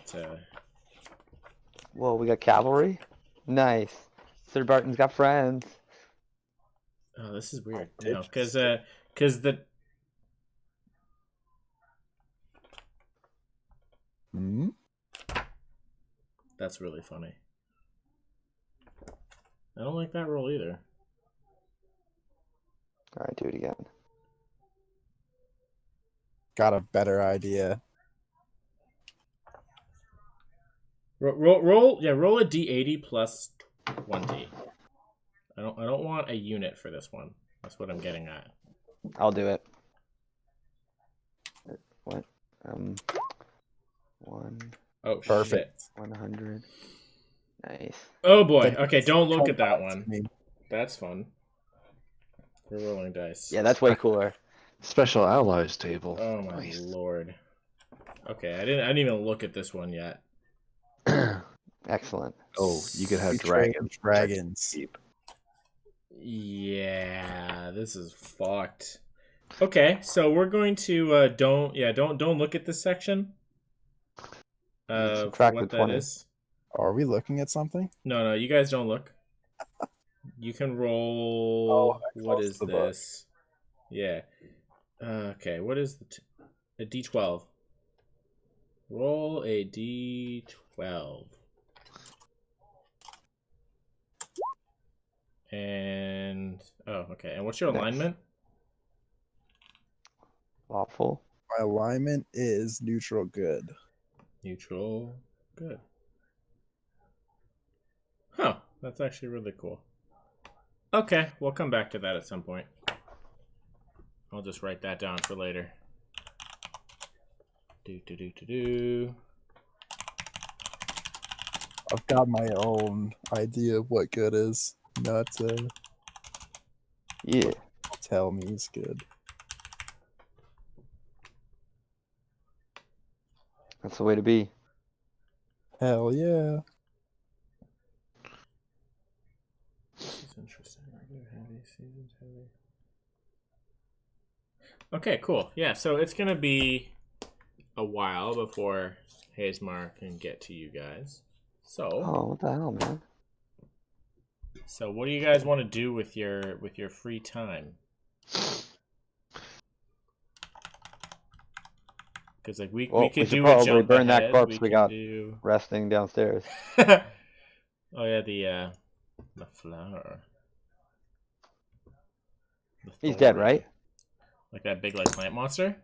Whoa, we got cavalry? Nice. Sir Barton's got friends. Oh, this is weird. Oh, No, because the Hmm? that's really funny. I don't like that roll either. All right, do it again. Got a better idea. Roll a d80 plus 1d. I don't want a unit for this one. That's what I'm getting at. I'll do it. What? 1, Oh, Perfect. shit. 100. Nice. Oh boy. Then Okay, don't look at that come one. to me. That's fun. We're rolling dice. Yeah, that's way cooler. Special allies table. Oh my Nice. lord. Okay, I didn't even look at this one yet. Excellent. Oh, you could have We train dragons. dragons. Keep. Yeah, this is fucked. Okay, so we're going to don't look at this section. For Subtract what the that 20. is. Are we looking at something? No, you guys don't look. You can roll. I What closed is the book. this? Yeah. Okay, what is a D12? Roll a D12. And okay. And what's your Nice. alignment? Lawful. My alignment is neutral good. Neutral. Good. Huh. That's actually really cool. Okay, we'll come back to that at some point. I'll just write that down for later. Do. I've got my own idea of what good is. Not Yeah. tell me is good. That's the way to be. Hell yeah. It's interesting. Heavy, seasoned heavy. Okay, cool. Yeah, so it's gonna be a while before Hazemar can get to you guys. So, Oh, what the hell, man? what do you guys want to do with your free time? Because like we Well, could should do a probably jump burn ahead. that corpse we can got do. resting downstairs. Oh yeah, the flower. The He's dead, thorn. right? Like that big like plant monster.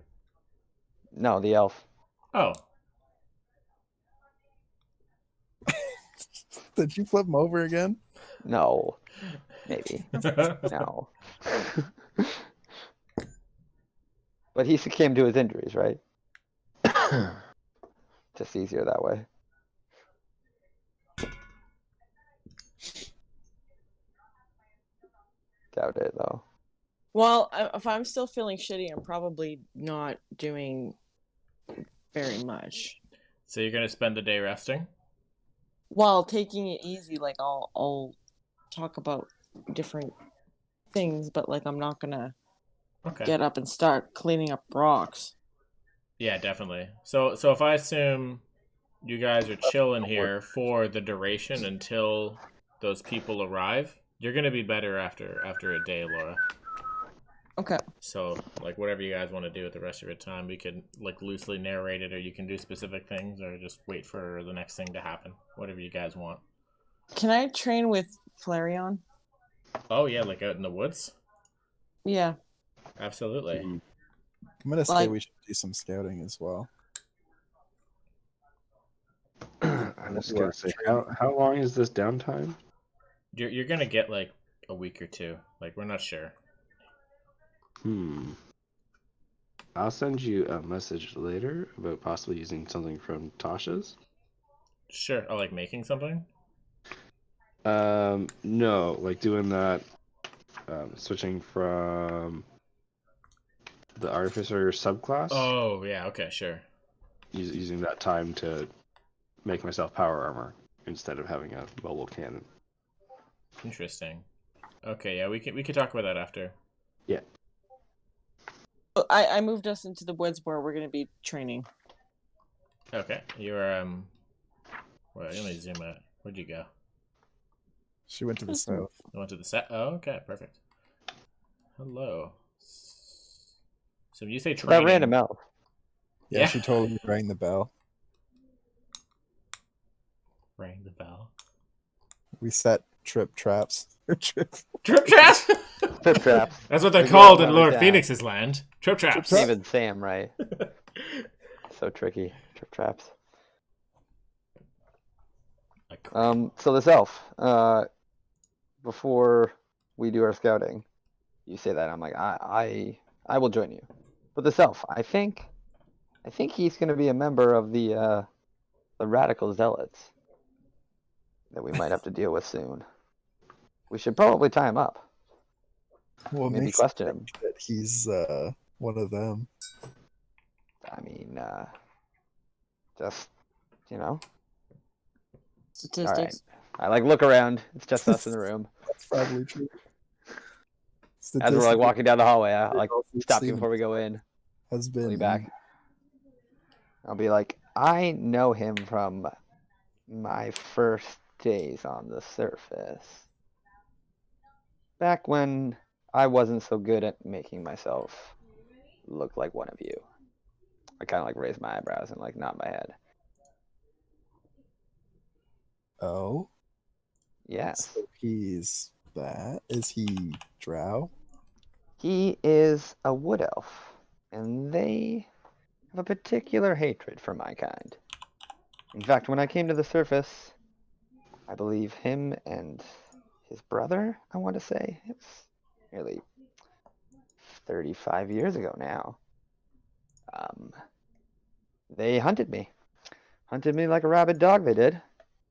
No, the elf. Oh, Did you flip him over again? No. Maybe. No. But he succumbed to his injuries, right? Just easier that way. Doubt it though. Well, if I'm still feeling shitty, I'm probably not doing very much. So you're gonna spend the day resting? While taking it easy, like I'll talk about different things, but like I'm not gonna Okay. get up and start cleaning up rocks. Yeah, definitely. So if I assume you guys are chilling here for the duration until those people arrive, you're gonna be better after a day, Laura. Okay. So like whatever you guys want to do with the rest of your time, we can like loosely narrate it, or you can do specific things, or just wait for the next thing to happen. Whatever you guys want. Can I train with Flareon? Oh yeah, like out in the woods. Yeah. Absolutely. I'm gonna say Like- we should do some scouting as well. I'm just gonna say, how long is this downtime? You're gonna get like a week or two. Like we're not sure. I'll send you a message later about possibly using something from Tasha's. Sure. Oh, like making something? No, like doing that, switching from the artificer subclass, Oh yeah. Okay. Sure. using that time to make myself power armor instead of having a mobile cannon. Interesting. Okay. Yeah. We could talk about that after. Yeah. I moved us into the woods where we're gonna be training. Okay. You're Well, let me zoom out. Where'd you go? She went to the south. I went to the set. Oh, okay, perfect. Hello. So when you say training, That random elf. Yeah, Yeah. she totally rang the bell. Rang the bell. We set trip traps. Trip traps. Trip traps. That's what they're We go called in another Lord town. Phoenix's land. Trip traps. Even Sam, right? So tricky. Trip traps. So this elf, before we do our scouting, you say that, I'm like, I will join you. But this elf, I think he's gonna be a member of the radical zealots that we might have to deal with soon. We should probably tie him up. What Maybe makes question you him. think that he's one of them? I mean, just, you know. Statistics. I like look around. It's just us in the room. That's probably true. As we're like walking down the hallway, I like stop you Steven before we go in. has Pull been you back. I'll be like, I know him from my first days on the surface. Back when I wasn't so good at making myself look like one of you. I kind of like raise my eyebrows and like nod my head. Oh, Yes. so he's that. Is he Drow? He is a wood elf, and they have a particular hatred for my kind. In fact, when I came to the surface, I believe him and his brother, I want to say, it's nearly 35 years ago now. They hunted me like a rabid dog. They did,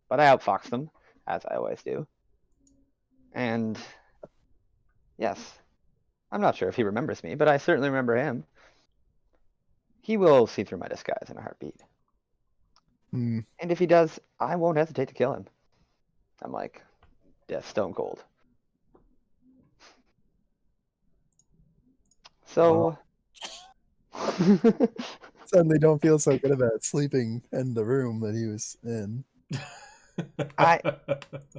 but I outfoxed them, as I always do. And yes, I'm not sure if he remembers me, but I certainly remember him. He will see through my disguise in a heartbeat. Hmm. And if he does, I won't hesitate to kill him. I'm like, yeah, stone cold. So, Suddenly don't feel so good about sleeping in the room that he was in. I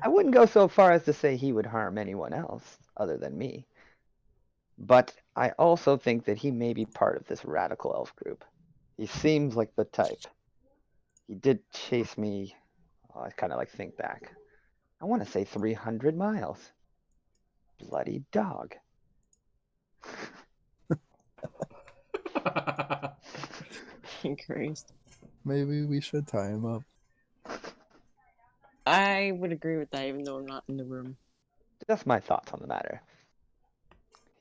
wouldn't go so far as to say he would harm anyone else other than me. But I also think that he may be part of this radical elf group. He seems like the type. He did chase me. Oh, I kind of like think back. I want to say 300 miles. Bloody dog. Christ. Maybe we should tie him up. I would agree with that, even though I'm not in the room. Just my thoughts on the matter.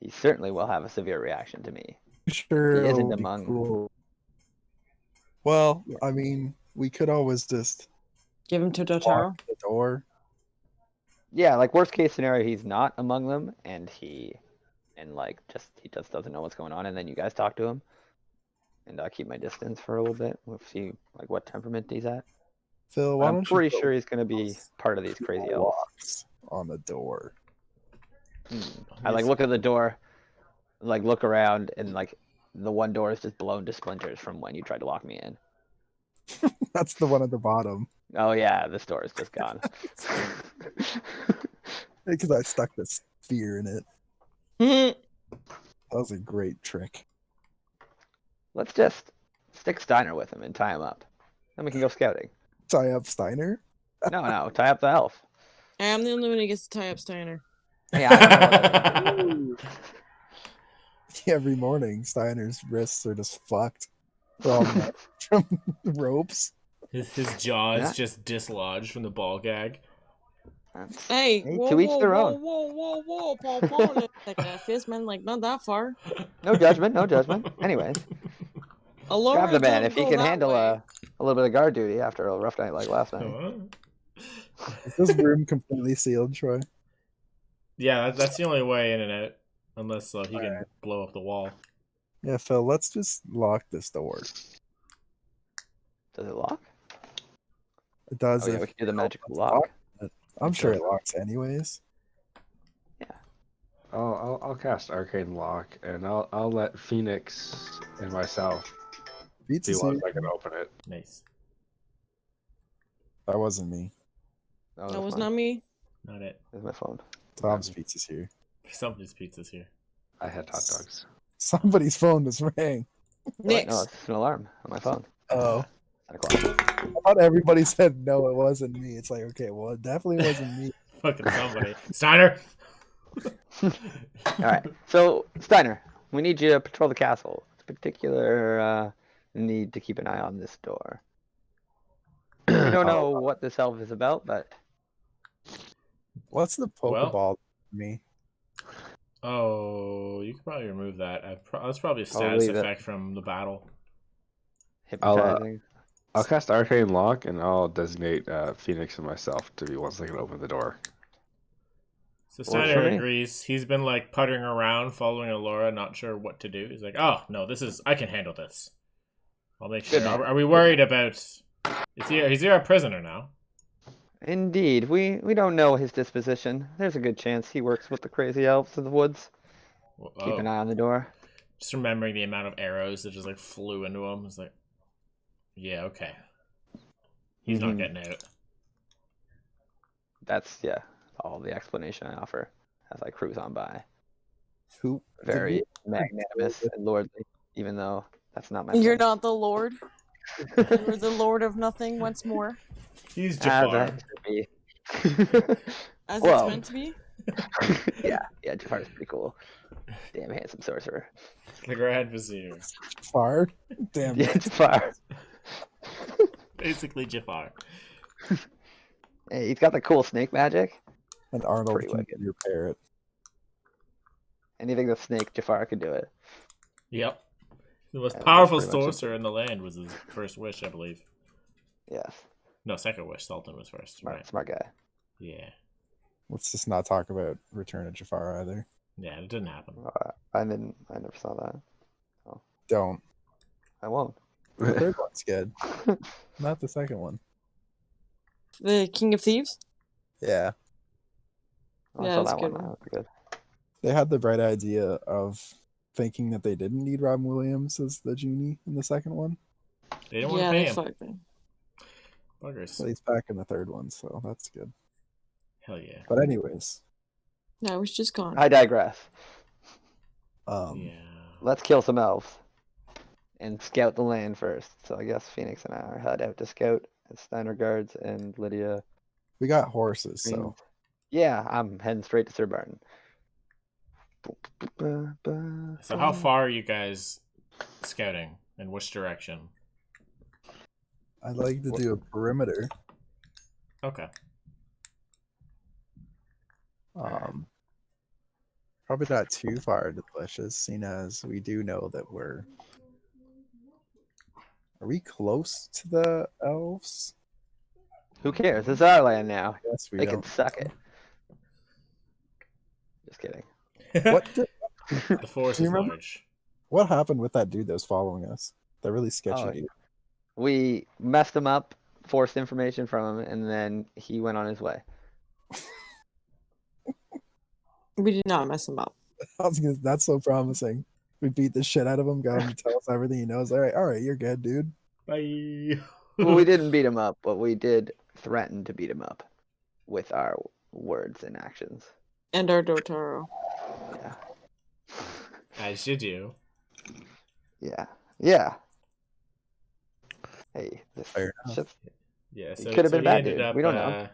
He certainly will have a severe reaction to me. Sure, He isn't it'll be among- cool. Well, I mean, we could always just Give him to lock Dotaro. the door. Yeah, like worst case scenario, he's not among them, and he just doesn't know what's going on, and then you guys talk to him, and I keep my distance for a little bit. We'll see like what temperament he's at. Phil, But why I'm don't you pretty put sure he's gonna be part of these crazy elves. locks on the door? I like look at the door, like look around, and like the one door is just blown to splinters from when you tried to lock me in. That's the one at the bottom. Oh yeah, this door is just gone. Because I stuck the spear in it. Mhm. That was a great trick. Let's just stick Steiner with him and tie him up. Then we can go scouting. Tie up Steiner? No, tie up the elf. I am the only one who gets to tie up Steiner. Hey, I don't know what that is. Every morning, Steiner's wrists are just fucked from ropes. His jaw is Yeah. just dislodged from the ball gag. Hey, Hey, whoa, to each whoa, their whoa, own. whoa, Paul. Like that fist, man, like not that far. No judgment, no judgment. Anyways, Alora grab the man don't if he go can that handle way. a little bit of guard duty after a rough night like last night. Is this room completely sealed, Troy? Yeah, that's the only way in and out, unless he can blow up the wall. Yeah, Phil, let's just lock this door. Does it lock? It does. Oh yeah, if we can do the you magical open lock. it. I'm sure it locks anyways. I'll cast Arcane Lock, and I'll let Phoenix and myself Beats see is once here. I can open it. Nice. That wasn't me. Oh, That that's was mine. not me. Not it. That's my phone. Tom's pizza's here. Somebody's pizza's here. I had hot dogs. Somebody's phone just rang. What? Nick's. No, it's an alarm on my phone. Oh, 10 o'clock. I thought everybody said no, it wasn't me. It's like, okay, well, it definitely wasn't me. Fucking somebody. Steiner! All right. So Steiner, we need you to patrol the castle. It's particular need to keep an eye on this door. We don't know what this elf is about, but What's the Well- Pokeball to me? Oh, you could probably remove that. That's probably a I'll status leave it. effect from the battle. hypnotizing. I'll cast Arcane Lock, and I'll designate Phoenix and myself to be once they can open the door. So Works for Steiner me. agrees. He's been like puttering around, following Alora, not sure what to do. He's like, "Oh no, I can handle this. I'll make sure." Good man. Are we worried about? Is he a prisoner now? Indeed, we don't know his disposition. There's a good chance he works with the crazy elves of the woods. Keep an Oh, eye on the door. just remembering the amount of arrows that just like flew into him. It's like, yeah, okay. He's not Mhm. getting out. That's all the explanation I offer as I cruise on by. Who? did Very we- magnanimous and lordly, even though that's not my. You're plan. not the Lord. You're the Lord of nothing once more. He's As Jafar. it should be. As Well. it's meant to be. yeah, Jafar's pretty cool. Damn handsome sorcerer. The Grand Vizier. Far? Damn Yeah, it. Jafar. Basically Jafar. Hey, he's got the cool snake magic. And Arnold Pretty can wicked. repair it. Anything with snake, Jafar could do it. Yep. The most Yeah, powerful that's pretty much it. sorcerer in the land was his first wish, I believe. Yes, No, second wish. Sultan was first. smart guy. Yeah. Let's just not talk about Return of Jafar either. Yeah, it didn't happen. I never saw that. Don't. I won't. The third one's good. Not the second one. The King of Thieves. Yeah. I Yeah, saw that's a that good one. one. That was good. They had the bright idea of thinking that they didn't need Robin Williams as the genie in the second one. They didn't want Yeah, to pay they him. fucked me. Buggers. So he's back in the third one, so that's good. Hell yeah. But anyways, No, I was just gone. I digress. Yeah. Let's kill some elves and scout the land first. So I guess Phoenix and I are head out to scout. And Steiner guards and Lydia. we got horses, so Greens. Yeah, I'm heading straight to Sir Barton. So how far are you guys scouting? In which direction? I'd like to do a perimeter. Okay. Probably not too far delicious, seeing as we do know that we're. Are we close to the elves? Who cares? It's our land now. Yes, we They don't. can suck it. Just kidding. What did, The force Do you is remember? large. what happened with that dude that was following us? That really sketchy Oh, dude. We messed him up, forced information from him, and then he went on his way. We did not mess him up. That's so promising. We beat the shit out of him, got him to tell us everything he knows. All right, you're good, dude. Bye. Well, we didn't beat him up, but we did threaten to beat him up with our words and actions. And our Dotaro. Yeah. As you do. Yeah. Yeah. Hey, this Fair enough. shit's- Yeah, He so, could have so been he a bad ended dude. up We don't know.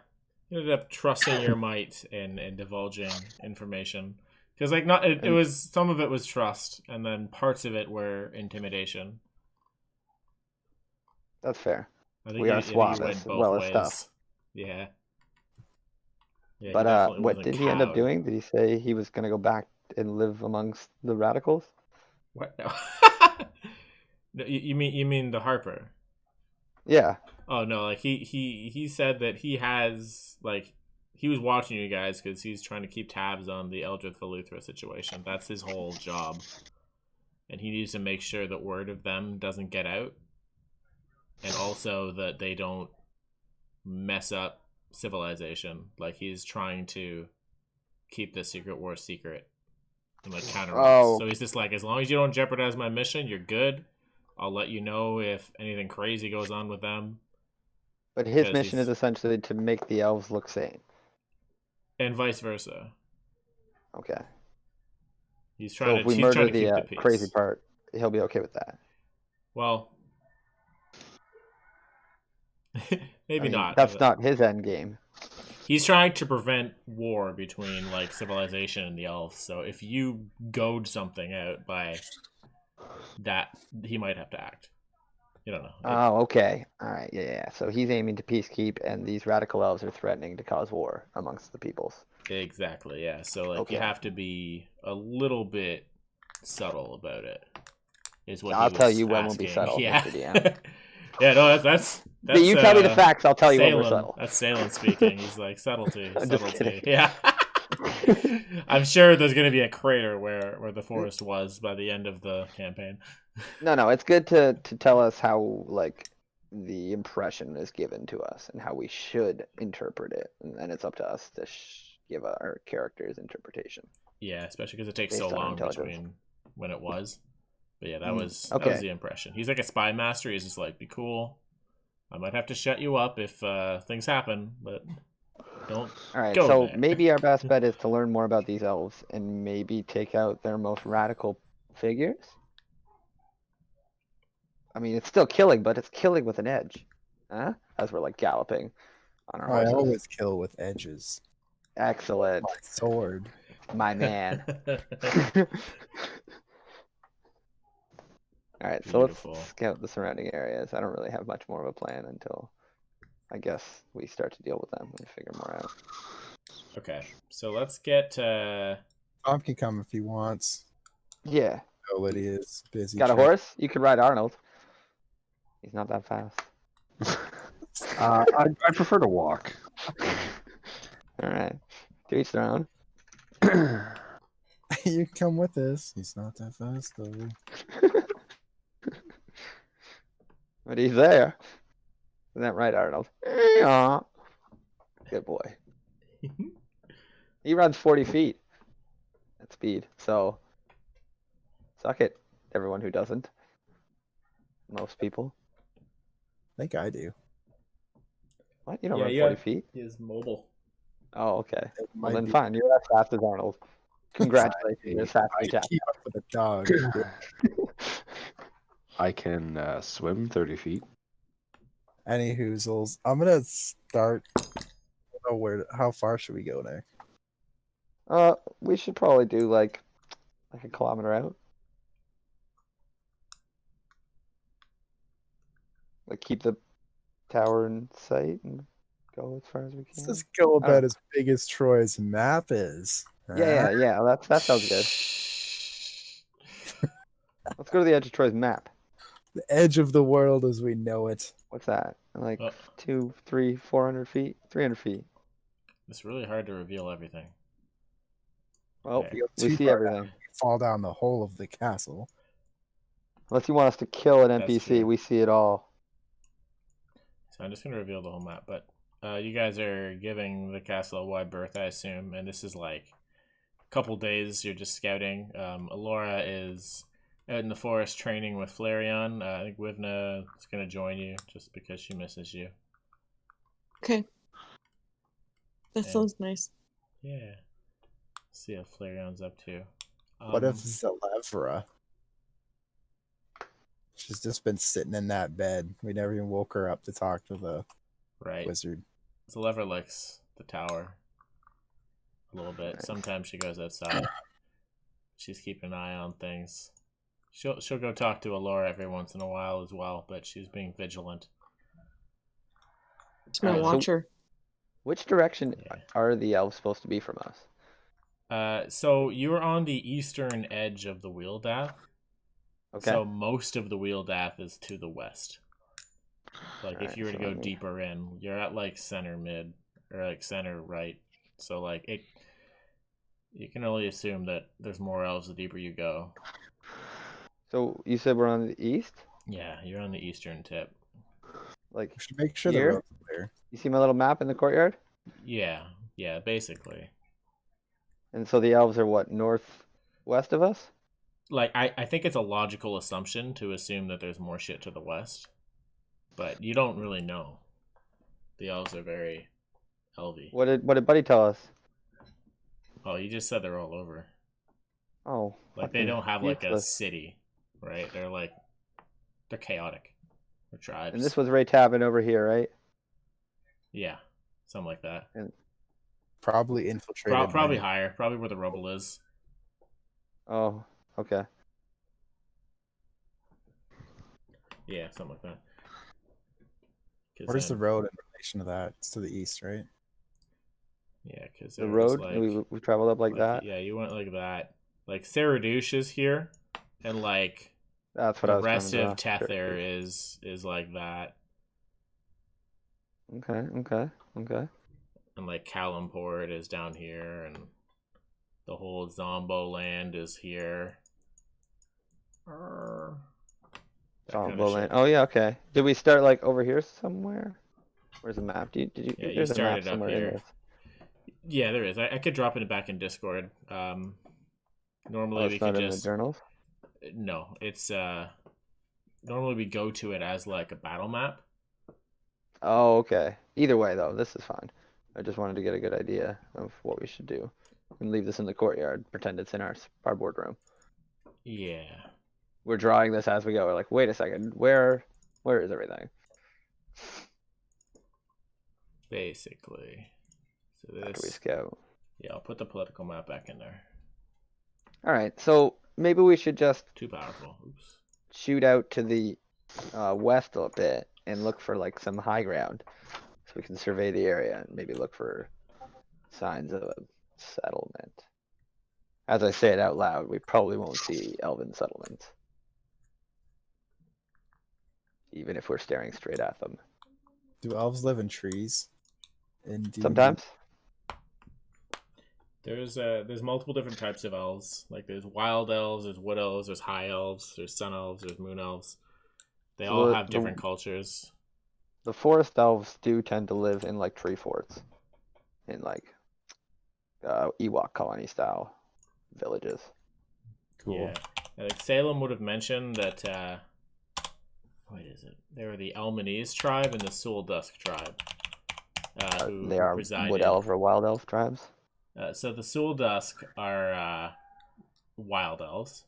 he ended up trusting your might and divulging information. Because like not it And- was some of it was trust and then parts of it were intimidation. That's fair. I think We are I think swabs went as both well as ways. stuff. Yeah. Yeah, he But definitely what wasn't did he end up cowed. doing? Did he say he was gonna go back and live amongst the radicals? What? No. No, you mean the Harper? Yeah. Oh no, like he said that he has like he was watching you guys because he's trying to keep tabs on the Eldrith Valuthra situation. That's his whole job, and he needs to make sure that word of them doesn't get out, and also that they don't mess up civilization. Like he's trying to keep the secret war secret and like counter us. Oh. So he's just like, as long as you don't jeopardize my mission, you're good. I'll let you know if anything crazy goes on with them. But his Because mission he's- is essentially to make the elves look sane. And vice versa. Okay. He's So trying if we he's murder trying to keep the the peace. crazy part, he'll be okay with that. Well, maybe I mean, not. That's not his end game. He's trying to prevent war between like civilization and the elves. So if you goad something out by that, he might have to act. You don't know. Oh, okay. All right. Yeah. So he's aiming to peacekeep, and these radical elves are threatening to cause war amongst the peoples. Exactly. Yeah. So like you Okay. have to be a little bit subtle about it. Is what I'll he tell was you when we'll be asking. subtle, Yeah. Mr. DM. Yeah. No. That's You tell me the facts. I'll tell you when we're Salem. subtle. That's Salem speaking. He's like subtlety. I'm just Subtlety. kidding. Yeah. I'm sure there's going to be a crater where the forest was by the end of the campaign. No. It's good to tell us how like the impression is given to us and how we should interpret it, and then it's up to us to give our characters interpretation. Yeah, especially because it takes Based so on long intelligence. between when it was. But yeah, that was okay. the impression. He's like a spy master. He's just like, be cool. I might have to shut you up if things happen, but don't. All right, go so there. maybe our best bet is to learn more about these elves and maybe take out their most radical figures. I mean, it's still killing, but it's killing with an edge. Huh? As we're like galloping on our I horses. always kill with edges. Excellent, My sword. my man. All right, so Beautiful. let's scout the surrounding areas. I don't really have much more of a plan until I guess we start to deal with them and figure more out. Okay, so let's get. Tom can come if he wants. Yeah, Oh, Lydia is busy. got a training. horse? You could ride Arnold. He's not that fast. I prefer to walk. All right, to each their own. You can come with us. He's not that fast though. But he's there. Isn't that right, Arnold? Yeah. Good boy. He runs 40 feet at speed, so suck it, everyone who doesn't. Most people. I think I do. What? You don't Yeah, run you 40 have- feet? Is mobile. Oh, okay. It Well, might then be- fine. You're as fast as Arnold. Congratulations. You're as fast I as Jack. keep up with a dog. I can swim 30 feet. Any hoozles. I'm gonna start. I don't know where. How far should we go now? We should probably do like a kilometer out. Like keep the tower in sight and go as far as we Let's can. just go I about don't- as big as Troy's map is. Yeah. That sounds good. Let's go to the edge of Troy's map. The edge of the world as we know it. What's that? Like Oh. 200, 300, 400 feet, 300 feet. It's really hard to reveal everything. Well, Okay. we Too see far down. everything. Fall down the whole of the castle. Unless you want us to kill an That's NPC, true. we see it all. So I'm just going to reveal the whole map. But you guys are giving the castle a wide berth, I assume. And this is like a couple days you're just scouting. Alora is out in the forest training with Flareon. I think Wivna is going to join you just because she misses you. Okay. That And- sounds nice. Yeah. See how Flareon's up to. What if Zelevra? She's just been sitting in that bed. We never even woke her up to talk to the right? wizard. The lever licks the tower a little bit. Nice. Sometimes she goes outside. She's keeping an eye on things. She'll go talk to Alora every once in a while as well, but she's being vigilant. It's my Alright, so- watcher. Which direction Yeah. are the elves supposed to be from us? So you're on the eastern edge of the Wheeldath. Okay. So most of the Wheeldath is to the west. Like if Alright, you were to so go let me- deeper in, you're at like center mid or like center right. So like it, you can only assume that there's more elves the deeper you go. So you said we're on the east? Yeah, you're on the eastern tip. Like, We should make sure Here? the road's clear. you see my little map in the courtyard? Yeah, basically. And so the elves are what, northwest of us? Like I think it's a logical assumption to assume that there's more shit to the west, but you don't really know. The elves are very elvy. What did Buddy tell us? Oh, you just said they're all over. Oh, Like they fucking don't have like a useless. city, right? They're chaotic. They're tribes. And this was Ray Tabin over here, right? Yeah, something like that. Probably infiltrated. Probably by- higher. Probably where the rubble is. Oh, okay. Yeah, something like that. 'Cause Where's the then- road in relation to that? It's to the east, right? Yeah, because The road, we traveled up like that. Yeah, you went like that. Like Saradouche is here, and like That's what I the was trying rest to of draw. Sure. Tether is like that, Okay. and like Kalimport is down here, and the whole Zombo land is here. That kinda Zombo shit. land. Oh yeah, okay. Did we start like over here somewhere? Where's the map? Did you? Yeah, you there's a map started up somewhere in here. this. Yeah, there is. I could drop it back in Discord. Normally Oh, we it's not could in the just journals. no. It's normally we go to it as like a battle map. Oh, okay. Either way, though, this is fine. I just wanted to get a good idea of what we should do. We can leave this in the courtyard. Pretend it's in our boardroom. Yeah. We're drawing this as we go. We're like, wait a second, where is everything? Basically. So After we this. scout. Yeah, I'll put the political map back in there. All right, so maybe we should just Too powerful. Oops. shoot out to the west a bit and look for like some high ground, so we can survey the area and maybe look for signs of a settlement. As I say it out loud, we probably won't see elven settlements, even if we're staring straight at them. Do elves live in trees? In D&D? Sometimes. There's multiple different types of elves. Like there's wild elves, there's wood elves, there's high elves, there's sun elves, there's moon elves. They So all the- have different cultures. The forest elves do tend to live in like tree forts, in like Ewok colony style villages. Cool. Yeah. Like Salem would have mentioned that what is it? They were the Elmanese tribe and the Sul Dusk tribe. Who They are reside wood in- elf or wild elf tribes. So the Sul Dusk are wild elves,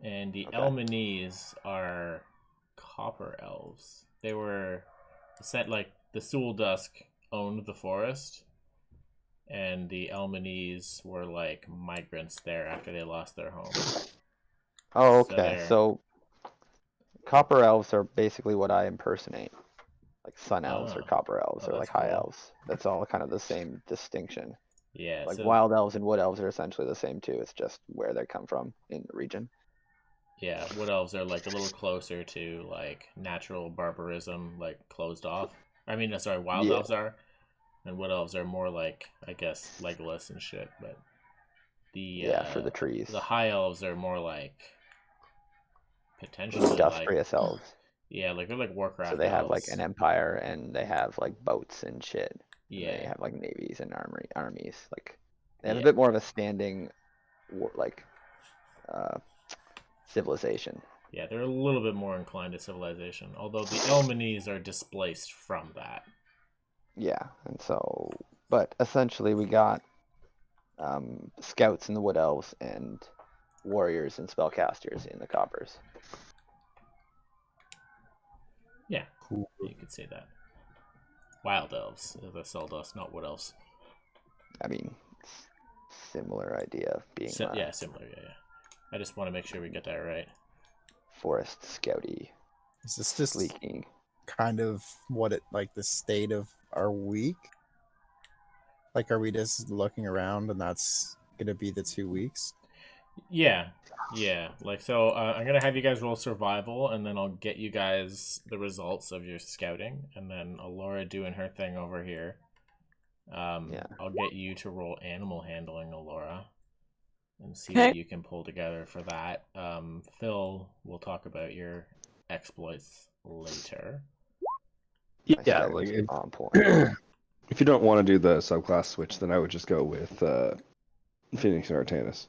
and the Okay. Elmanese are copper elves. They were sent like the Sul Dusk owned the forest, and the Elmanese were like migrants there after they lost their home. Oh, So okay. they're- So copper elves are basically what I impersonate. Like sun elves or Oh. copper elves Oh, or that's like high cool. elves. That's all kind of the same distinction. Yeah, Like so, wild elves and wood elves are essentially the same too. It's just where they come from in the region. yeah, wood elves are like a little closer to like natural barbarism, like closed off. I mean, sorry, wild Yeah. elves are, and wood elves are more like I guess Legolas and shit. But for the trees. The high elves are more like potentially Industrious elves. Yeah, like they're like Warcraft. So they have like elves. an empire, and they have like boats and shit. Yeah. And they have like navies and armies. Like they have Yeah. a bit more of a standing, civilization. Yeah, they're a little bit more inclined to civilization, although the Elmanese are displaced from that. Yeah, and so, but essentially we got scouts in the wood elves and warriors and spellcasters in the coppers. Yeah, Cool. you could say that. Wild elves, the Seldos, not wood elves. I mean, similar idea of being Yeah, similar. Yeah. I just want to make sure we get that right. Forest scouty. Is this just leaking. kind of what it like the state of our week? Like, are we just looking around and that's gonna be the 2 weeks? Yeah. Like, so I'm going to have you guys roll survival, and then I'll get you guys the results of your scouting, and then Alora doing her thing over here. I'll get you to roll animal handling, Alora, and see what you can pull together for that. Phil, we'll talk about your exploits later. Yeah, like on point. if you don't want to do the subclass switch, then I would just go with Phoenix and Artanis.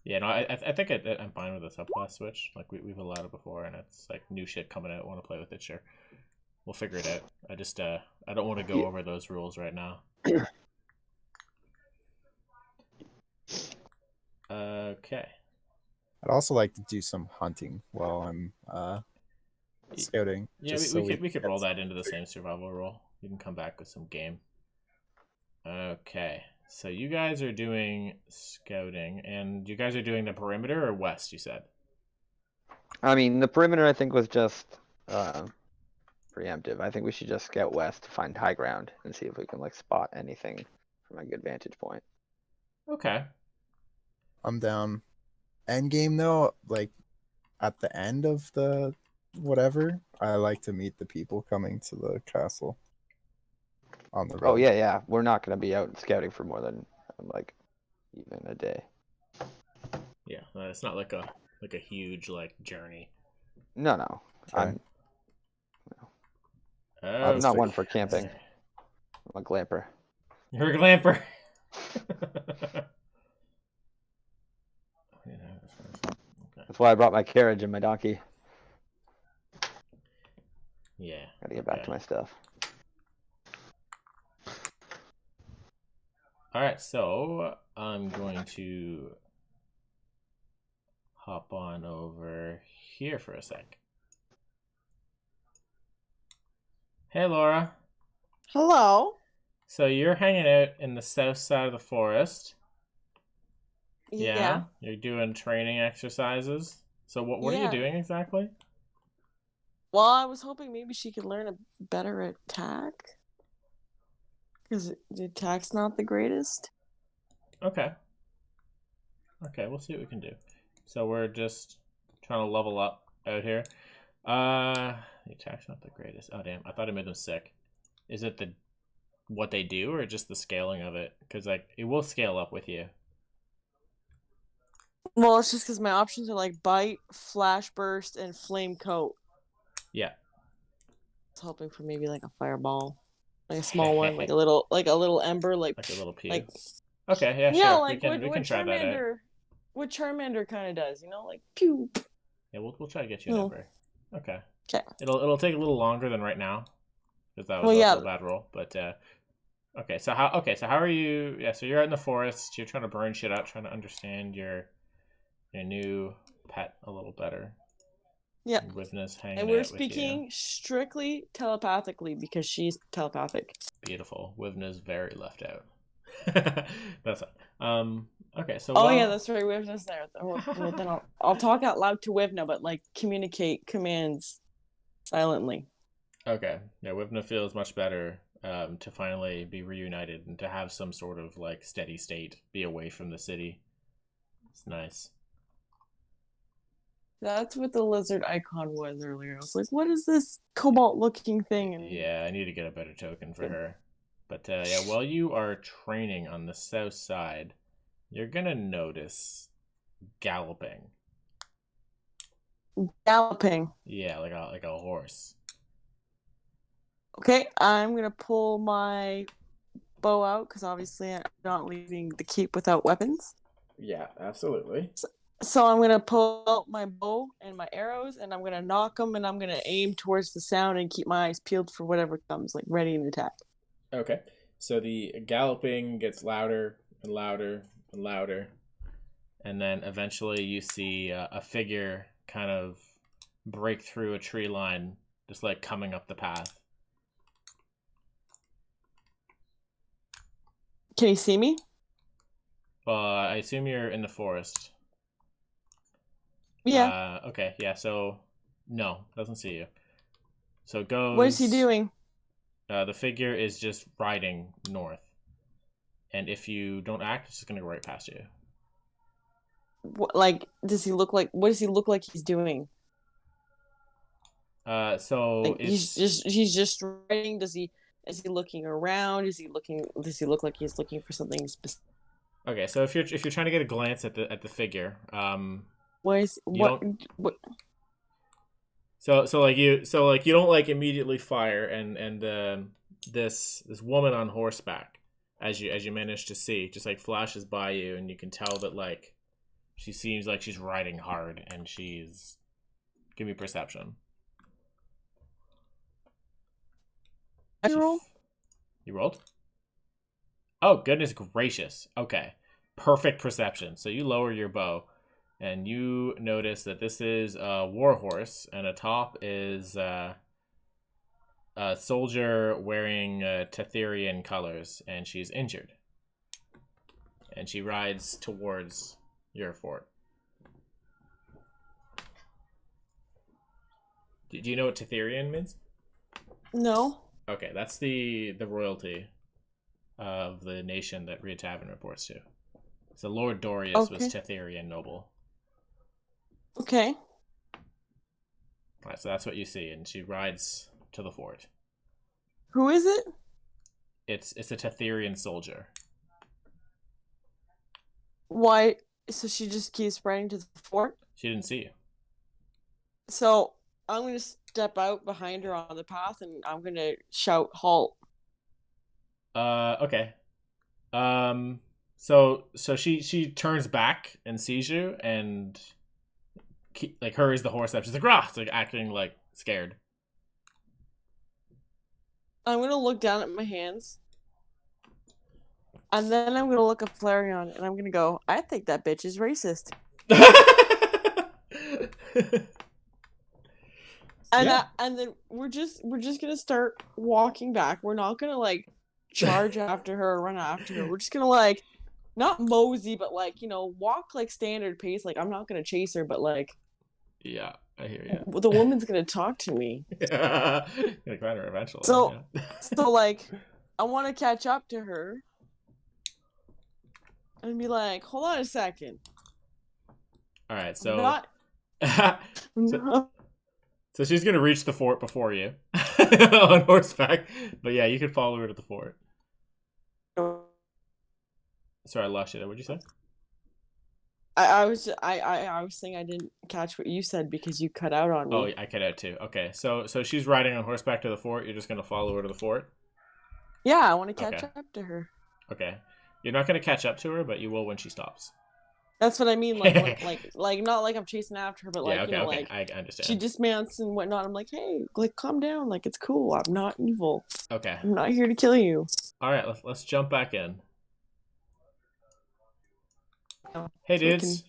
Yeah, no, I think I'm fine with the subclass switch. Like we've allowed it before, and it's like new shit coming out. Want to play with it? Sure, we'll figure it out. I just I don't want to go over those rules right now. Okay. I'd also like to do some hunting while I'm scouting. Yeah, we could roll that into the same survival roll. You can come back with some game. Okay. So you guys are doing scouting, and you guys are doing the perimeter or west, you said? I mean, the perimeter, I think, was just preemptive. I think we should just scout west to find high ground and see if we can like spot anything from a good vantage point. Okay. I'm down. End game though, like at the end of the whatever, I like to meet the people coming to the castle on the road. Oh yeah. We're not going to be out scouting for more than like even a day. Yeah, it's not like a huge like journey. No. Okay. I'm not one for camping. I'm a glamper. You're a glamper. That's why I brought my carriage and my donkey. Yeah. Gotta get back to my stuff. Alright, so I'm going to hop on over here for a sec. Hey, Laura. Hello. So you're hanging out in the south side of the forest. Yeah. You're doing training exercises. So what are you doing exactly? Well, I was hoping maybe she could learn a better attack. Because the attack's not the greatest. Okay, we'll see what we can do. So we're just trying to level up out here. The attack's not the greatest. Oh, damn. I thought I made them sick. Is it what they do or just the scaling of it? Because like it will scale up with you. Well, it's just because my options are like bite, flash burst, and flame coat. Yeah. I was hoping for maybe like a fireball, like a small one, like a little ember, like a little pew. Like, okay, yeah, yeah, sure. like we can try that out. What Charmander kind of does, like pew. Yeah, we'll try to get you an ember. Okay. Okay. It'll take a little longer than right now, because that was also a bad roll. But okay. So how are you? Yeah. So you're out in the forest. You're trying to burn shit out, trying to understand your new pet a little better. Yeah. And we're speaking strictly telepathically because she's telepathic. Beautiful. Wivna's very left out. That's fine. Okay, so yeah, that's right. Wivna's there. Well, then I'll talk out loud to Wivna, but like communicate commands silently. Okay. Yeah, Wivna feels much better to finally be reunited and to have some sort of like steady state, be away from the city. It's nice. That's what the lizard icon was earlier. I was like, what is this cobalt-looking thing? And... yeah, I need to get a better token for her. But while you are training on the south side, you're gonna notice galloping. Galloping. Yeah, like a horse. Okay, I'm gonna pull my bow out because obviously I'm not leaving the keep without weapons. Yeah, absolutely. So I'm gonna pull out my bow and my arrows, and I'm gonna knock them, and I'm gonna aim towards the sound and keep my eyes peeled for whatever comes, like ready to attack. Okay. So the galloping gets louder and louder and louder, and then eventually you see a figure kind of break through a tree line, just like coming up the path. Can you see me? I assume you're in the forest. Yeah. Okay. Yeah. So no, doesn't see you. So it goes. What is he doing? The figure is just riding north, and if you don't act, it's just gonna go right past you. Like, does he look like? What does he look like he's doing? So Like it's he's just riding. Is he looking around? Does he look like he's looking for something specific? okay. So if you're trying to get a glance at the figure, What? So like you don't like immediately fire, and this woman on horseback, as you manage to see, just like flashes by you, and you can tell that like she seems like she's riding hard, and she's give me perception. Roll? You rolled? Oh goodness gracious! Okay, perfect perception. So you lower your bow. And you notice that this is a war horse, and atop is a soldier wearing Tetherian colors, and she's injured. And she rides towards your fort. Do you know what Tetherian means? No. Okay, that's the royalty of the nation that Rhea Tavern reports to. So Lord Dorius was Tetherian noble. Okay. Alright, so that's what you see, and she rides to the fort. Who is it? It's a Tetherian soldier. Why? So she just keeps riding to the fort? She didn't see you. So I'm gonna step out behind her on the path, and I'm gonna shout, "Halt!" Okay. So she turns back and sees you, and like hurries the horse up. She's like, "Rah!" It's like acting like scared. I'm gonna look down at my hands, and then I'm gonna look at Flareon, and I'm gonna go, "I think that bitch is racist." And then we're just gonna start walking back. We're not gonna like charge after her or run after her. We're just gonna like not mosey, but like, walk like standard pace. Like I'm not gonna chase her, but like yeah, I hear you. the woman's gonna talk to me. Gonna find her eventually. So yeah. so like I want to catch up to her and be like, hold on a second. All right, so not so she's gonna reach the fort before you on horseback. But yeah, you could follow her to the fort. Sorry, I lost you there. What'd you say? I was saying I didn't catch what you said because you cut out on me. Oh, I cut out too. Okay, so she's riding on horseback to the fort. You're just gonna follow her to the fort. Yeah, I want to catch up to her. Okay, you're not gonna catch up to her, but you will when she stops. That's what I mean. Like not like I'm chasing after her, but like like I understand. She dismounts and whatnot. I'm like, hey, like calm down. Like it's cool. I'm not evil. Okay. I'm not here to kill you. All right, let's jump back in. Hey, So dudes.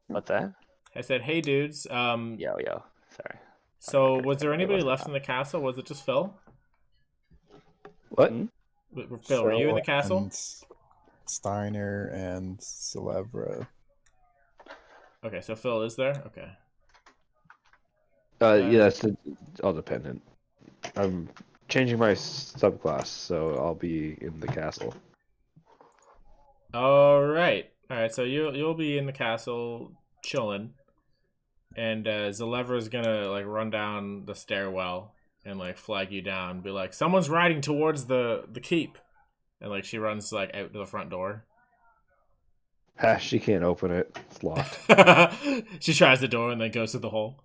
What's that? I said, hey, dudes. Yo. Sorry. So, was there anybody left in the castle? Was it just Phil? What? Phil, were you in the castle? And Steiner and Celebra. Okay, so Phil is there? Okay. Yeah, it's all dependent. I'm changing my subclass, so I'll be in the castle. All right, so you'll be in the castle chilling, and Zalevra's gonna like run down the stairwell and like flag you down, be like, someone's riding towards the keep, and like she runs like out to the front door. She can't open it. It's locked. She tries the door and then goes to the hole.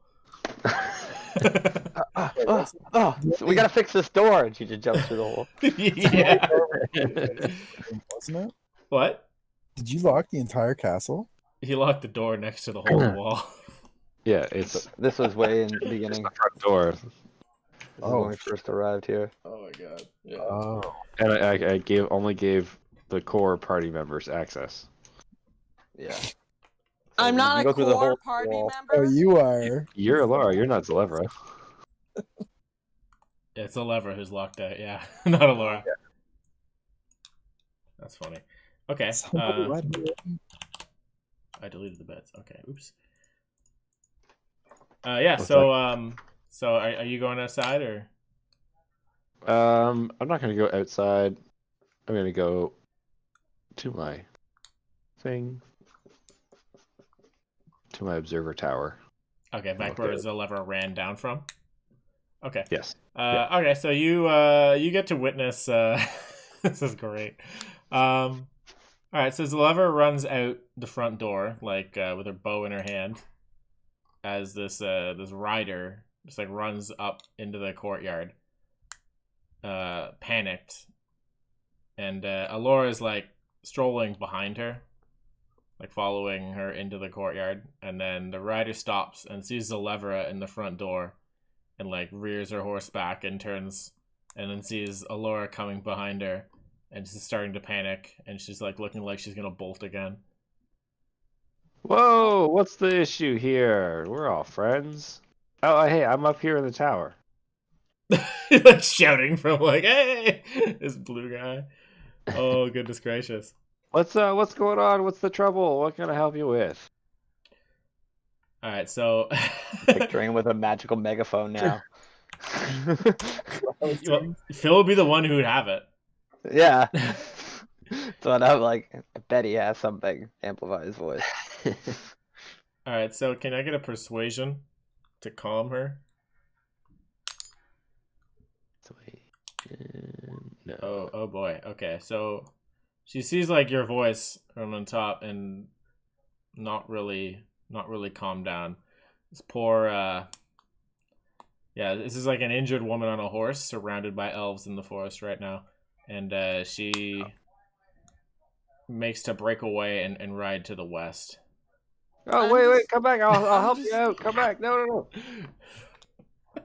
So we gotta fix this door, and she just jumps through the hole. Yeah. Wasn't it? What? Did you lock the entire castle? He locked the door next to the hole in the wall. Yeah, it's This was way in the it's beginning. the front door. This is Oh. when we first arrived here. Oh my god. Yeah. Oh. And I only gave the core party members access. Yeah. I'm you not a go through the core whole party wall. Oh, member. you are. You're Laura. You're not Zelevra. It's a lever who's locked out. Yeah, not a Laura. That's funny. Okay. Somebody let me in. I deleted the bets. Okay. Oops. Yeah. What's So are you going outside or? I'm not gonna go outside. I'm gonna go to my thing, to my observer tower. Okay, back Okay. where the lever ran down from. Okay. Yes. Okay, so you get to witness. This is great. All right, so Zeleva runs out the front door, like with her bow in her hand, as this rider just like runs up into the courtyard, panicked, and Alora is like strolling behind her, like following her into the courtyard, and then the rider stops and sees Zelevra in the front door, and like rears her horse back and turns, and then sees Alora coming behind her. And she's starting to panic, and she's like looking like she's gonna bolt again. Whoa! What's the issue here? We're all friends. Oh, hey, I'm up here in the tower. Like shouting from like, "Hey, this blue guy!" Oh goodness gracious! What's going on? What's the trouble? What can I help you with? All right, so Picturing with a magical megaphone now. well, Phil would be the one who would have it. Yeah. So I'm like, I bet he has something. Amplify his voice. All right, so can I get a persuasion to calm her? No. Oh boy. Okay, so she sees like your voice from on top and not really calmed down. This poor yeah, this is like an injured woman on a horse surrounded by elves in the forest right now. And she makes to break away and ride to the west. Oh, wait, come back. I'll help you out. Come back. No.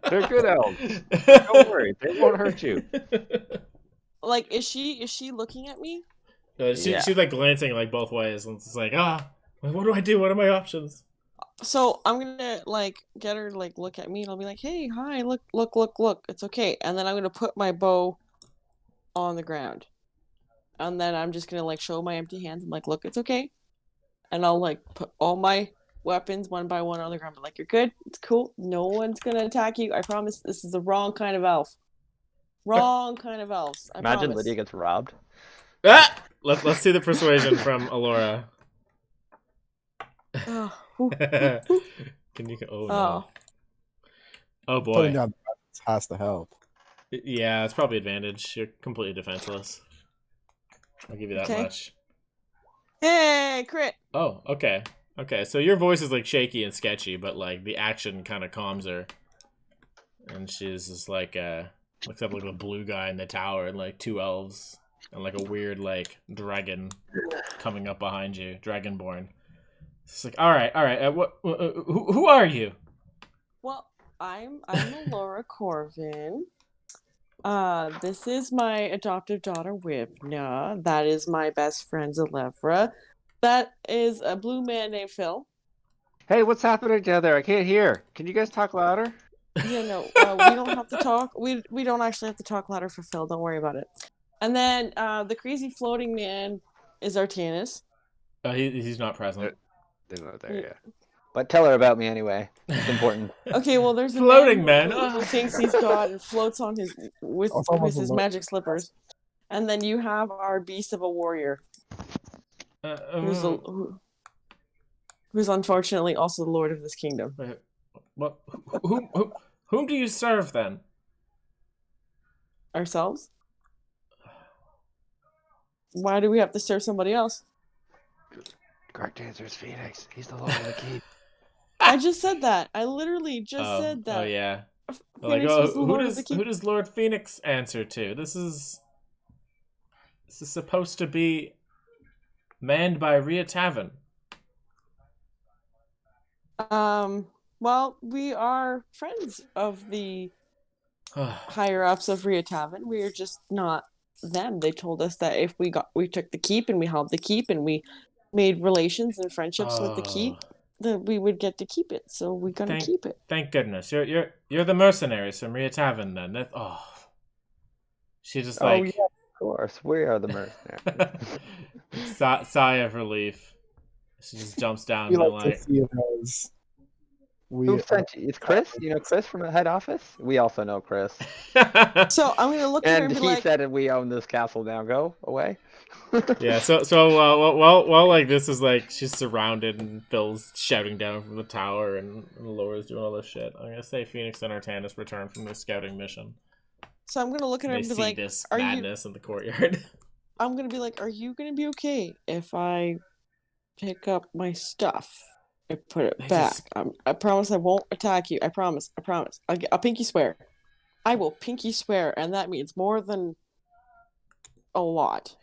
They're good elves. Don't worry. They won't hurt you. Like, is she looking at me? Yeah. She's like glancing like both ways, and it's like, what do I do? What are my options? So I'm gonna like get her to like look at me, and I'll be like, "Hey, hi, look, it's okay." And then I'm gonna put my bow on the ground, and then I'm just gonna like show my empty hands. I'm like, "Look, it's okay," and I'll like put all my weapons one by one on the ground. But like, you're good, it's cool. No one's gonna attack you. I promise. This is the wrong kind of elf. Wrong kind of elves. I Imagine promise. Lydia gets robbed. Let's see the persuasion from Alora. Oh, Can you? Oh no. Oh boy. Putting down the weapons has to help. Yeah, it's probably advantage. You're completely defenseless. I'll give you that Okay. much. Hey, crit. Oh, okay. Okay, so your voice is like shaky and sketchy, but like the action kind of calms her. And she's just like looks up like a blue guy in the tower and like two elves and like a weird like dragon coming up behind you, dragonborn. It's like, all right. Who are you? Well, I'm Laura Corvin. This is my adoptive daughter Wivna. That is my best friend Zelevra. That is a blue man named Phil. Hey, what's happening down there? I can't hear. Can you guys talk louder? Yeah, no, we don't have to talk. We don't actually have to talk louder for Phil. Don't worry about it. And then the crazy floating man is Artanis. He's not present. They're not there yet. But tell her about me anyway. It's important. Okay, well, there's a Floating man man. who thinks he's God and floats on his with his magic slippers. And then you have our beast of a warrior, who's unfortunately also the lord of this kingdom. What? Whom do you serve then? Ourselves? Why do we have to serve somebody else? correct answer is Phoenix. He's the Lord of the Keep. I just said that. I literally just said that. Oh yeah. Phoenix was the Lord of the Keep. Who does Lord Phoenix answer to? This is supposed to be manned by Rhea Tavern. Well, we are friends of the higher ups of Rhea Tavern. We are just not them. They told us that if we took the keep and we held the keep and we made relations and friendships with the keep, that we would get to keep it. So we gotta keep it. Thank goodness. You're the mercenaries from Rhea Tavern then. She just like, oh yeah, of course, we are the mercenaries. sigh of relief. She just jumps down We and like to see it as Who sent you? It's Chris. You know Chris from the head office. We also know Chris. So I'm gonna look at her And and be he like, said, "We own this castle now. Go away." Yeah, well, like this is like she's surrounded and Phil's shouting down from the tower and Laura's doing all this shit. I'm gonna say Phoenix and Artanis return from their scouting mission. so I'm gonna look at her They and be see like, this "Are you?" madness in the courtyard. I'm gonna be like, "Are you gonna be okay if I pick up my stuff and put it They back? just- I promise I won't attack you. I promise. I promise. I'll pinky swear. I will pinky swear, and that means more than a lot."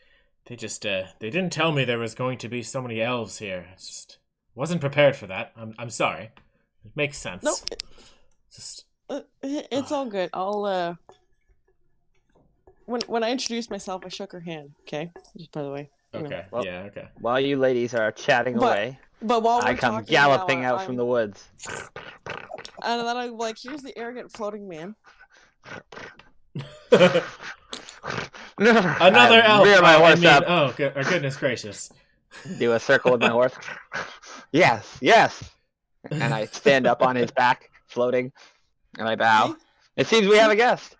They just they didn't tell me there was going to be so many elves here. I just wasn't prepared for that. I'm sorry. It makes sense. No, Just it's all good. I'll when I introduced myself, I shook her hand. Okay, just by the way. You know. okay. Well, Yeah, okay. While you ladies are chatting But- away, But while we're I come talking galloping now, out from the woods. and then I'm like, "Here's the arrogant floating man." Another I elf. rear my horse up, Goodness gracious. do a circle with my horse. Yes, yes. And I stand up on his back, floating, and I bow. See? It seems we have a guest.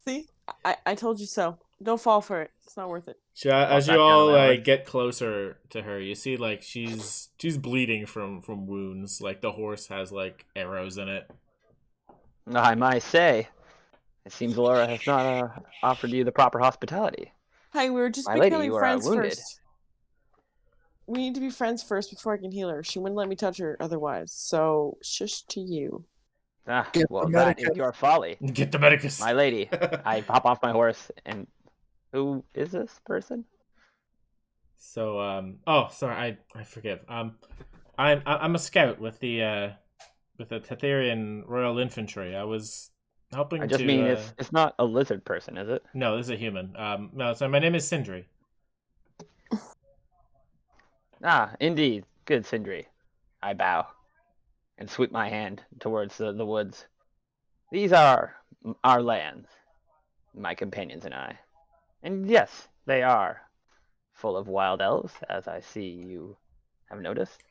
See, I told you so. Don't fall for it. It's not worth it. So, as back you down all on my horse. get closer to her, you see like she's bleeding from wounds. Like the horse has like arrows in it. I might say, it seems Laura has not offered you the proper hospitality. Hey, we were just My lady, becoming you are friends wounded. first. We need to be friends first before I can heal her. She wouldn't let me touch her otherwise. So, shush to you. Get Well, the that is medicate. your folly. Get the medicus. My lady, I hop off my horse, and who is this person? So sorry, I forgive. I'm a scout with the Tetherian Royal Infantry. I was helping I just to mean it's not a lizard person, is it? No, this is a human. No, so my name is Sindri. Ah, indeed. Good, Sindri. I bow and sweep my hand towards the woods. These are our lands, my companions and I. And yes, they are full of wild elves, as I see you have noticed.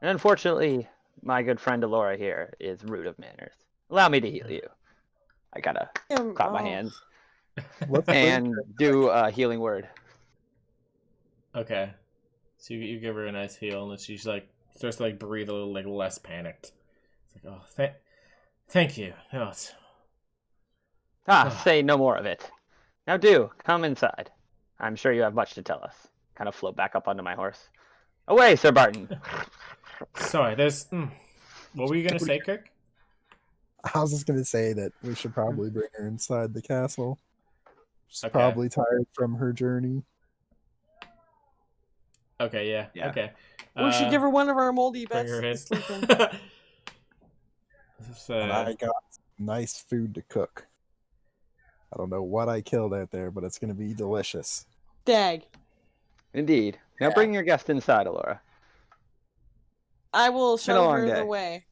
And unfortunately, my good friend Alora here is rude of manners. Allow me to heal you. I gotta clap my hands What's and do a healing word. Okay. So you give her a nice heal, and she's like starts to like breathe a little like less panicked. It's like, oh, thank you. No, Say no more of it. Now do, come inside. I'm sure you have much to tell us. Kind of float back up onto my horse. Away, Sir Barton. sorry. There's. What were you gonna say, Kirk? I was just gonna say that we should probably bring her inside the castle. She's Okay. probably tired from her journey. Okay. Yeah. Yeah. Okay. We should give her one of our moldy bring beds her to in. sleep in. This, And I got nice food to cook. I don't know what I killed out there, but it's gonna be delicious. Dag. Indeed. Now Yeah. bring your guest inside, Alora. I will Been a show long her day. the way.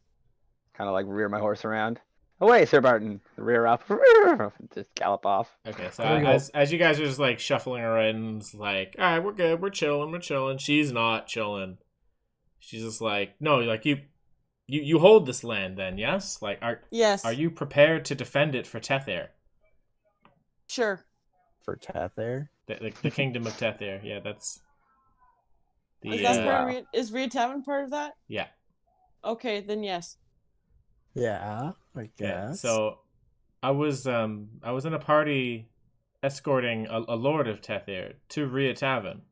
Kind of like rear my horse around. Away, Sir Barton. Rear up. Just gallop off. Okay, so There we go. as you guys are just like shuffling her in, it's like, all right, we're good, we're chilling. She's not chilling. She's just like, no, like you hold this land, then, yes? Like, Yes. are you prepared to defend it for Tether, Sure. For Tather. the kingdom of Tether? Yeah, that's the Is that part wow. of is Rhea Tavern part of that? yeah. Okay, then yes. Yeah, I guess. Yeah. So I was in a party escorting a lord of Tether to Rhea Tavern.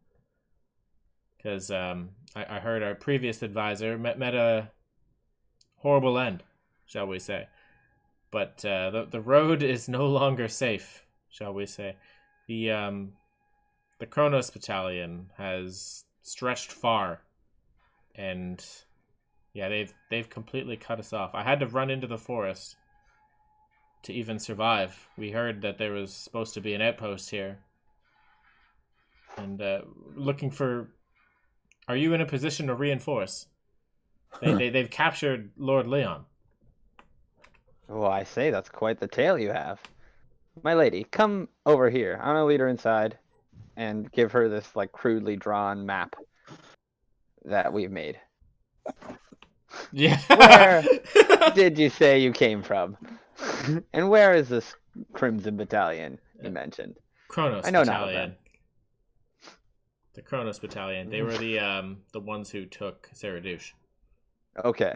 because I heard our previous advisor met a horrible end, shall we say. But the road is no longer safe, shall we say. The Kronos Battalion has stretched far, and yeah, they've completely cut us off. I had to run into the forest to even survive. We heard that there was supposed to be an outpost here, and looking for. Are you in a position to reinforce? They've captured Lord Leon. Oh, I say, that's quite the tale you have. My lady, come over here. I'm gonna lead her inside and give her this like crudely drawn map that we've made. Yeah. Where did you say you came from? And where is this Crimson Battalion you mentioned? Kronos I know none of Battalion. them. The Kronos Battalion. They were the ones who took Saradouche. Okay.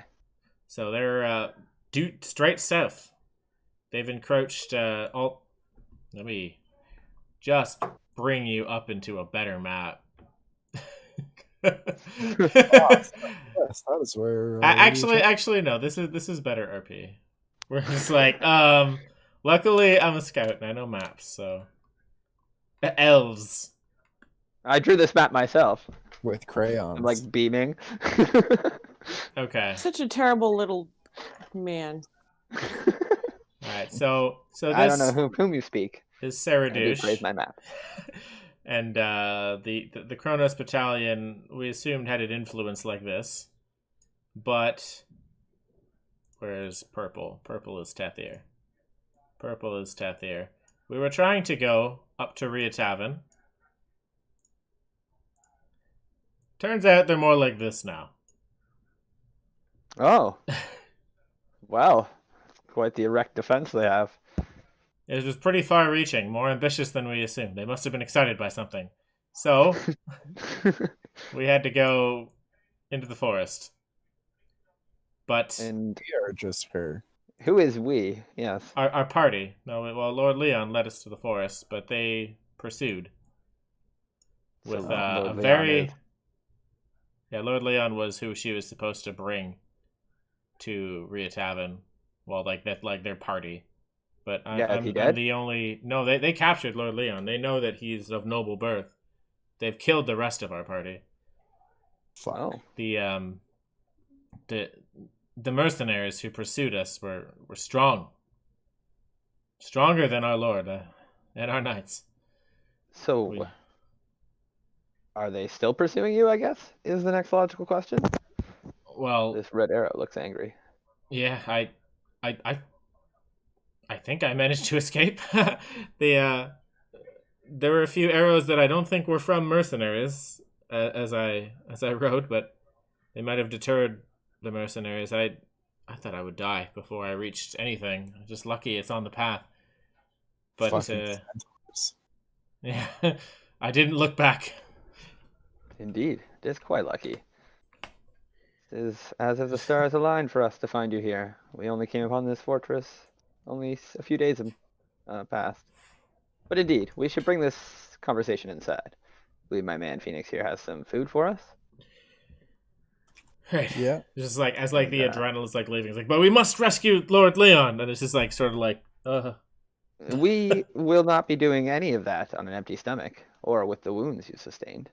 So they're straight south. They've encroached all. Let me just bring you up into a better map. Yes, that is where. Actually, no. This is better RP. We're just like, luckily I'm a scout and I know maps, so elves. I drew this map myself. with crayons. I'm like beaming. Okay. Such a terrible little man. All right. So this I don't know whom you speak. is I do praise Saradouche. my map. And the Kronos Battalion, we assumed had an influence like this, but where's Purple? Purple is Tethir. Purple is Tethir. We were trying to go up to Ria Tavern. Turns out they're more like this now. Oh. Wow. Quite the erect defense they have. It was pretty far-reaching, more ambitious than we assumed. They must have been excited by something. So, we had to go into the forest. But And We are just her. who is we? Yes. our party, Lord Leon led us to the forest, but they pursued with So, a Lord Leon very... is- Yeah, Lord Leon was who she was supposed to bring to Ria Tavern. Well, like their party. But Yeah, is he I'm dead? the only... No, they captured Lord Leon. They know that he's of noble birth. They've killed the rest of our party. Fuck. Oh. The mercenaries who pursued us were strong. Stronger than our lord and our knights. So, We- are they still pursuing you, I guess, is the next logical question. Well, This red arrow looks angry. yeah, I think I managed to escape. There were a few arrows that I don't think were from mercenaries, as I rode, but they might have deterred the mercenaries. I thought I would die before I reached anything. Just lucky it's on the path. But Fucking centaurs. yeah, I didn't look back. Indeed, it is quite lucky. It is as if the stars aligned for us to find you here. We only came upon this fortress only a few days past. But indeed, we should bring this conversation inside. I believe my man Phoenix here has some food for us. Right. Yeah. Just like as like the And, adrenaline is like leaving. It's like, but we must rescue Lord Leon, and it's just like sort of like, We will not be doing any of that on an empty stomach or with the wounds you sustained.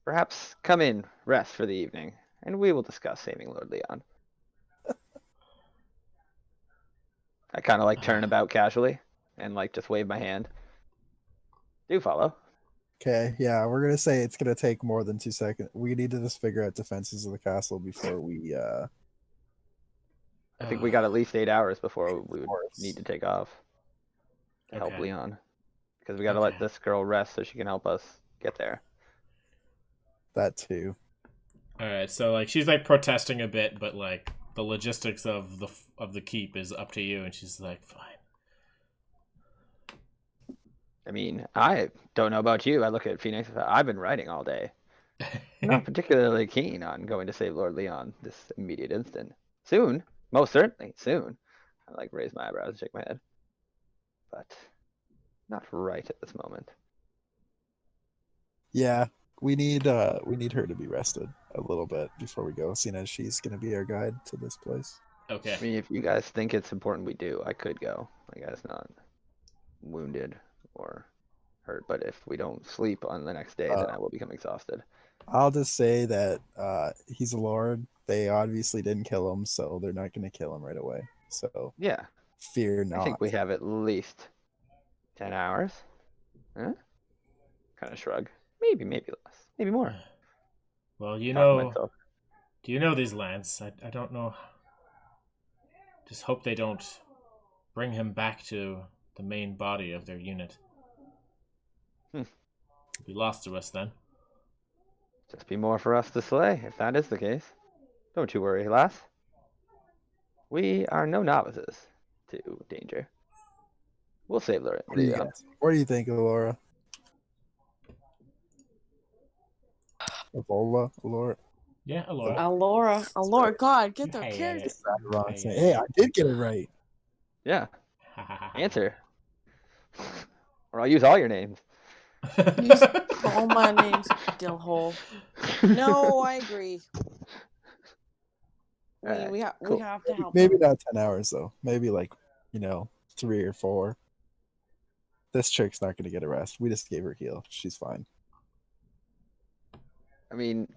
Perhaps come in, rest for the evening, and we will discuss saving Lord Leon. I kind of like turn about casually and like just wave my hand. Do follow. Okay, yeah, we're gonna say it's gonna take more than 2 seconds. We need to just figure out defenses of the castle before we I think we got at least 8 hours before we would course. need to take off to help Okay. Leon. Because we got to Okay. let this girl rest so she can help us get there. that too. all right. So like she's like protesting a bit, but like the logistics of the keep is up to you, and she's like, fine. I mean, I don't know about you. I look at Phoenix. I've been writing all day. I'm not particularly keen on going to save Lord Leon this immediate instant. Soon, most certainly, soon. I like raise my eyebrows and shake my head. But not right at this moment. Yeah, we need her to be rested a little bit before we go, seeing as she's gonna be our guide to this place. Okay. I mean, if you guys think it's important we do, I could go. I guess not wounded or hurt, but if we don't sleep on the next day, then I will become exhausted. I'll just say that he's a lord. They obviously didn't kill him, so they're not gonna kill him right away. So Yeah, fear I not. think we have at least 10 hours. Huh? Kind of shrug. Maybe less. Maybe more. Well, Talk to myself. do you know these lands? I don't know. Just hope they don't bring him back to the main body of their unit. Hmm. Be lost to us then. Just be more for us to slay, if that is the case. Don't you worry, lass. We are no novices to danger. We'll save the young. What do you think, Laura? Laura. Yeah, Alora. Alora, God, get their Hey, characters. Wrong. Hey, I did get it right. Yeah, answer. Or I'll use all your names. Use all my names, dillhole. No, I agree. Alright, We cool. have to help Maybe them. not 10 hours though. Maybe like 3 or 4. This chick's not gonna get a rest. We just gave her heal. She's fine. I mean,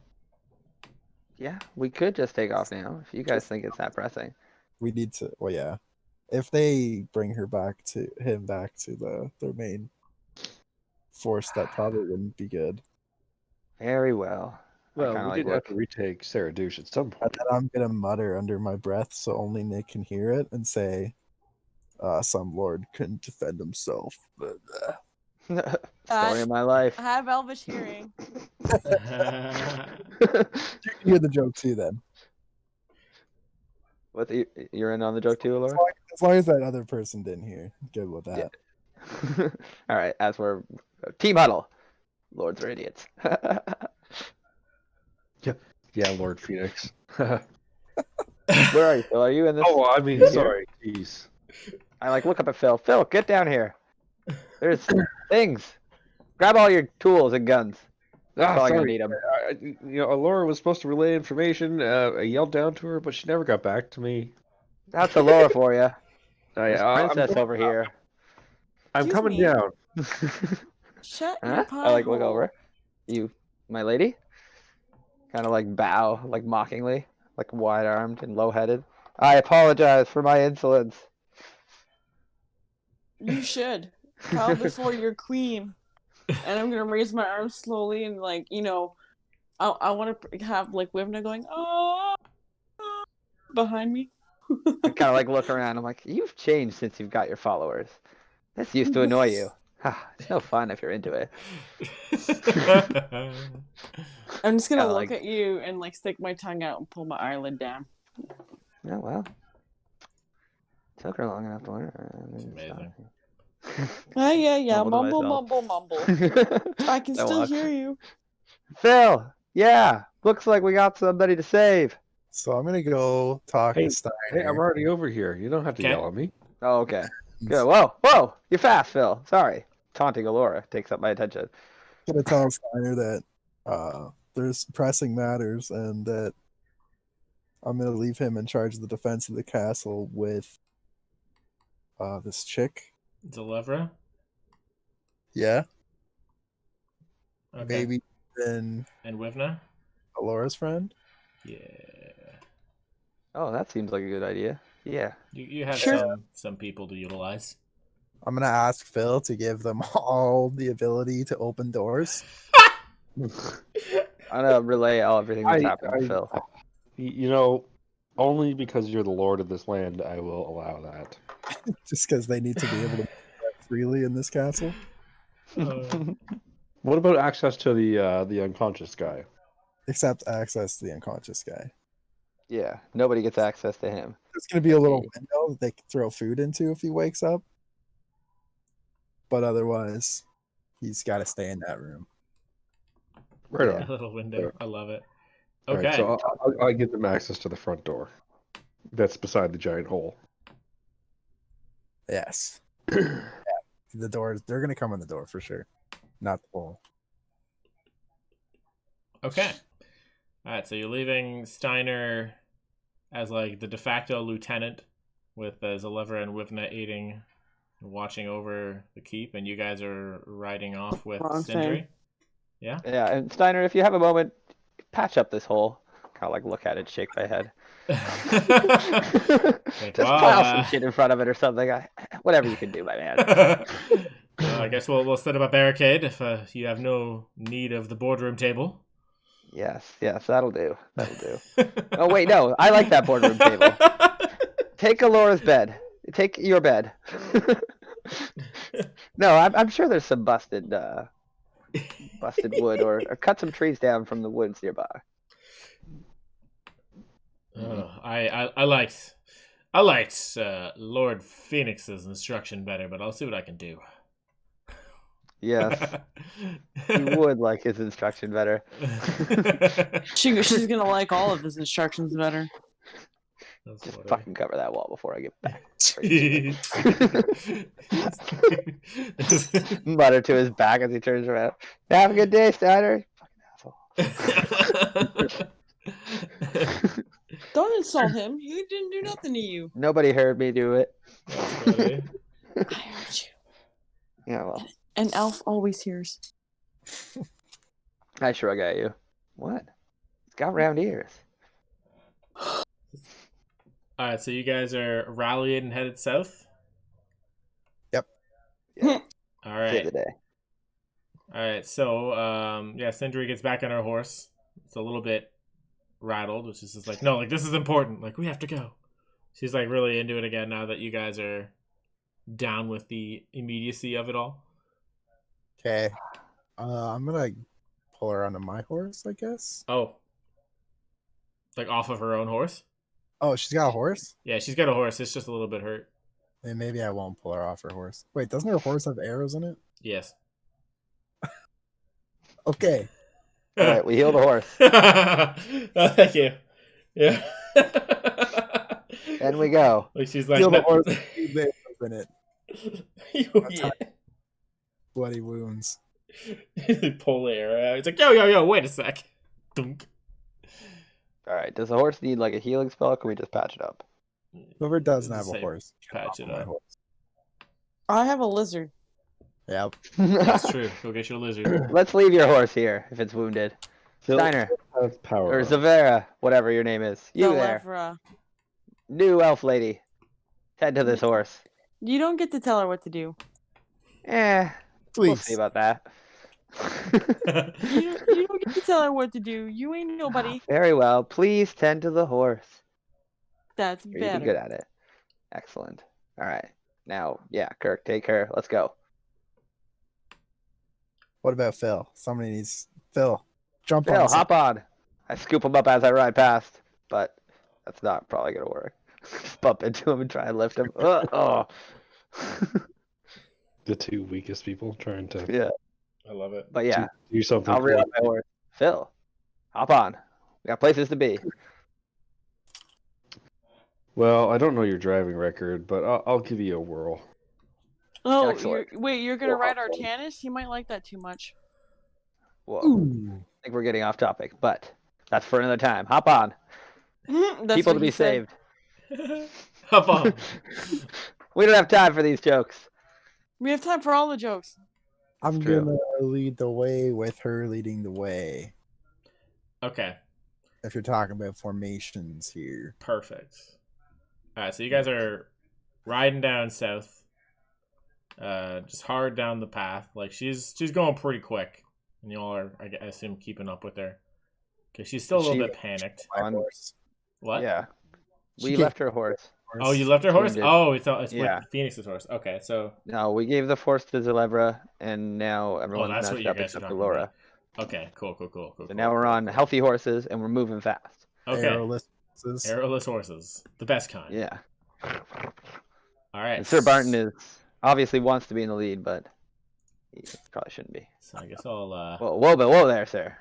yeah, we could just take off now if you guys think it's that pressing. We need to. Well, yeah. If they bring him back to their main force, that probably wouldn't be good. Very well. Well, kinda we like did have look- to retake Sarah Douche at some And point. then I'm gonna mutter under my breath so only Nick can hear it and say, "Some lord couldn't defend himself." But Story of my life. I have elvish hearing. you can hear the joke too. Then, You're in on the joke too, Laura? as long as that other person didn't hear, good with that. Yeah. All right, as we're team huddle, lords are idiots. Yeah, Lord Phoenix. Where are you, Phil? Are you in this? Oh, I mean, Here? sorry. Jeez. I look up at Phil. Phil, get down here. There's things. Grab all your tools and guns. That's probably gonna need them. Alora was supposed to relay information. I yelled down to her, but she never got back to me. That's the Laura for you. This I'm princess over here. I'm Excuse coming me. down. Shut your Huh? pie I look hole. over. You, my lady. Kind of bow, mockingly, wide-armed and low-headed. I apologize for my insolence. You should bow before your queen. And I'm gonna raise my arms slowly and I want to have Wivna going behind me. I kind of look around. I'm like, you've changed since you've got your followers. This used to annoy you. It's no fun if you're into it. I'm just gonna Kinda look at you and stick my tongue out and pull my eyelid down. Yeah, well, took her long enough to learn. It's amazing. Yeah. Mumble to Mumble. I can That still walks. hear you. Phil, yeah, looks like we got somebody to save. So I'm gonna go talk Hey, to Steiner. Hey, I'm already over here. You don't have to Okay. yell at me. Oh, okay. Good. Whoa, you're fast, Phil. Sorry. Taunting Alora takes up my attention. I'm gonna tell Steiner that there's pressing matters and that I'm gonna leave him in charge of the defense of the castle with this chick. Delevra? Yeah, Okay. maybe then And Wivna? Alora's friend. Yeah. Oh, that seems like a good idea. Yeah. You have Sure. some people to utilize. I'm gonna ask Phil to give them all the ability to open doors. I'm gonna relay everything that's happened to Phil. Only because you're the lord of this land, I will allow that. Just because they need to be able to move freely in this castle. What about access to the unconscious guy? Except access to the unconscious guy. Yeah, nobody gets access to him. There's gonna be a little window that they can throw food into if he wakes up. But otherwise, he's got to stay in that room. Right Yeah. A little window. I love it. All Okay. right, so I'll give them access to the front door. That's beside the giant hole. Yes. Yeah. The doors, they're gonna come in the door for sure. Not the hole. Okay. All right, so you're leaving Steiner as like the de facto lieutenant with Zalevra and Wivna aiding and watching over the keep, and you guys are riding off with Wrong Sindri. thing. Yeah? Yeah, and Steiner, if you have a moment, patch up this hole. Kind of like look at it, shake my head. Just well, pile some shit in front of it or something. Whatever you can do, my man. well, I guess we'll set up a barricade if you have no need of the boardroom table. Yes, that'll do. That'll do. Oh wait, no, I like that boardroom table. Take Alora's bed. Take your bed. No, I'm sure there's some busted wood, or cut some trees down from the woods nearby. I liked Lord Phoenix's instruction better, but I'll see what I can do. Yes, he would like his instruction better. She's gonna like all of his instructions better. Just fucking cover that wall before I get back. Mutter to his back as he turns around. Have a good day, Steiner. Fucking asshole. Don't insult him. He didn't do nothing to you. Nobody heard me do it. That's funny. I heard you. Yeah, well, An elf always hears. I shrug at you. What? It's got round ears. All right, so you guys are rallied and headed south. Yep. Yeah. All Save right. the day. All right. So, yeah, Sindri gets back on her horse. It's a little bit rattled, which is just like, no, like this is important. Like we have to go. She's like really into it again now that you guys are down with the immediacy of it all. Okay. I'm gonna pull her onto my horse, I guess. Oh, like off of her own horse. Oh, she's got a horse? Yeah, she's got a horse. It's just a little bit hurt. Then maybe I won't pull her off her horse. Wait, doesn't her horse have arrows in it? Yes. Okay. All right, we heal the horse. Oh, thank you. Yeah. And we go. Like she's like Heal the no- horse. Leave the arrows in it. yeah. Bloody wounds. Pull the arrow out. He's like, yo, wait a sec. Dunk. All right, does the horse need like a healing spell? Or can we just patch it up? Whoever doesn't have Say a horse. can patch hop it on my up. horse. I have a lizard. Yep. That's true. Go get your lizard. Let's leave your horse here if it's wounded. Phil Steiner has power. or up. Zavera, whatever your name is. You there, Zalevra. new elf lady. Tend to this horse. You don't get to tell her what to do. We'll Please. see about that. You don't get to tell her what to do. You ain't nobody. Very well. Please tend to the horse. That's You're better. good at it. Excellent. All right. Now, yeah, Kirk, take her. Let's go. What about Phil? Somebody needs Phil. Jump Phil, on. hop on. I scoop him up as I ride past, but that's not probably gonna work. Just bump into him and try and lift him. Oh. The two weakest people trying to Yeah, I love it. but yeah, do something. I'll reel cool. up my horse. Phil, hop on. We got places to be. Well, I don't know your driving record, but I'll give you a whirl. Oh, Excellent. you're gonna Well, ride hop on. Artanis? He might like that too much. Whoa, Ooh. I think we're getting off topic, but that's for another time. Hop on. That's People what to be he said. saved. Hop on. We don't have time for these jokes. We have time for all the jokes. I'm true. gonna lead the way with her leading the way. Okay, If you're talking about formations here. perfect. All right, so you guys are riding down south, just hard down the path. Like she's going pretty quick, and y'all are, I assume, keeping up with her. Okay, she's still a little She- bit panicked. My On- horse. What? Yeah, She we can't- left her horse. Oh, you left her horse? Wounded. Oh, it's Yeah. with Phoenix's horse. Okay, so No, we gave the horse to Zalevra, and now everyone's that's what matched you up guys are except for talking Laura. about. Okay, cool. So now we're on healthy horses, and we're moving fast. Okay, Arrowless horses. arrowless horses, the best kind. Yeah. All right. And Sir Barton is obviously wants to be in the lead, but he probably shouldn't be. So I guess I'll Whoa there, sir.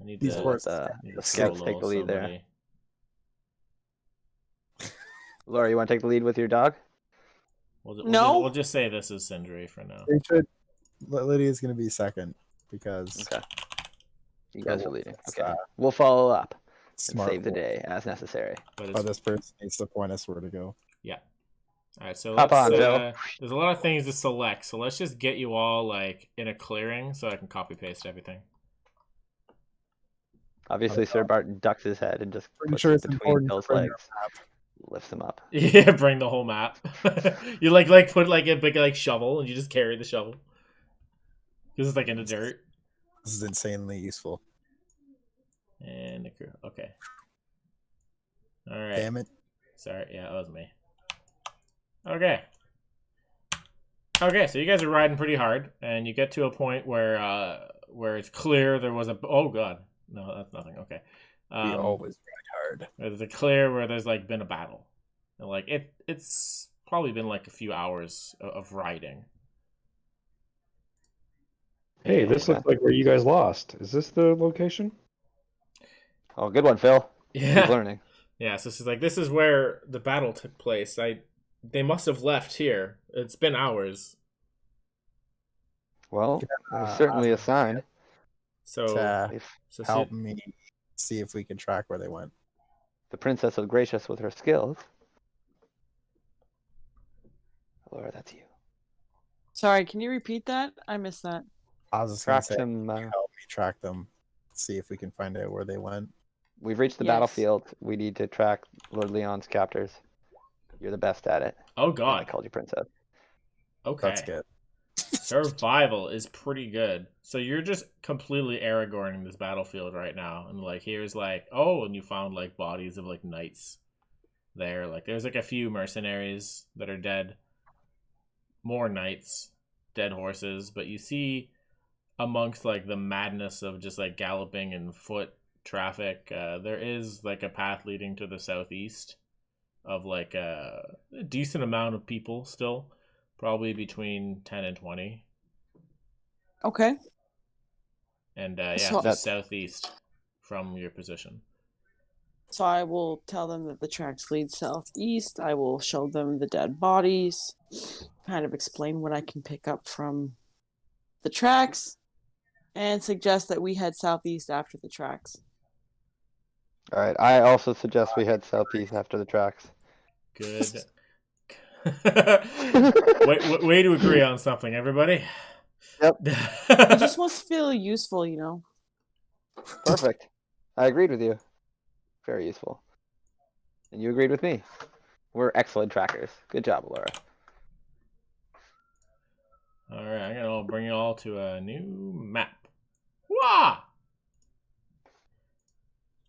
I need These to, horses. need The to scouts solo take the lead there. somebody. Laura, you want to take the lead with your dog? No. We'll just say this is Sindri for now. They should. Lydia's gonna be second because Okay. You So guys are we'll leading. just, Okay. We'll follow up and smart save the wolf. day as necessary. But Oh, it's, this person needs to point us where to go. yeah. All right, so Hop let's. on, Phil. There's a lot of things to select, so let's just get you all like in a clearing so I can copy paste everything. Obviously, Sir Barton ducks his head and just Pretty puts sure it it's between important to Phil's bring our legs, lifts him up. Yeah, bring the whole map. You like put like a big like shovel and you just carry the shovel because it's like in the dirt. This is insanely useful. And the crew. Okay. All right. Damn it. Sorry. Yeah, that was me. Okay. Okay, so you guys are riding pretty hard, and you get to a point where it's clear there was a. Oh god, no, that's nothing. Okay. We always ride hard. There's a clear where there's like been a battle, and like it's probably been like a few hours of riding. Hey, this looks like where you guys lost. Is this the location? Oh, good one, Phil. Yeah. Keep learning. Yeah, so she's like, this is where the battle took place. They must have left here. It's been hours. Well, there's certainly a sign. So, To so help me see if we can track where they went. The princess was gracious with her skills. Laura, that's you. Sorry, can you repeat that? I missed that. I was just going to Track say, them. help me track them. See if we can find out where they went. We've reached the Yes. battlefield. We need to track Lord Leon's captors. You're the best at it. Oh And I god. called you princess. Okay. That's good. Survival is pretty good. So you're just completely Aragorning this battlefield right now, and like here's like and you found like bodies of like knights there. Like there's like a few mercenaries that are dead, more knights, dead horses, but you see amongst like the madness of just like galloping and foot traffic, there is like a path leading to the southeast of like a decent amount of people still. Probably between 10 and 20. Okay. And yeah, So- just southeast from your position. So I will tell them that the tracks lead southeast. I will show them the dead bodies, kind of explain what I can pick up from the tracks, and suggest that we head southeast after the tracks. All right. I also suggest we head southeast after the tracks. Good. way to agree on something, everybody. Yep. I just must feel useful, you know. Perfect. I agreed with you. Very useful. And you agreed with me. We're excellent trackers. Good job, Laura. All right, I'm gonna bring you all to a new map. Wah!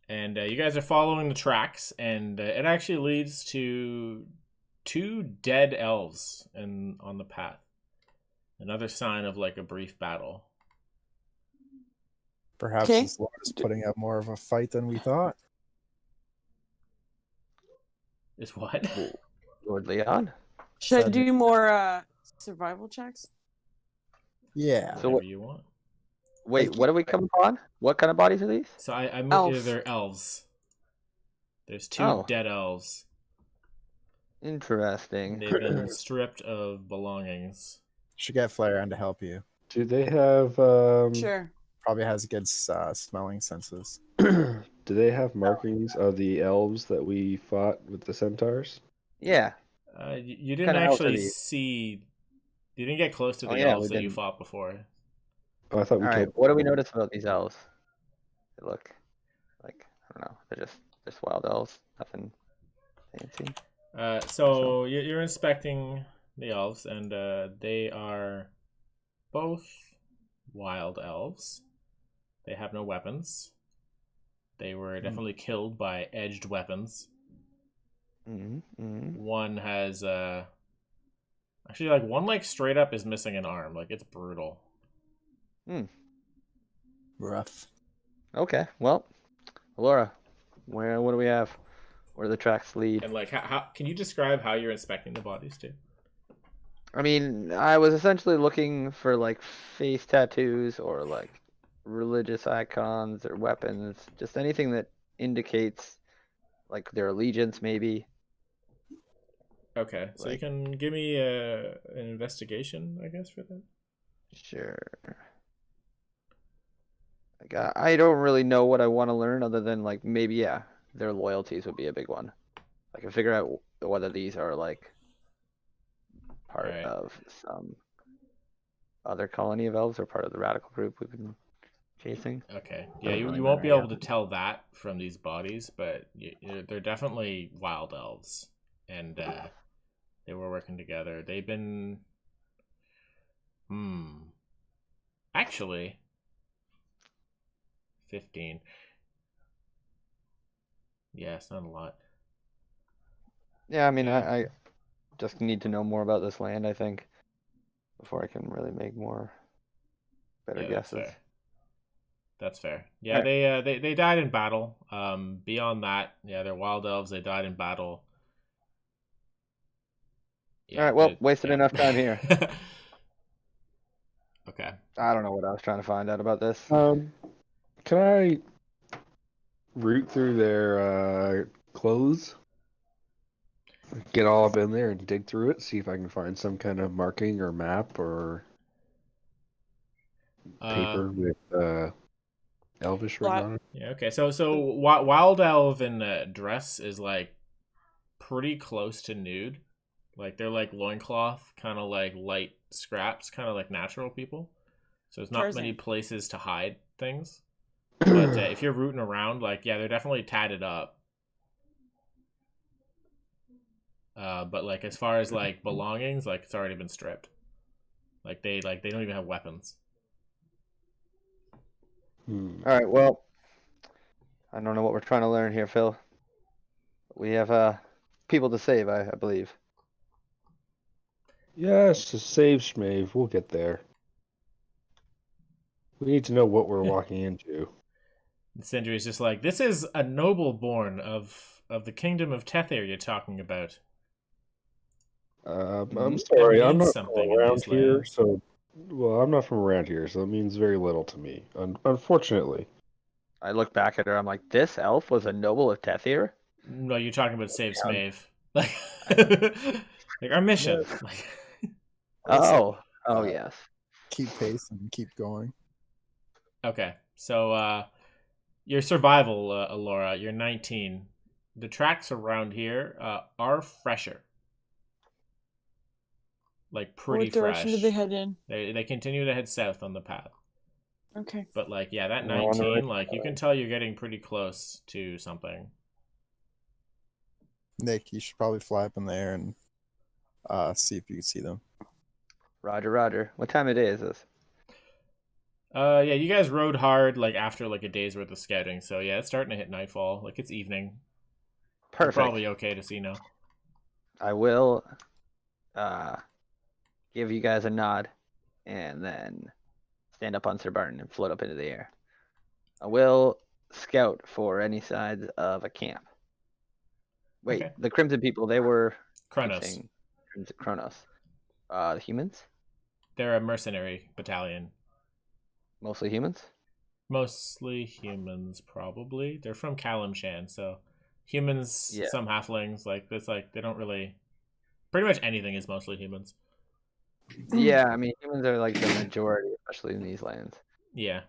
And you guys are following the tracks, and it actually leads to 2 dead elves on the path. Another sign of like a brief battle. Perhaps Okay. this Lord is putting up more of a fight than we thought. Is what? Lord Leon? Should I Said- do more survival checks? Yeah. So Whatever you want. Wait, what do we come upon? What kind of bodies are these? So I Elf. they're elves. There's 2 Oh. dead elves. Interesting. They've been stripped of belongings. Should get Flair on to help you. Do they have Sure. Probably has good smelling senses. do they have markings of the elves that we fought with the centaurs? Yeah. You didn't Kinda elves are actually these? see. You didn't get close to the Oh, yeah, elves we that you didn't. fought before. Oh, I thought All we right. killed. What do we notice about these elves? They look like, I don't know. They're just wild elves. Nothing fancy. So you're inspecting the elves, and they are both wild elves. They have no weapons. They were definitely killed by edged weapons. Mm-hmm. One has actually like one like straight up is missing an arm. Like it's brutal. Rough. Okay. Well, Laura, what do we have? Where do the tracks lead? And like how can you describe how you're inspecting the bodies too? I mean, I was essentially looking for like face tattoos or like religious icons or weapons, just anything that indicates like their allegiance, maybe. Okay, so you Like- can give me an investigation, I guess, for that. Sure. Like, I don't really know what I want to learn other than like maybe their loyalties would be a big one. I can figure out whether these are like part Right. of some other colony of elves or part of the radical group we've been chasing. Okay. Yeah, Doesn't really you won't matter, be yeah. able to tell that from these bodies, but they're definitely wild elves, and they were working together. They've been, actually, 15. Yeah, it's not a lot. Yeah, I mean, Yeah. I just need to know more about this land, I think, before I can really make better Yeah, that's guesses. fair. That's fair. Yeah, Alright. they died in battle. Beyond that, yeah, they're wild elves. They died in battle. All right, well, wasted enough time here. Okay. I don't know what I was trying to find out about this. Can I root through their clothes? Get all up in there and dig through it, see if I can find some kind of marking or map or paper with Elvish written on it. Yeah. Okay. So wild elven dress is like pretty close to nude. Like they're like loincloth, kind of like light scraps, kind of like natural people. So there's not many Tarzan. places to hide things. But if you're rooting around, like they're definitely tatted up. But like as far as like belongings, like it's already been stripped. Like they don't even have weapons. All right, well, I don't know what we're trying to learn here, Phil. We have people to save, I believe. Yes, to save Schmave, we'll get there. We need to know what we're walking into. And Sindri is just like, this is a noble born of the kingdom of Tethir you're talking about. I'm It sorry, I'm means not something from in around these here, lands. so I'm not from around here, so it means very little to me. Unfortunately. I look back at her, I'm like, this elf was a noble of Tethir? No, you're talking about save Yeah. Smave. Like, like our mission. Yes. Like, Oh, Uh, yes. Keep pace and keep going. okay, so your survival, Alora, you're 19. The tracks around here are fresher. Like pretty What direction fresh. did they head in? They continue to head south on the path. Okay. But like, yeah, that I wonder 19, like you can tell you're getting pretty close to something. Nick, you should probably fly up in the air and see if you can see them. Roger, Roger. What time of day is this? Yeah, you guys rode hard like after like a day's worth of scouting, so yeah, it's starting to hit nightfall. Like it's evening. You're Perfect. probably okay to see now. I will give you guys a nod and then stand up on Sir Barton and float up into the air. I will scout for any signs of a camp. Wait, Okay. the Crimson people, they were Kronos. Crimson Kronos. The humans? They're a mercenary battalion. Mostly humans? Mostly humans, probably. They're from Kalimshan, so humans, Yeah. some halflings, like it's like they don't really. Pretty much anything is mostly humans. Yeah, I mean humans are like the majority, especially in these lands. Yeah.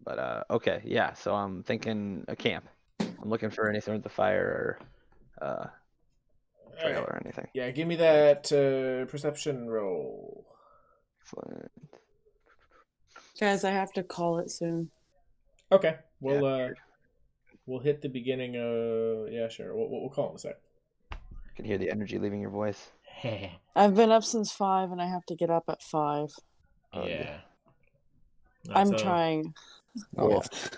But okay, yeah. So I'm thinking a camp. I'm looking for any sort of fire or trail or anything. Yeah, give me that perception roll. Excellent. Guys, I have to call it soon. Okay, Yeah, we'll hit the beginning. Yeah, sure. We'll call it in a sec. I can hear the energy leaving your voice. I've been up since 5 and I have to get up at 5. Oh, Yeah. No, I'm so- trying. Oh, Wolf.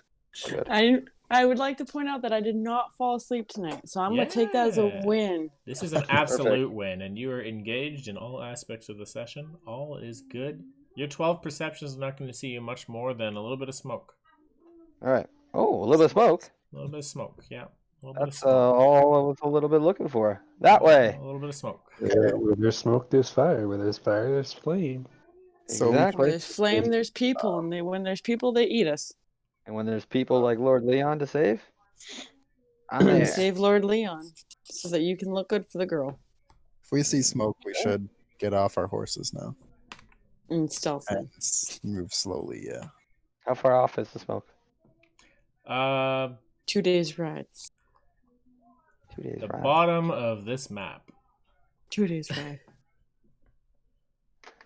yeah. Good. I would like to point out that I did not fall asleep tonight, so I'm going to take that as a Yeah. win. This is an absolute win, and you are engaged in all aspects of the session. All is good. Your 12 perception is not going to see you much more than a little bit of smoke. All right. Oh, a little bit of smoke. A little bit of smoke, yeah. A little bit of That's smoke. all I was a little bit looking for. That way. A little bit of smoke. Where there's smoke, there's fire. Where there's fire, there's flame. So Where Exactly. there's flame, there's people, and when there's people, they eat us. And when there's people like Lord Leon to save, I'm And there. save Lord Leon so that you can look good for the girl. if we see smoke, we should get off our horses now And stealth. and move slowly. Yeah. How far off is the smoke? 2 days rides. 2 days The ride. bottom of this map. 2 days ride.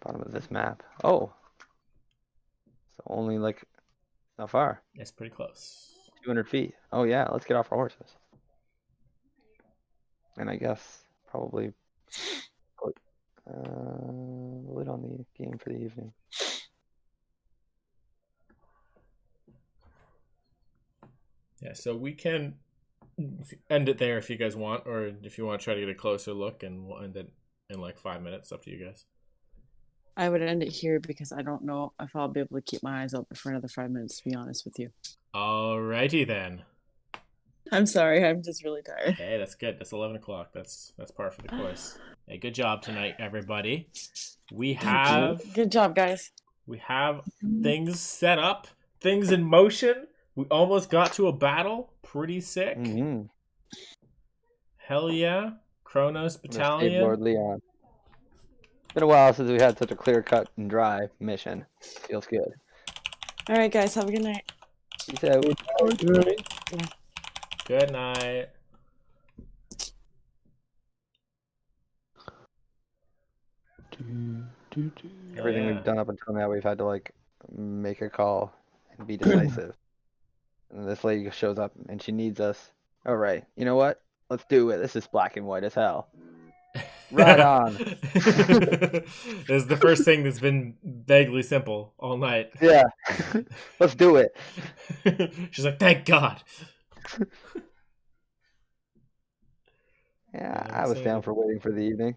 Bottom of this map. Oh. So only like not far. It's pretty close. 200 feet. Oh yeah, let's get off our horses. And I guess probably put the lid on the game for the evening. Yeah, so we can end it there if you guys want, or if you want to try to get a closer look, and we'll end it in like 5 minutes. Up to you guys. I would end it here because I don't know if I'll be able to keep my eyes open for another 5 minutes, to be honest with you. Alrighty then. I'm sorry, I'm just really tired. Hey, that's good. That's 11 o'clock. That's par for the course. Hey, good job tonight, everybody. We have Good job, guys. things set up, things in motion. We almost got to a battle. Pretty sick. Mm-hmm. Hell yeah. Kronos Battalion. Lord Leon. It's been a while since we had such a clear cut and dry mission. Feels good. All right, guys, have a good night. Peace out. Good night. Everything Yeah. we've done up until now, we've had to like make a call and be decisive. And this lady shows up and she needs us. All right, you know what? Let's do it. This is black and white as hell. Right on. This is the first thing that's been vaguely simple all night. Yeah. Let's do it. She's like, thank God. Yeah, I'm I was down excited. for waiting for the evening.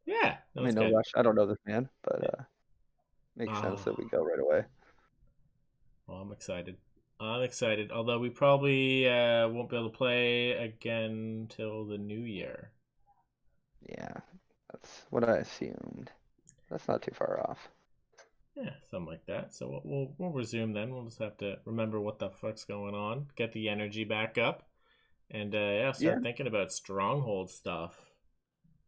Yeah. I mean, no rush. I don't know this man, but makes sense Oh. that we go right away. Well, I'm excited. Although we probably won't be able to play again till the new year. Yeah, that's what I assumed. That's not too far off. Yeah, something like that. So we'll resume then. We'll just have to remember what the fuck's going on, get the energy back up, and start thinking about stronghold stuff.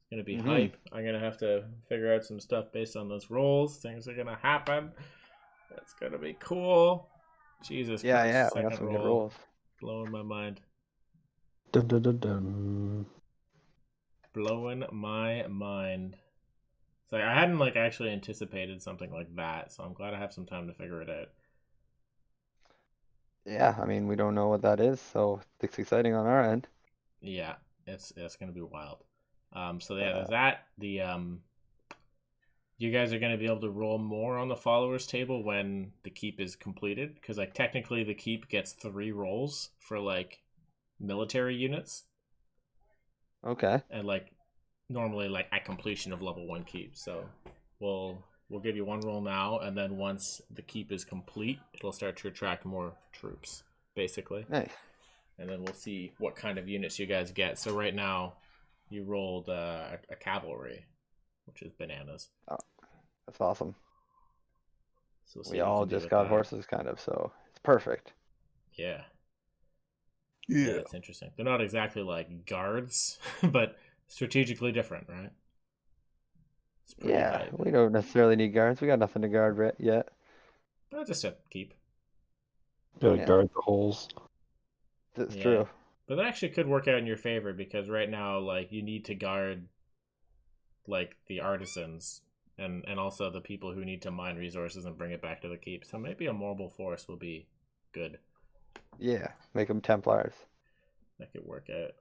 It's gonna be hype. I'm gonna have to figure out some stuff based on those rolls. Things are gonna happen. That's gonna be cool. Jesus Yeah, Christ! yeah, we got Second some good roll, rolls. blowing my mind. Dun, dun, dun, dun. Blowing my mind. It's like I hadn't actually anticipated something like that, so I'm glad I have some time to figure it out. Yeah, I mean, we don't know what that is, so it's exciting on our end. Yeah, it's gonna be wild. So yeah, there's that. You guys are gonna be able to roll more on the followers table when the keep is completed, because technically the keep gets 3 rolls for military units, Okay. and normally at completion of level 1 keep. So we'll give you 1 roll now, and then once the keep is complete, it'll start to attract more troops, basically. Nice. And then we'll see what kind of units you guys get. So right now, you rolled a cavalry, which is bananas. That's awesome. So we'll see We what you all can do just with got that. horses, kind of, so it's perfect. Yeah. Yeah. That's interesting. They're not exactly like guards, but strategically different, right? It's pretty Yeah, hype. we don't necessarily need guards. We got nothing to guard yet. But just a keep. Gotta Yeah. guard the holes. That's Yeah. true. But that actually could work out in your favor, because right now, you need to guard the artisans and also the people who need to mine resources and bring it back to the keep. So maybe a mobile force will be good. Yeah, make them Templars. That could work out.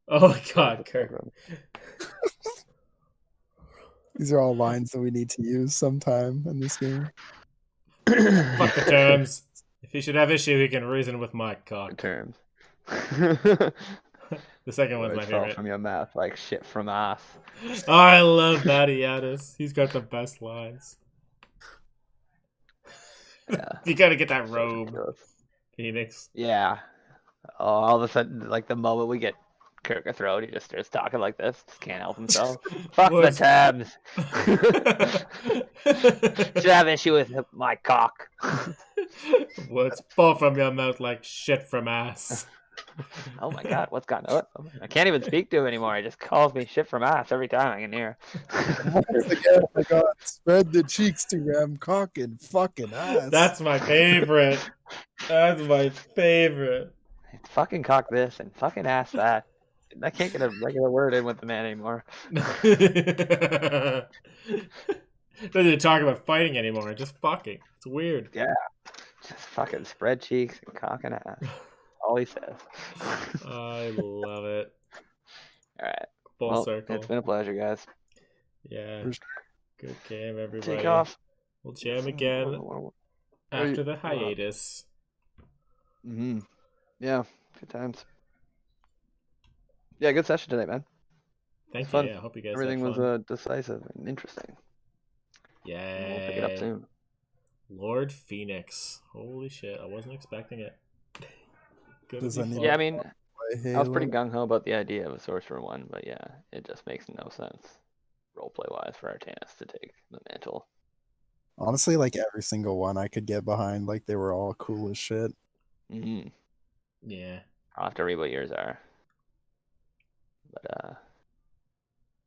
Oh my God, Kirk. These are all lines that we need to use sometime in this game. Fuck the terms. If he should have issue, he can reason with my Good cock. terms. The second one's my Words fell favorite. from your mouth like shit from ass. Oh, I love Batiatus. He's got the best lines. Yeah. You gotta get that So robe, ridiculous. Phoenix. Yeah. All of a sudden, the moment we get Kirk a throat, he just starts talking like this. Just can't help himself. Fuck the What's- terms. Should have issue with my cock. Words fall from your mouth like shit from ass. Oh my god, what's gone on? I can't even speak to him anymore. He just calls me shit from ass every time I can hear. Once again, I got spread the cheeks to ram cock and fucking ass. That's my favorite. That's my favorite. Fucking cock this and fucking ass that. I can't get a regular word in with the man anymore. Doesn't even talk about fighting anymore. Just fucking. It's weird. Yeah. Just fucking spread cheeks and cock and ass. All he says. I love it. All right. Full Well, circle. it's been a pleasure, guys. Yeah. Good game, everybody. Take off. We'll jam again after the hiatus. Mm-hmm. Yeah. Good times. Yeah, good session today, man. Thank you. Fun. Yeah, I hope you guys Everything had was fun. Decisive and interesting. Yeah. We'll pick it up soon. Lord Phoenix. Holy shit. I wasn't expecting it. Gonna Does be anyone fun. Yeah, I mean, play I was pretty Halo? gung ho about the idea of a Sorcerer one, but yeah, it just makes no sense roleplay wise for Artanis to take the mantle. Honestly, like every single one I could get behind. Like they were all cool as shit. Mm-hmm. Yeah. I'll have to read what yours are. But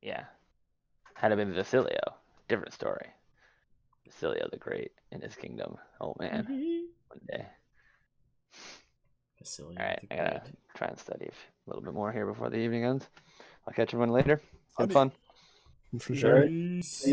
yeah. Had it been Vasilio, different story. Vasilio the Great in his kingdom. Oh man, one day. Facility All right, the I gotta Great. try and study a little bit more here before the evening ends. I'll catch everyone later. Good Study. fun. For All sure. right. Peace.